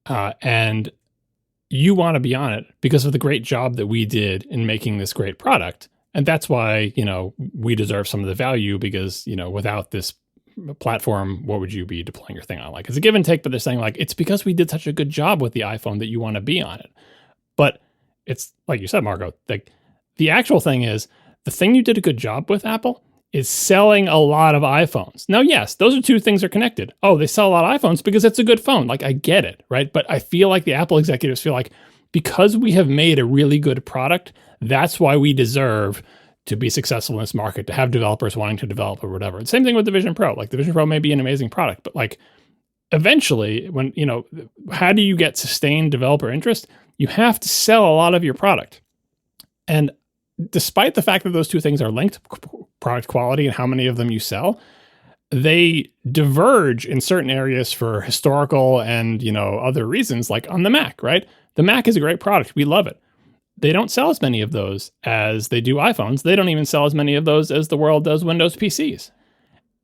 and you want to be on it because of the great job that we did in making this great product. And that's why, we deserve some of the value because, without this platform, what would you be deploying your thing on? Like, it's a give and take, but they're saying like, it's because we did such a good job with the iPhone that you want to be on it. But it's like you said, Marco, like the actual thing is the thing you did a good job with, Apple, is selling a lot of iPhones. Now, yes, those are two things are connected. Oh, they sell a lot of iPhones because it's a good phone. Like, I get it, right? But I feel like the Apple executives feel like because we have made a really good product, that's why we deserve to be successful in this market, to have developers wanting to develop or whatever. And same thing with the Vision Pro. Like, the Vision Pro may be an amazing product, but like eventually when, how do you get sustained developer interest? You have to sell a lot of your product. And despite the fact that those two things are linked, product quality and how many of them you sell, they diverge in certain areas for historical and, other reasons, like on the Mac, right? The Mac is a great product. We love it. They don't sell as many of those as they do iPhones. They don't even sell as many of those as the world does Windows PCs.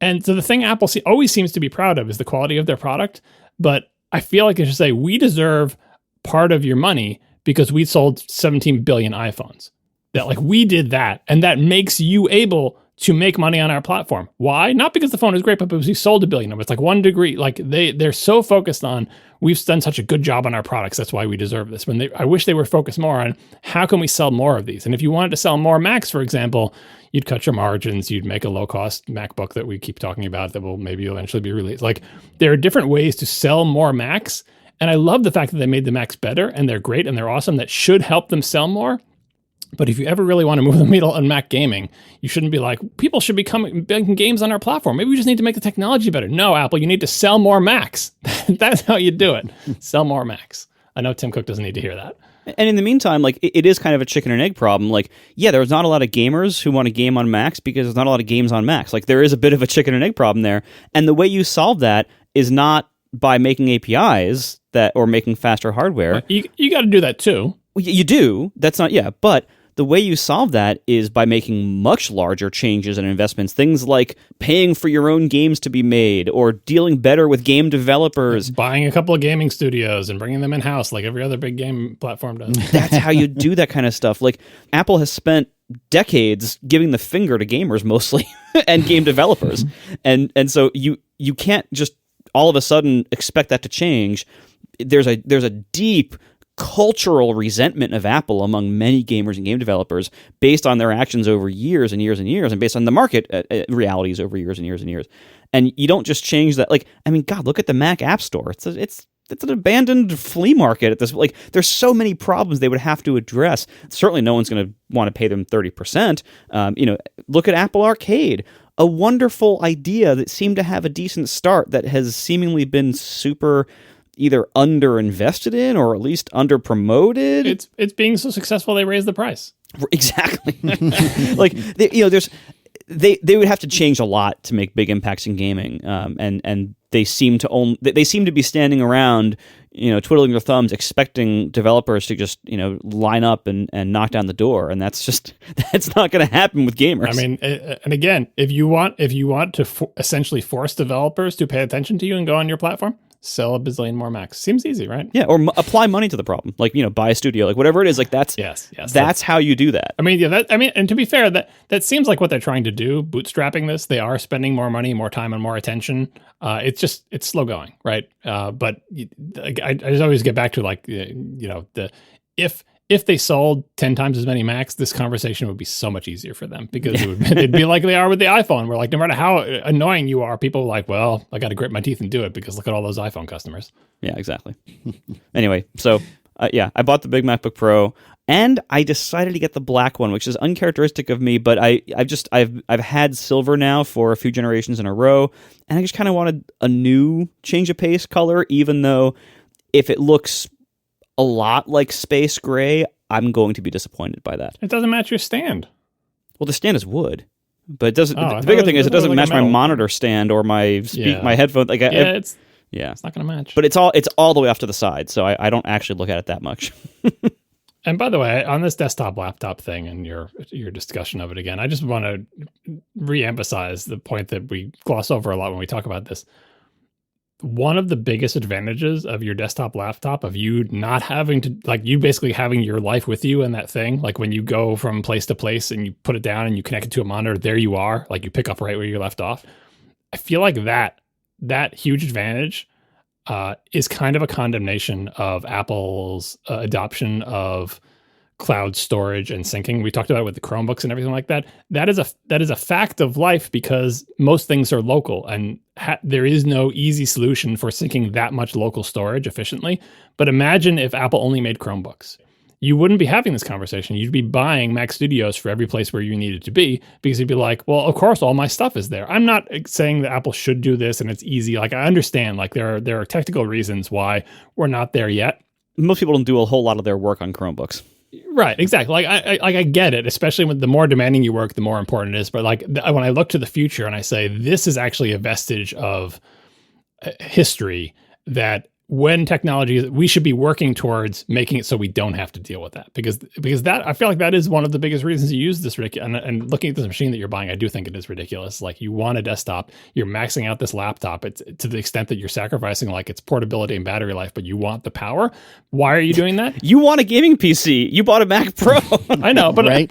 And so the thing Apple always seems to be proud of is the quality of their product. But I feel like I should say we deserve part of your money because we sold 17 billion iPhones. That like we did that, and that makes you able to make money on our platform. Why? Not because the phone is great, but because we sold 1 billion of it. It's like 1 degree. Like they're so focused on we've done such a good job on our products. That's why we deserve this. I wish they were focused more on how can we sell more of these. And if you wanted to sell more Macs, for example, you'd cut your margins. You'd make a low cost MacBook that we keep talking about that will maybe eventually be released. Like there are different ways to sell more Macs. And I love the fact that they made the Macs better and they're great and they're awesome. That should help them sell more. But if you ever really want to move the needle on Mac gaming, you shouldn't be like, people should be making games on our platform. Maybe we just need to make the technology better. No, Apple, you need to sell more Macs. That's how you do it. Sell more Macs. I know Tim Cook doesn't need to hear that. And in the meantime, like it is kind of a chicken and egg problem. Like, yeah, there's not a lot of gamers who want to game on Macs because there's not a lot of games on Macs. Like there is a bit of a chicken and egg problem there. And the way you solve that is not by making APIs or making faster hardware. You got to do that too. You do. That's not, yeah. But the way you solve that is by making much larger changes and investments, things like paying for your own games to be made or dealing better with game developers. Buying a couple of gaming studios and bringing them in-house like every other big game platform does. That's how you do that kind of stuff. Like Apple has spent decades giving the finger to gamers mostly and game developers. And so you can't just all of a sudden expect that to change. There's a deep cultural resentment of Apple among many gamers and game developers based on their actions over years and years and years and based on the market realities over years and years and years. And you don't just change that. Like, I mean, God, look at the Mac App Store. It's an abandoned flea market at this. Like, there's so many problems they would have to address. Certainly no one's going to want to pay them 30%. Look at Apple Arcade. A wonderful idea that seemed to have a decent start that has seemingly been super either underinvested in or at least underpromoted. It's being so successful they raised the price. Exactly. Like they would have to change a lot to make big impacts in gaming, and they seem to be standing around, twiddling their thumbs, expecting developers to just line up and knock down the door, and that's not going to happen with gamers. I mean, and again, if you want to essentially force developers to pay attention to you and go on your platform, sell a bazillion more Macs. Seems easy, right? Yeah, or apply money to the problem. Like, buy a studio, like whatever it is. Like that's that's how you do that. I mean, and to be fair, that seems like what they're trying to do. Bootstrapping this, they are spending more money, more time, and more attention. It's slow going, right? But I just always get back to like if they sold 10 times as many Macs, this conversation would be so much easier for them because it'd be like they are with the iPhone. We're like, no matter how annoying you are, people are like, well, I got to grit my teeth and do it because look at all those iPhone customers. Yeah, exactly. Anyway, so I bought the big MacBook Pro and I decided to get the black one, which is uncharacteristic of me, but I've had silver now for a few generations in a row, and I just kind of wanted a new change of pace color, even though if it looks a lot like space gray, I'm going to be disappointed by that. It doesn't match your stand. Well, the stand is wood, but it doesn't. The bigger thing is it doesn't match my monitor stand or my my headphones. Like it's not going to match. But it's all the way off to the side, so I don't actually look at it that much. And by the way, on this desktop laptop thing and your discussion of it again, I just want to reemphasize the point that we gloss over a lot when we talk about this. One of the biggest advantages of your desktop laptop, of you not having to, like, you basically having your life with you in that thing, like when you go from place to place and you put it down and you connect it to a monitor, there you are, like you pick up right where you left off. I feel like that huge advantage is kind of a condemnation of Apple's adoption of cloud storage and syncing. We talked about it with the Chromebooks and everything like that. That is a fact of life because most things are local and there is no easy solution for syncing that much local storage efficiently. But imagine if Apple only made Chromebooks. You wouldn't be having this conversation. You'd be buying Mac Studios for every place where you needed to be because you'd be like, well, of course, all my stuff is there. I'm not saying that Apple should do this and it's easy. Like, I understand, like there are technical reasons why we're not there yet. Most people don't do a whole lot of their work on Chromebooks. Right, exactly. Like I get it, especially when the more demanding you work, the more important it is. But like when I look to the future and I say this is actually a vestige of history that when technology, we should be working towards making it so we don't have to deal with that because that I feel like that is one of the biggest reasons you use this. And looking at this machine that you're buying, I do think it is ridiculous. Like you want a desktop, you're maxing out this laptop. It's to the extent that you're sacrificing like its portability and battery life, but you want the power. Why are you doing that? You want a gaming PC. You bought a Mac Pro. I know, but I'm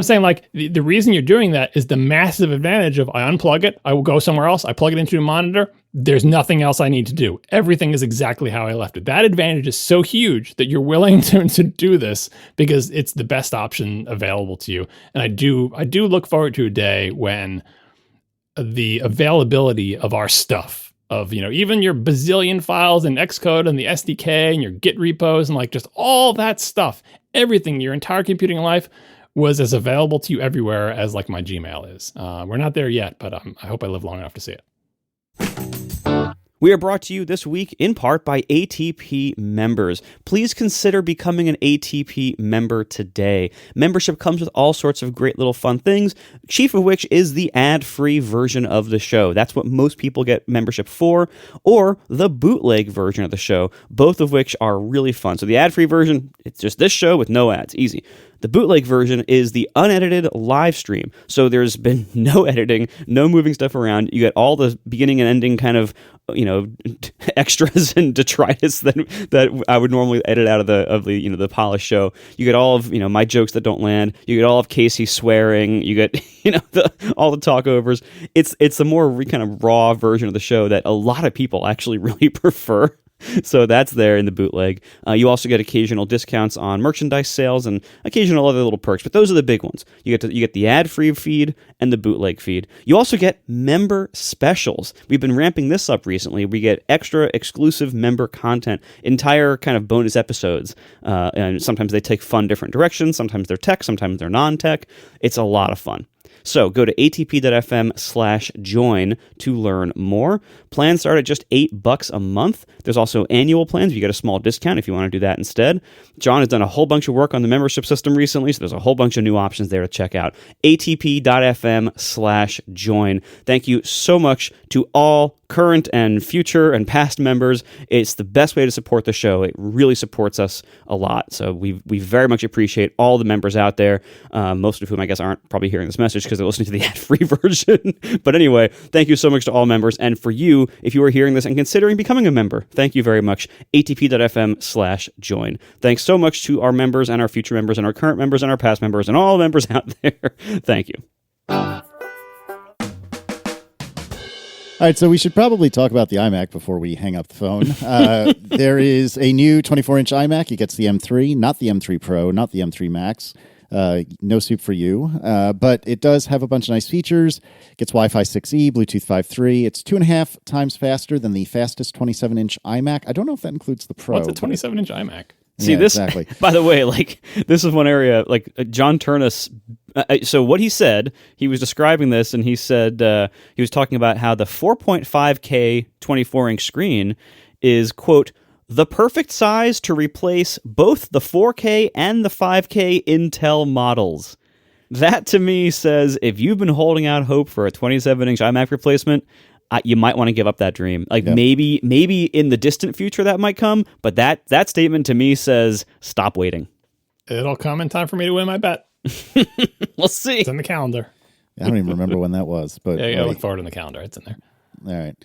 saying like the reason you're doing that is the massive advantage of I unplug it, I will go somewhere else, I plug it into a monitor. There's nothing else I need to do. Everything is exactly how I left it. That advantage is so huge that you're willing to do this because it's the best option available to you. And I do look forward to a day when the availability of our stuff, of even your bazillion files in Xcode and the SDK and your Git repos and like just all that stuff, everything, your entire computing life was as available to you everywhere as like my Gmail is. We're not there yet, but I hope I live long enough to see it. We are brought to you this week in part by ATP members. Please consider becoming an ATP member today. Membership comes with all sorts of great little fun things, chief of which is the ad-free version of the show. That's what most people get membership for, or the bootleg version of the show, both of which are really fun. So the ad-free version, it's just this show with no ads, easy. The bootleg version is the unedited live stream. So there's been no editing, no moving stuff around. You get all the beginning and ending kind of, extras and detritus that I would normally edit out of the polished show. You get all of, my jokes that don't land. You get all of Casey swearing. You get, all the talkovers. It's a more kind of raw version of the show that a lot of people actually really prefer. So that's there in the bootleg. You also get occasional discounts on merchandise sales and occasional other little perks, but those are the big ones. You get the ad-free feed and the bootleg feed. You also get member specials. We've been ramping this up recently. We get extra exclusive member content, entire kind of bonus episodes, and sometimes they take fun different directions. Sometimes they're tech, sometimes they're non-tech. It's a lot of fun. So go to atp.fm/join to learn more. Plans start at just $8 a month. There's also annual plans. You get a small discount if you want to do that instead. John has done a whole bunch of work on the membership system recently, so there's a whole bunch of new options there to check out. atp.fm/join. Thank you so much to all current and future and past members. It's the best way to support the show. It really supports us a lot. So we very much appreciate all the members out there, most of whom I guess aren't probably hearing this message because they're listening to the ad-free version. But anyway, thank you so much to all members. And for you, if you are hearing this and considering becoming a member, thank you very much. atp.fm/join. Thanks so much to our members and our future members and our current members and our past members and all members out there. Thank you. All right, so we should probably talk about the iMac before we hang up the phone. There is a new 24-inch iMac. It gets the M3, not the M3 Pro, not the M3 Max. No soup for you. But it does have a bunch of nice features. It gets Wi-Fi 6E, Bluetooth 5.3. It's 2.5 times faster than the fastest 27-inch iMac. I don't know if that includes the Pro. What's a 27-inch iMac? See, yeah, this, exactly. By the way, like, this is one area, like, John Turnus, so what he said, he was describing this, and he said, he was talking about how the 4.5K 24-inch screen is, quote, the perfect size to replace both the 4K and the 5K Intel models. That, to me, says, if you've been holding out hope for a 27-inch iMac replacement, you might want to give up that dream. Like, yep. maybe in the distant future that might come, but that statement to me says stop waiting. It'll come in time for me to win my bet. We'll see. It's in the calendar. I don't even remember when that was. But yeah, look forward in the calendar. It's in there. All right.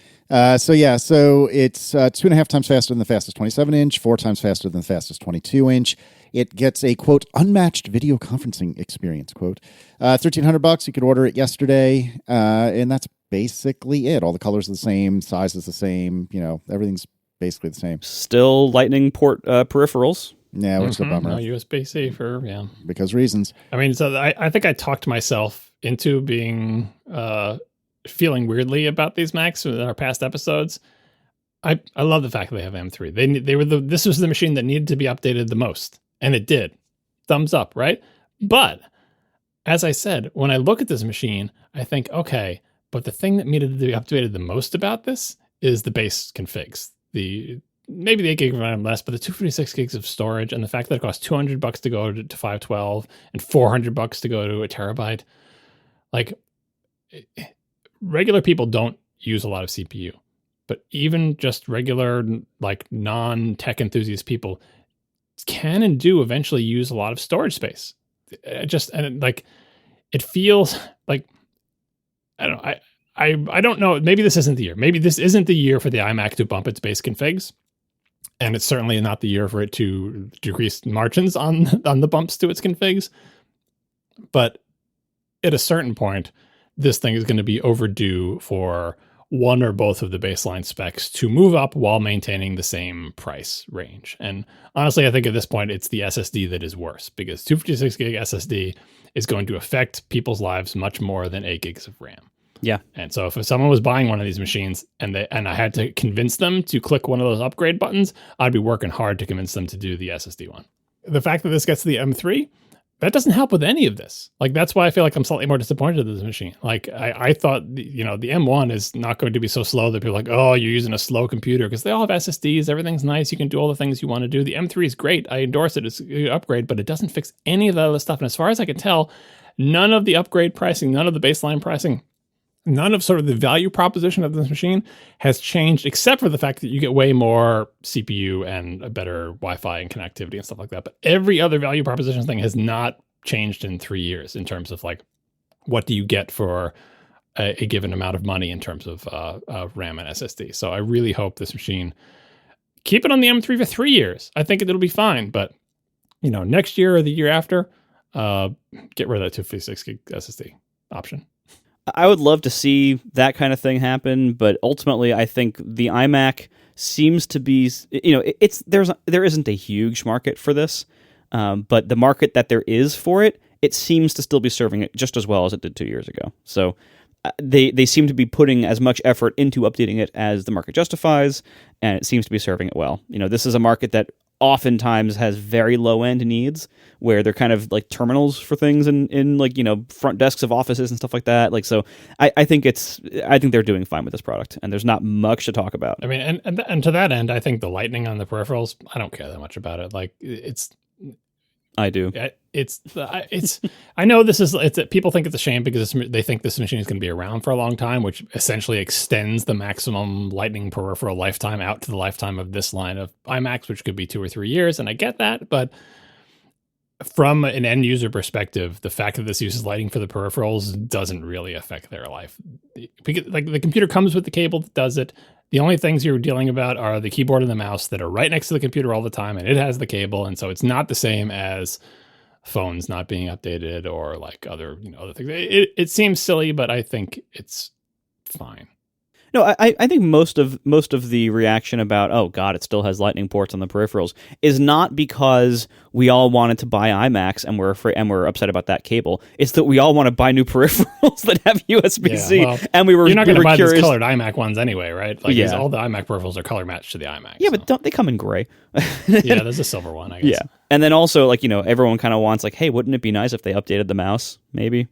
So it's 2.5 times faster than the fastest 27-inch, 4 times faster than the fastest 22-inch. It gets a, quote, unmatched video conferencing experience, quote. $1,300. You could order it yesterday, and that's basically it. All the colors are the same, size is the same, everything's basically the same. Still Lightning port peripherals. Yeah, which is a bummer. No USB-C for, Because reasons. I mean, so I think I talked myself into being, feeling weirdly about these Macs in our past episodes. I love the fact that they have M3. This was the machine that needed to be updated the most, and it did. Thumbs up, right? But as I said, when I look at this machine, I think, okay, but the thing that needed to be updated the most about this is the base configs. Maybe the 8 gig of RAM less, but the 256 gigs of storage, and the fact that it costs $200 to go to 512 and $400 to go to a terabyte. Like, regular people don't use a lot of CPU, but even just regular, like, non-tech enthusiast people can and do eventually use a lot of storage space. It feels like, I don't know. I don't know. Maybe this isn't the year. Maybe this isn't the year for the iMac to bump its base configs. And it's certainly not the year for it to decrease margins on the bumps to its configs. But at a certain point, this thing is going to be overdue for one or both of the baseline specs to move up while maintaining the same price range. And honestly, I think at this point, it's the SSD that is worse, because 256 gig SSD is going to affect people's lives much more than 8 gigs of RAM. Yeah. And so if someone was buying one of these machines and I had to convince them to click one of those upgrade buttons, I'd be working hard to convince them to do the SSD one. The fact that this gets the M3, that doesn't help with any of this. Like, that's why I feel like I'm slightly more disappointed in this machine. Like, I thought, the M1 is not going to be so slow that people are like, oh, you're using a slow computer, because they all have SSDs. Everything's nice. You can do all the things you want to do. The M3 is great. I endorse it. It's an upgrade, but it doesn't fix any of that other stuff. And as far as I can tell, none of the upgrade pricing, none of the baseline pricing, none of sort of the value proposition of this machine has changed, except for the fact that you get way more CPU and a better Wi-Fi and connectivity and stuff like that. But every other value proposition thing has not changed in 3 years in terms of, like, what do you get for a given amount of money in terms of RAM and SSD. So I really hope this machine, keep it on the M3 for 3 years. I think it'll be fine. But, next year or the year after, get rid of that 256 gig SSD option. I would love to see that kind of thing happen, but ultimately, I think the iMac seems to be, there isn't a huge market for this, but the market that there is for it, it seems to still be serving it just as well as it did 2 years ago. So they seem to be putting as much effort into updating it as the market justifies, and it seems to be serving it well. This is a market that oftentimes has very low-end needs where they're kind of like terminals for things in like, front desks of offices and stuff like that. Like, so I think they're doing fine with this product, and there's not much to talk about. I mean, and to that end, I think the Lightning on the peripherals, I don't care that much about it. Like, it's I do. It's I know this is people think it's a shame because they think this machine is going to be around for a long time, which essentially extends the maximum Lightning peripheral lifetime out to the lifetime of this line of iMacs, which could be 2 or 3 years. And I get that, but from an end user perspective, the fact that this uses lighting for the peripherals doesn't really affect their life. Because, like, the computer comes with the cable that does it. The only things you're dealing about are the keyboard and the mouse that are right next to the computer all the time, and it has the cable, and so it's not the same as phones not being updated or like other things. It seems silly, but I think it's fine. No, I think most of the reaction about, oh God, it still has Lightning ports on the peripherals is not because we all wanted to buy iMacs and we're afraid and we're upset about that cable. It's that we all want to buy new peripherals that have USB-C, and you're not going to buy curious. These colored iMac ones anyway, right? Like, all the iMac peripherals are color matched to the iMac. Yeah, but don't they come in gray? Yeah, there's a silver one, I guess. Yeah, and then also everyone kind of wants hey, wouldn't it be nice if they updated the mouse maybe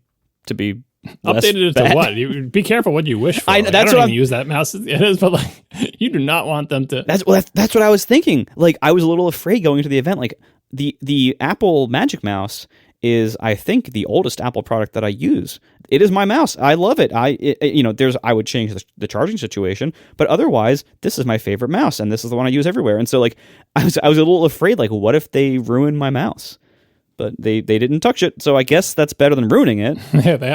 to be updated it to what? You be careful what you wish for. I don't even use that mouse as it is, but you do not want them to. That's what I was thinking. I was a little afraid going to the event. The Apple Magic Mouse is, I think, the oldest Apple product that I use. It is my mouse. I love it. I would change the charging situation, but otherwise, this is my favorite mouse, and this is the one I use everywhere. And so, I was a little afraid. What if they ruin my mouse? But they didn't touch it, so I guess that's better than ruining it.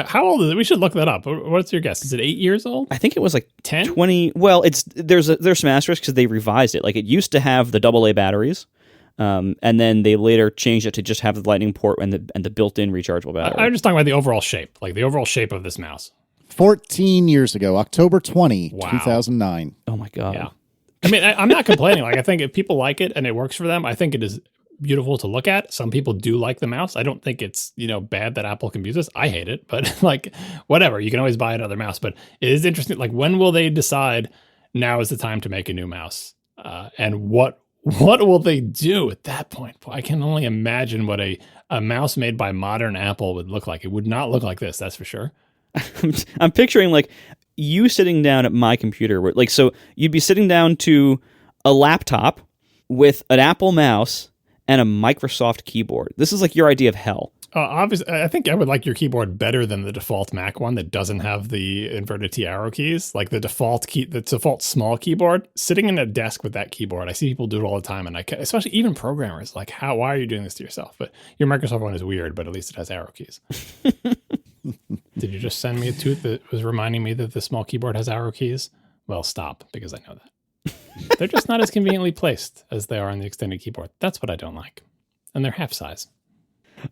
How old is it? We should look that up. What's your guess? Is it 8 years old? I think it was 10? 20. Well, there's some asterisks because they revised it. It used to have the AA batteries, and then they later changed it to just have the Lightning port and the built-in rechargeable battery. I'm just talking about the overall shape, the overall shape of this mouse. 14 years ago, October 20, 2009. Oh my God. Yeah. I mean, I'm not complaining. I think if people like it and it works for them, I think it is beautiful to look at. Some people do like the mouse. I don't think it's bad that Apple can use this. I hate it, but whatever. You can always buy another mouse. But it is interesting. When will they decide now is the time to make a new mouse? And what will they do at that point? I can only imagine what a mouse made by modern Apple would look like. It would not look like this. That's for sure. I'm picturing you sitting down at my computer. So you'd be sitting down to a laptop with an Apple mouse and a Microsoft keyboard. This is your idea of hell. Obviously, I think I would like your keyboard better than the default Mac one that doesn't have the inverted T arrow keys. The default small keyboard. Sitting in a desk with that keyboard, I see people do it all the time, and especially even programmers, why are you doing this to yourself? But your Microsoft one is weird, but at least it has arrow keys. Did you just send me a tweet that was reminding me that the small keyboard has arrow keys? Well, stop, because I know that. They're just not as conveniently placed as they are on the extended keyboard. That's what I don't like. And they're half size.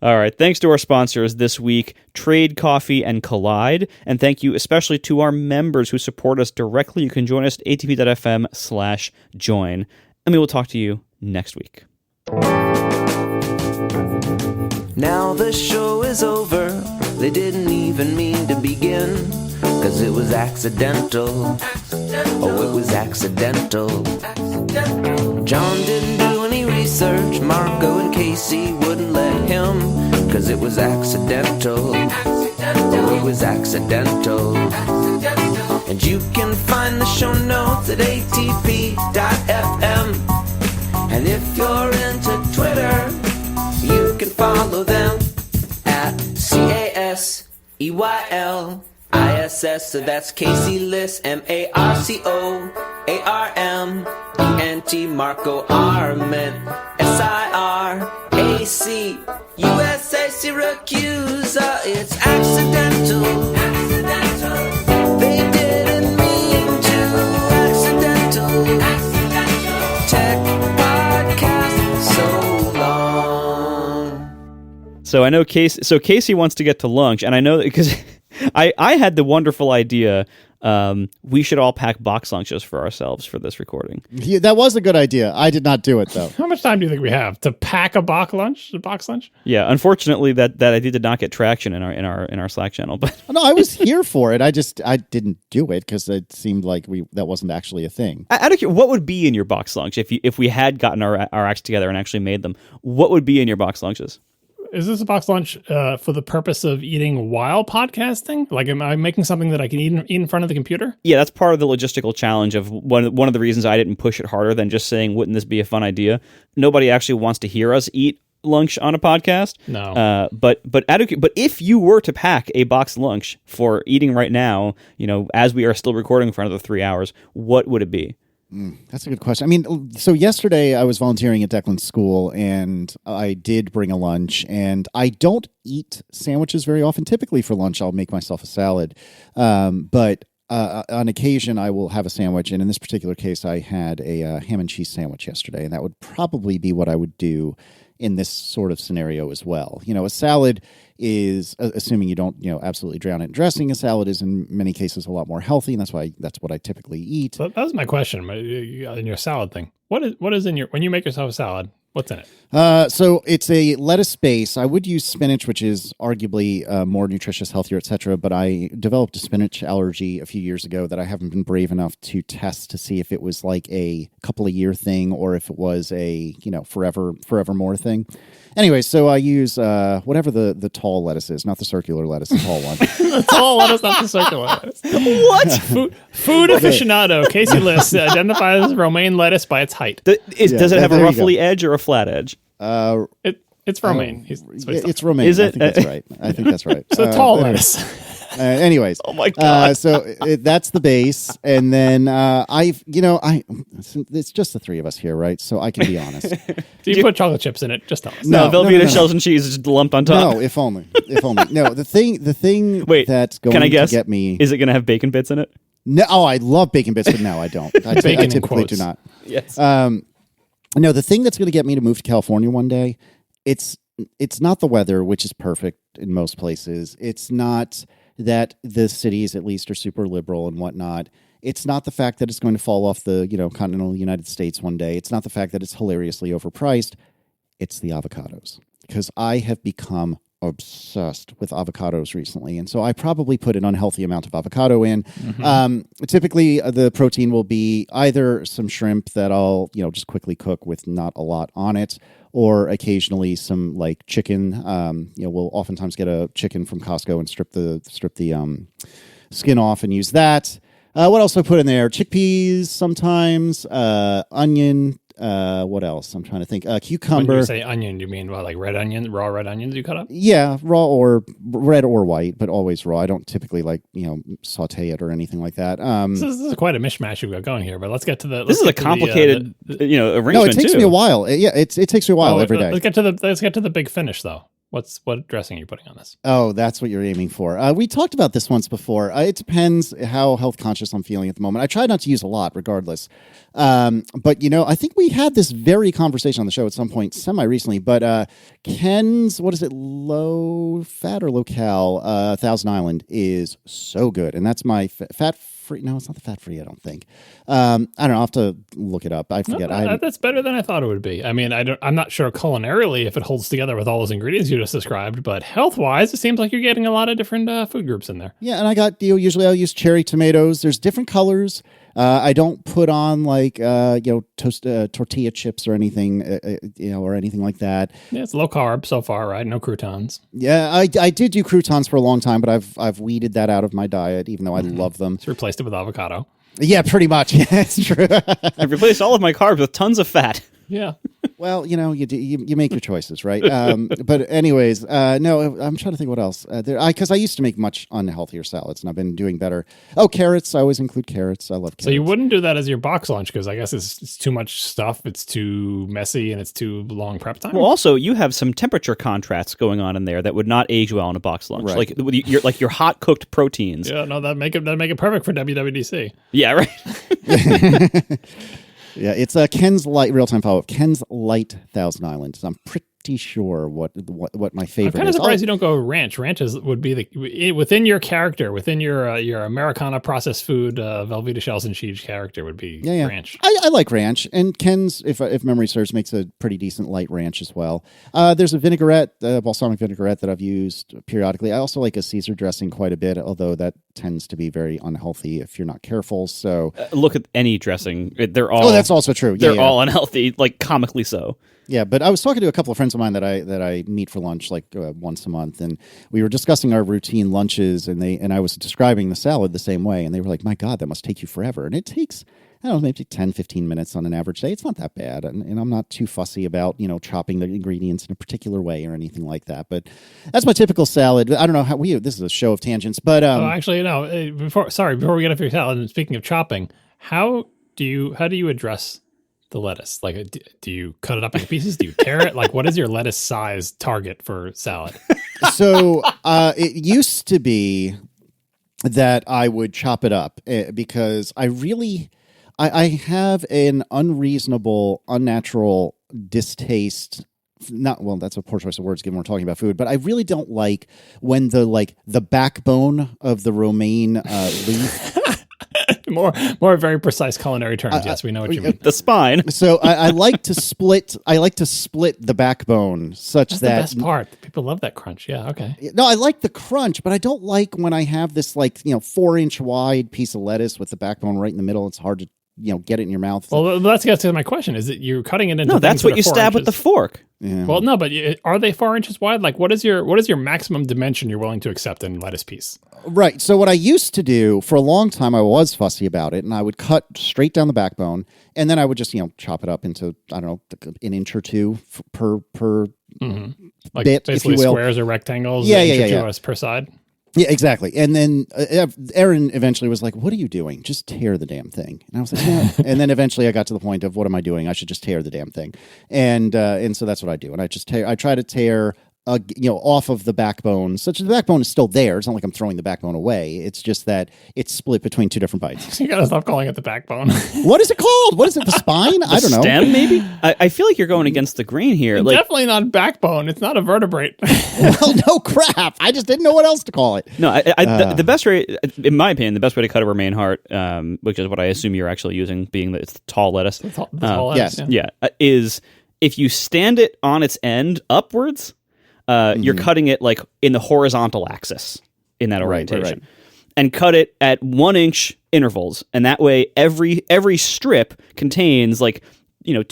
All right. Thanks to our sponsors this week, Trade Coffee and Kolide. And thank you especially to our members who support us directly. You can join us at atp.fm/join. And we will talk to you next week. Now the show is over. They didn't even mean to begin. 'Cause it was accidental. Oh, it was accidental. John didn't do any research. Marco and Casey wouldn't let him. 'Cause it was accidental. Oh, it was accidental. And you can find the show notes at atp.fm. And if you're into Twitter, you can follow them at CASEYL. ISS, so that's Casey Liss, MarcoArment, Marco Arment, SIRAC, USA Syracuse. It's accidental. They didn't mean to. Accidental. Tech podcast so long. So I know Casey wants to get to lunch, and I know that because I had the wonderful idea we should all pack box lunches for ourselves for this recording. Yeah, that was a good idea. I did not do it, though. How much time do you think we have to pack a box lunch? Yeah, unfortunately, that idea did not get traction in our Slack channel. But no, I was here for it. I didn't do it because it seemed like that wasn't actually a thing. What would be in your box lunch if we had gotten our acts together and actually made them? What would be in your box lunches? Is this a box lunch for the purpose of eating while podcasting? Am I making something that I can eat in front of the computer? Yeah, that's part of the logistical challenge of one of the reasons I didn't push it harder than just saying, wouldn't this be a fun idea? Nobody actually wants to hear us eat lunch on a podcast. No. But if you were to pack a box lunch for eating right now, as we are still recording for another 3 hours, what would it be? That's a good question. I mean, so yesterday I was volunteering at Declan's school, and I did bring a lunch, and I don't eat sandwiches very often. Typically for lunch, I'll make myself a salad. But on occasion, I will have a sandwich, and in this particular case, I had a ham and cheese sandwich yesterday, and that would probably be what I would do in this sort of scenario as well. A salad is, assuming you don't, absolutely drown it in dressing, a salad is in many cases a lot more healthy, and that's what I typically eat. So that was my question in your salad thing. What is in when you make yourself a salad? What's in it? So it's a lettuce base. I would use spinach, which is arguably more nutritious, healthier, etc. But I developed a spinach allergy a few years ago that I haven't been brave enough to test to see if it was like a couple of year thing or if it was a forevermore thing. Anyway, so I use whatever the tall lettuce is, not the circular lettuce, the tall one. The tall lettuce, not the circular lettuce. What? Food aficionado Casey Liss identifies romaine lettuce by its height. Does it have a ruffly edge or a flat edge? It's romaine. It's romaine. Is it? I think that's right. So tall lettuce. Anyways, oh my god! That's the base, and then it's just the three of us here, right? So I can be honest. Do you put chocolate chips in it? Just tell us. No, Velveeta shells and cheese is just lumped on top. No, if only. No, the thing Wait, that's going can I guess? to get me is it going to have bacon bits in it? No, I love bacon bits, but no, I don't. I typically do not. Yes. No, the thing that's going to get me to move to California one day, it's not the weather, which is perfect in most places. It's not that the cities at least are super liberal and whatnot. It's not the fact that it's going to fall off the continental United States one day. It's not the fact that it's hilariously overpriced. It's the avocados, because I have become obsessed with avocados recently, and so I probably put an unhealthy amount of avocado in. Typically the protein will be either some shrimp that I'll just quickly cook with not a lot on it, or occasionally some like chicken. We'll oftentimes get a chicken from Costco and strip the skin off and use that. What else do I put in there? Chickpeas sometimes, onion. What else? I'm trying to think. Cucumber. When you say onion, you mean like red onion, raw red onions you cut up? Yeah, raw or red or white, but always raw. I don't typically saute it or anything like that. This is quite a mishmash you've got going here, but let's get to the. This is a complicated, arrangement. No, it takes too. me a while. It takes me a while every day. Let's get to the big finish though. What dressing are you putting on this? Oh, that's what you're aiming for. We talked about this once before. It depends how health conscious I'm feeling at the moment. I try not to use a lot regardless. But, I think we had this very conversation on the show at some point semi-recently. But Ken's, what is it, low fat or low cal, Thousand Island is so good. And that's my fat-free. No, it's not the fat-free, I don't think. I don't know. I'll have to look it up. I forget. No, that's better than I thought it would be. I mean, I'm not sure culinarily if it holds together with all those ingredients you just described, but health-wise, it seems like you're getting a lot of different food groups in there. Yeah, and I got, usually I'll use cherry tomatoes. There's different colors. I don't put on like tortilla chips or anything, or anything like that. Yeah, it's low carb so far, right? No croutons. Yeah, I did do croutons for a long time, but I've weeded that out of my diet, even though I love them. It's replaced it with avocado. Yeah, pretty much. Yeah, it's true. I've replaced all of my carbs with tons of fat. Yeah. Well, you make your choices, right? But anyways, no, I'm trying to think what else. Because I used to make much unhealthier salads, and I've been doing better. Oh, carrots. I always include carrots. I love carrots. So you wouldn't do that as your box lunch because I guess it's too much stuff. It's too messy, and it's too long prep time. Well, also, you have some temperature contrasts going on in there that would not age well in a box lunch. Right. Like your hot cooked proteins. Yeah, no, that'd make it perfect for WWDC. Yeah, right. Yeah, it's Ken's Light, real-time follow-up. Ken's Light Thousand Island. So I'm pretty sure what my favorite is. I'm kind of surprised you don't go ranch. Ranch would be within your character, within your Americana processed food, Velveeta shells and cheese character would be ranch. I like ranch, and Ken's, if memory serves, makes a pretty decent light ranch as well. There's a vinaigrette, balsamic vinaigrette that I've used periodically. I also like a Caesar dressing quite a bit, although that tends to be very unhealthy if you're not careful. So look at any dressing; they're all. Oh, that's also true. They're all unhealthy, like comically so. Yeah, but I was talking to a couple of friends of mine that I meet for lunch like once a month, and we were discussing our routine lunches, and I was describing the salad the same way, and they were like, "My God, that must take you forever," and it takes I don't know, maybe 10, 15 minutes on an average day. It's not that bad. And I'm not too fussy about, chopping the ingredients in a particular way or anything like that. But that's my typical salad. I don't know how this is a show of tangents, but actually, no. Before we get off your salad, and speaking of chopping, how do you address the lettuce? Like, do you cut it up into pieces? Do you tear it? Like, what is your lettuce size target for salad? So it used to be that I would chop it up because I have an unreasonable, unnatural distaste. That's a poor choice of words given we're talking about food, but I really don't like when the backbone of the romaine leaf. More very precise culinary terms. Yes, we know what you mean. The spine. So I like to split. I like to split the backbone such That's that the best part. People love that crunch. Yeah. Okay. No, I like the crunch, but I don't like when I have this 4-inch wide piece of lettuce with the backbone right in the middle. It's hard to get it in your mouth. Well, that's my question. Is it you're cutting it into? No, that's what you stab with the fork. Yeah. Well, no, but are they 4 inches wide? Like, what is your maximum dimension you're willing to accept in lettuce piece? Right. So what I used to do for a long time, I was fussy about it, and I would cut straight down the backbone, and then I would just chop it up into an inch or two per Like bit, basically if you will. Squares or rectangles. Yeah. Per side. Yeah, exactly. And then Aaron eventually was like, "What are you doing? Just tear the damn thing." And I was like, "Yeah." And then eventually I got to the point of, "What am I doing? I should just tear the damn thing." And so that's what I do. And I try to tear off of the backbone, such that the backbone is still there. It's not like I'm throwing the backbone away. It's just that it's split between two different bites. You gotta stop calling it the backbone. What is it called? What is it? The spine? I don't know. Stem, maybe? I feel like you're going against the grain here. It's definitely not backbone. It's not a vertebrate. Well, no crap. I just didn't know what else to call it. No, the best way, in my opinion, the best way to cut a romaine heart, which is what I assume you're actually using, being that it's tall lettuce. The tall lettuce, yes. Is if you stand it on its end upwards, you're cutting it like in the horizontal axis in that orientation, right. And cut it at 1 inch intervals, and that way every strip contains 2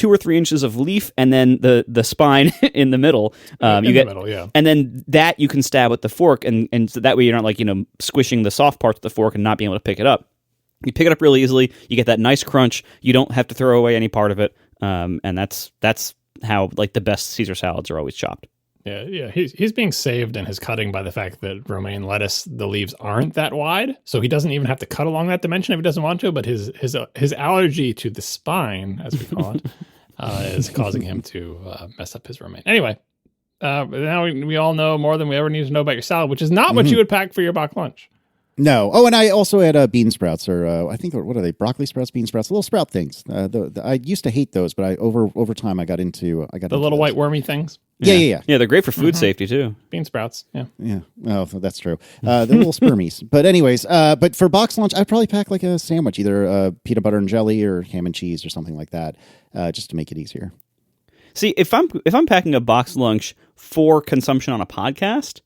or 3 inches of leaf, and then the spine in the middle. The middle, yeah. And then that you can stab with the fork, and so that way you're not squishing the soft parts with the fork and not being able to pick it up. You pick it up really easily. You get that nice crunch. You don't have to throw away any part of it, and that's how the best Caesar salads are always chopped. Yeah. He's being saved in his cutting by the fact that romaine lettuce, the leaves aren't that wide, so he doesn't even have to cut along that dimension if he doesn't want to. But his allergy to the spine, as we call it, is causing him to mess up his romaine. Anyway, now we all know more than we ever need to know about your salad, which is not what you would pack for your box lunch. No. Oh, and I also had bean sprouts, or I think what are they? Broccoli sprouts, bean sprouts, little sprout things. I used to hate those, but over time I got into the little white wormy things. Yeah. Yeah, they're great for food safety too. Bean sprouts. Yeah. Oh, that's true. They're little spermies. But anyways, but for box lunch, I'd probably pack a sandwich, either peanut butter and jelly or ham and cheese or something like that, just to make it easier. See, if I'm packing a box lunch for consumption on a podcast,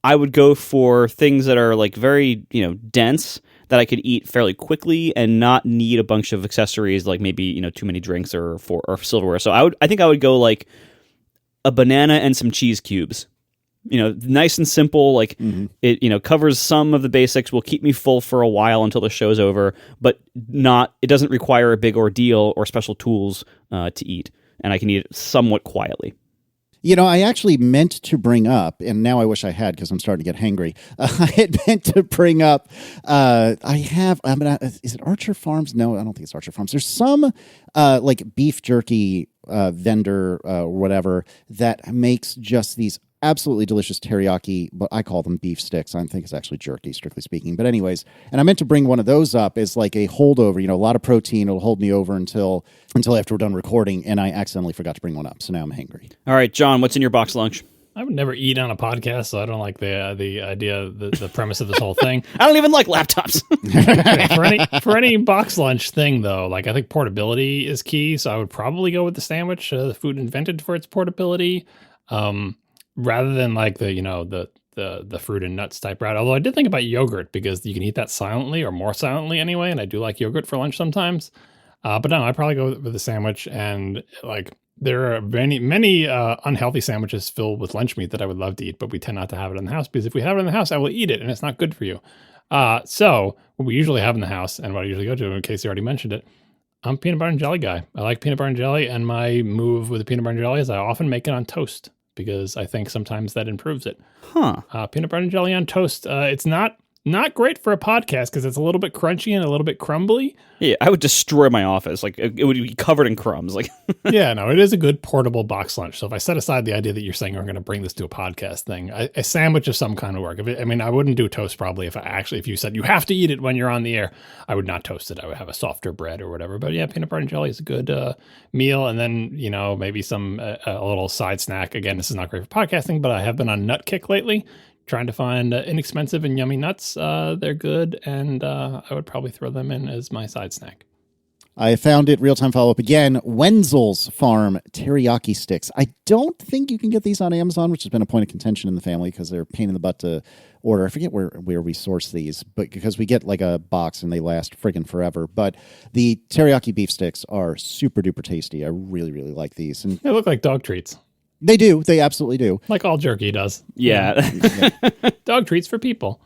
I would go for things that are very, dense, that I could eat fairly quickly and not need a bunch of accessories, like maybe, too many drinks or silverware. So I think I would go a banana and some cheese cubes. Nice and simple, it covers some of the basics, will keep me full for a while until the show's over, but it doesn't require a big ordeal or special tools to eat, and I can eat it somewhat quietly. I actually meant to bring up, and now I wish I had because I'm starting to get hangry. I had meant to bring up, is it Archer Farms? No, I don't think it's Archer Farms. There's some beef jerky vendor or whatever that makes just these absolutely delicious teriyaki, but I call them beef sticks. I think it's actually jerky, strictly speaking. But anyways, and I meant to bring one of those up as a holdover, a lot of protein. It'll hold me over until after we're done recording, and I accidentally forgot to bring one up. So now I'm hangry. All right, John, what's in your box lunch? I would never eat on a podcast, so I don't like the idea, the premise of this whole thing. I don't even like laptops. for any box lunch thing, though, I think portability is key. So I would probably go with the sandwich, the food invented for its portability. Rather than the fruit and nuts type route. Although I did think about yogurt because you can eat that silently or more silently anyway, and I do like yogurt for lunch sometimes. But no, I'd probably go with the sandwich, and there are many unhealthy sandwiches filled with lunch meat that I would love to eat, but we tend not to have it in the house because if we have it in the house, I will eat it, and it's not good for you. So what we usually have in the house, and what I usually go to, in case you already mentioned it, I'm a peanut butter and jelly guy. I like peanut butter and jelly, and my move with the peanut butter and jelly is I often make it on toast because I think sometimes that improves it. Peanut butter and jelly on toast. It's not great for a podcast because it's a little bit crunchy and a little bit crumbly. Yeah, I would destroy my office. Like it would be covered in crumbs. Like, yeah, no, it is a good portable box lunch. So if I set aside the idea that you're saying we're going to bring this to a podcast thing, a sandwich of some kind of work. I wouldn't do toast probably if you said you have to eat it when you're on the air. I would not toast it. I would have a softer bread or whatever. But yeah, peanut butter and jelly is a good meal. And then, maybe some a little side snack. Again, this is not great for podcasting, but I have been on nut kick lately. Trying to find inexpensive and yummy nuts. They're good, and I would probably throw them in as my side snack. I found it, real-time follow-up again, Wenzel's Farm teriyaki sticks. I don't think you can get these on Amazon, which has been a point of contention in the family because they're a pain in the butt to order. I forget where we source these, but because we get like a box and they last friggin' forever. But the teriyaki beef sticks are super-duper tasty. I really, really like these. And they look like dog treats. They do. They absolutely do. Like all jerky does. Yeah. Dog treats for people.